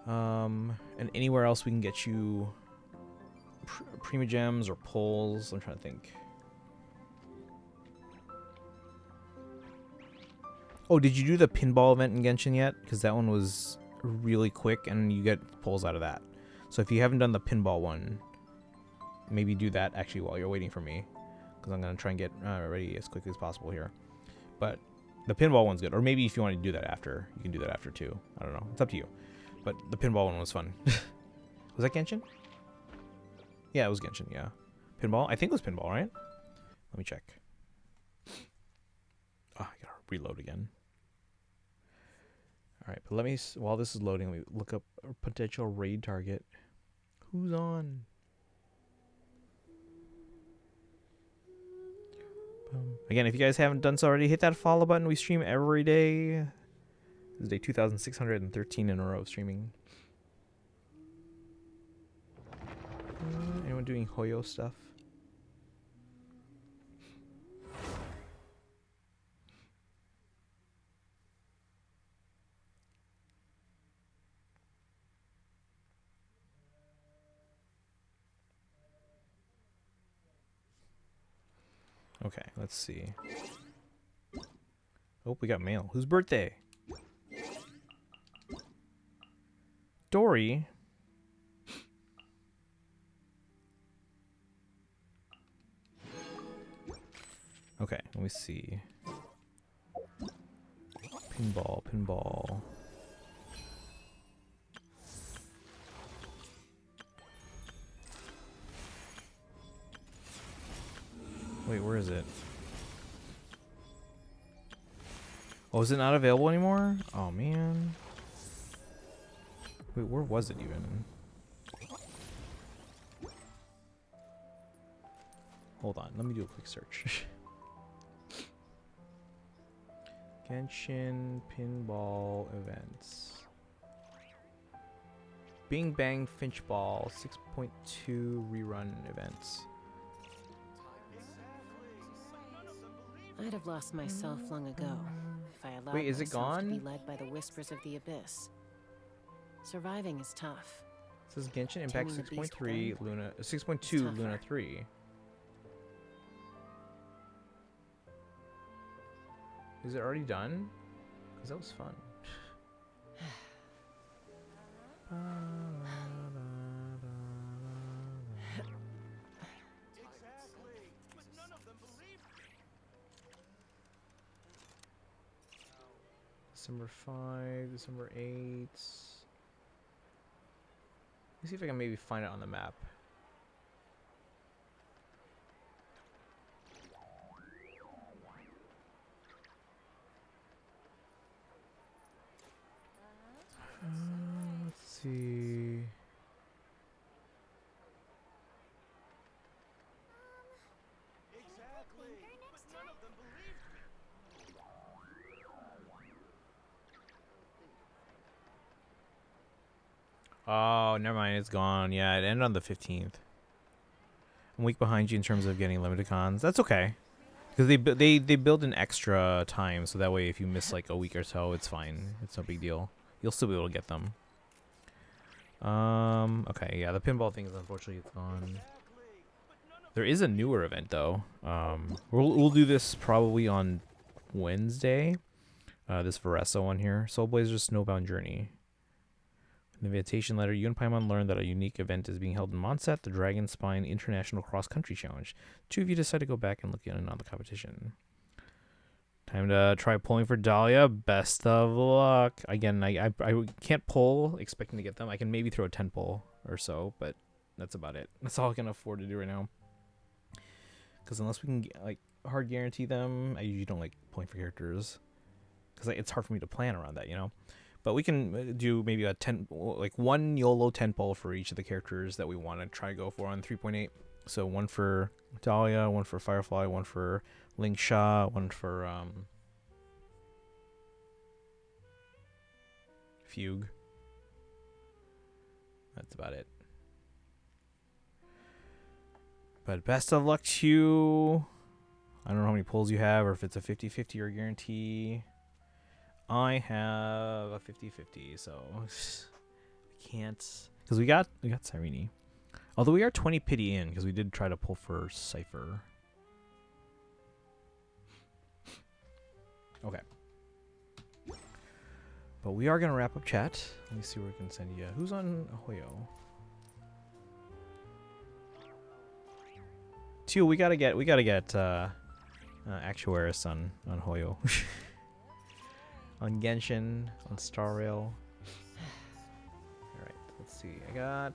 And anywhere else we can get you Prima Gems or Pulls. I'm trying to think. Oh, did you do the pinball event in Genshin yet? Because that one was really quick and you get pulls out of that. So if you haven't done the pinball one, maybe do that actually while you're waiting for me, because I'm going to try and get ready as quickly as possible here. But the pinball one's good. Or maybe if you want to do that after, you can do that after too. I don't know. It's up to you. But the pinball one was fun. Was that Genshin? Yeah, it was Genshin, yeah. Pinball? I think it was pinball, right? Let me check. Oh, I gotta reload again. All right, but let me while this is loading, let me look up a potential raid target. Who's on? Again, if you guys haven't done so already, hit that follow button. We stream every day. This is day 2,613 in a row of streaming. Anyone doing Hoyo stuff? Okay, let's see. Oh, we got mail. Whose birthday? Dory. Okay, let me see. Pinball. Wait, where is it? Oh, is it not available anymore? Oh, man. Wait, where was it even? Hold on, let me do a quick search. Genshin Pinball Events. Bing Bang Finchball 6.2 rerun events. I'd have lost myself long ago if I allowed Wait, is it myself to be gone? led by the whispers of the abyss. Surviving is tough. It says Genshin Impact Taming the beast 6.3 within Luna is 6.2 tougher. Luna 3. Is it already done? Cause that was fun. December 5, December 8. Let's see if I can maybe find it on the map. Let's see. Oh, never mind. It's gone. Yeah, it ended on the 15th. I'm a week behind you in terms of getting limited cons. That's okay, because they build an extra time, so that way if you miss like a week or so, it's fine. It's no big deal. You'll still be able to get them. Okay, yeah, the pinball thing is unfortunately it's gone. There is a newer event though. We'll do this probably on Wednesday. This Varesa one here, Soul Blazer Snowbound Journey. In the invitation letter, you and Paimon learned that a unique event is being held in Monset, the Dragon Spine International Cross Country Challenge. Two of you decide to go back and look in on the competition. Time to try pulling for Dahlia. Best of luck. Again, I can't pull expecting to get them. I can maybe throw a 10 pull or so, but that's about it. That's all I can afford to do right now. Because unless we can like hard guarantee them, I usually don't like pulling for characters. Because it's hard for me to plan around that, you know? But we can do maybe a 10, like one YOLO 10 pull for each of the characters that we want to try to go for on 3.8. So one for Dahlia, one for Firefly, one for Ling Sha, one for Fugue. That's about it. But best of luck to you. I don't know how many pulls you have or if it's a 50-50 or guarantee. I have a 50-50, so I can't, because we got Cyrene. Although we are 20 pity in, because we did try to pull for Cypher. Okay. But we are gonna wrap up chat. Let me see where we can send you. Who's on Hoyo? Teal, we gotta get Actuaris on Hoyo. On Genshin, on Star Rail. Alright, let's see. I got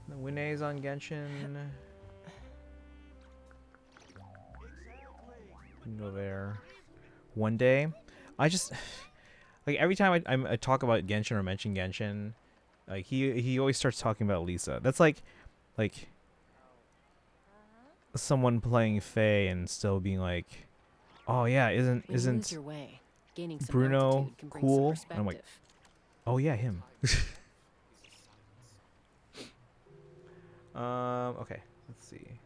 the Winne's on Genshin. We can go there. One day. I just Like every time I talk about Genshin or mention Genshin, like he always starts talking about Lisa. That's like someone playing Faye and still being like, oh yeah, When you lose isn't your way, gaining some Bruno altitude can bring some cool? And I'm like, perspective. oh yeah, him. Okay, let's see.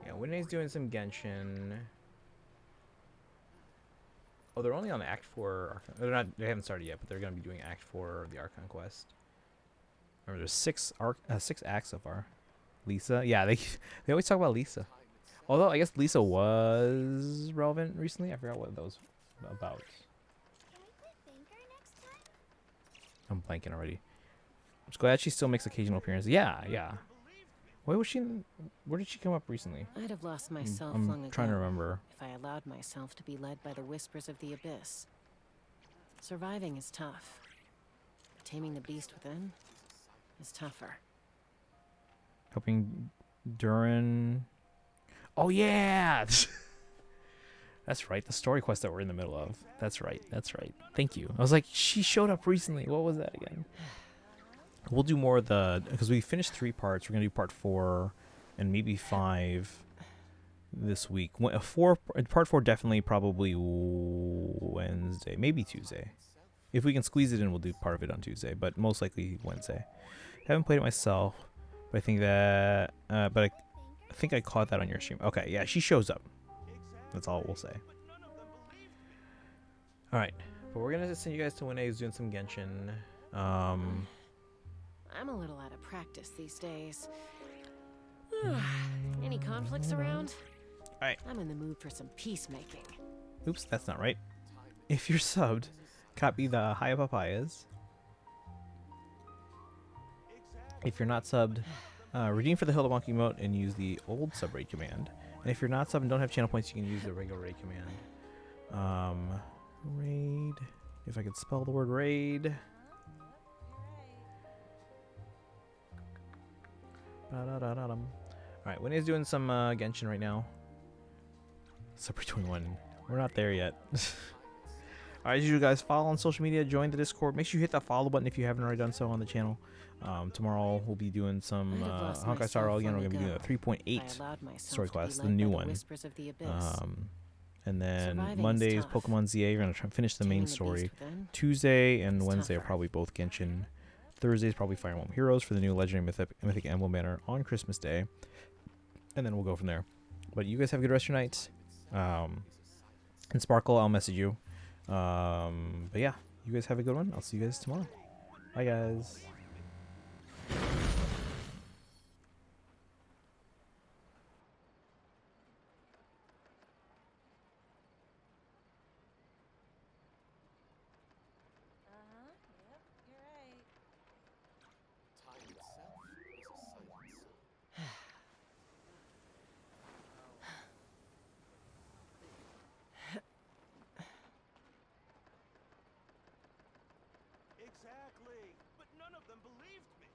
Yeah, Winnie's doing some Genshin. Oh, they're only on Act 4. They're not. They haven't started yet, but they're gonna be doing Act 4 of the Archon quest. Remember, there's six acts so far. Lisa, yeah, they always talk about Lisa. Although I guess Lisa was relevant recently. I forgot what that was about. I'm blanking already. I'm just glad she still makes occasional appearances. Yeah, yeah. Where was she? Where did she come up recently? I'd have lost myself I'm long ago trying to remember. if I allowed myself to be led by the whispers of the abyss. Surviving is tough. But taming the beast within is tougher. Helping Durin. Oh yeah, that's right. The story quest that we're in the middle of. That's right. That's right. Thank you. I was like, she showed up recently. What was that again? We'll do more of the, because we finished 3 parts. We're gonna do part 4 and maybe 5 this week. Part 4 definitely probably Wednesday, maybe Tuesday. If we can squeeze it in, we'll do part of it on Tuesday, but most likely Wednesday. Haven't played it myself, but I think that, I think I caught that on your stream. Okay, yeah, she shows up. That's all we'll say. All right, but we're gonna send you guys to Winnie, who's doing some Genshin. I'm a little out of practice these days. Any conflicts around? Alright. I'm in the mood for some peacemaking. Oops, that's not right. If you're subbed, copy the High Papayas. If you're not subbed, redeem for the Hilda Wonky emote and use the old sub raid command. And if you're not subbed and don't have channel points, you can use the regular raid command. Raid. If I could spell the word raid. Alright, Winnie's doing some Genshin right now. Super 21. We're not there yet. Alright, as usual, guys, follow on social media, join the Discord. Make sure you hit that follow button if you haven't already done so on the channel. Tomorrow we'll be doing some Honkai Star Rail again. We're going to be doing a 3.8 story quest, the new one. And then Monday is Pokemon ZA. We're going to try and finish the main story. Tuesday and Wednesday are probably both Genshin. Thursday is probably Fire Emblem Heroes for the new Legendary Mythic Emblem banner on Christmas Day. And then we'll go from there. But you guys have a good rest of your nights. And Sparkle, I'll message you. But yeah, you guys have a good one. I'll see you guys tomorrow. Bye, guys. Exactly, but none of them believed me.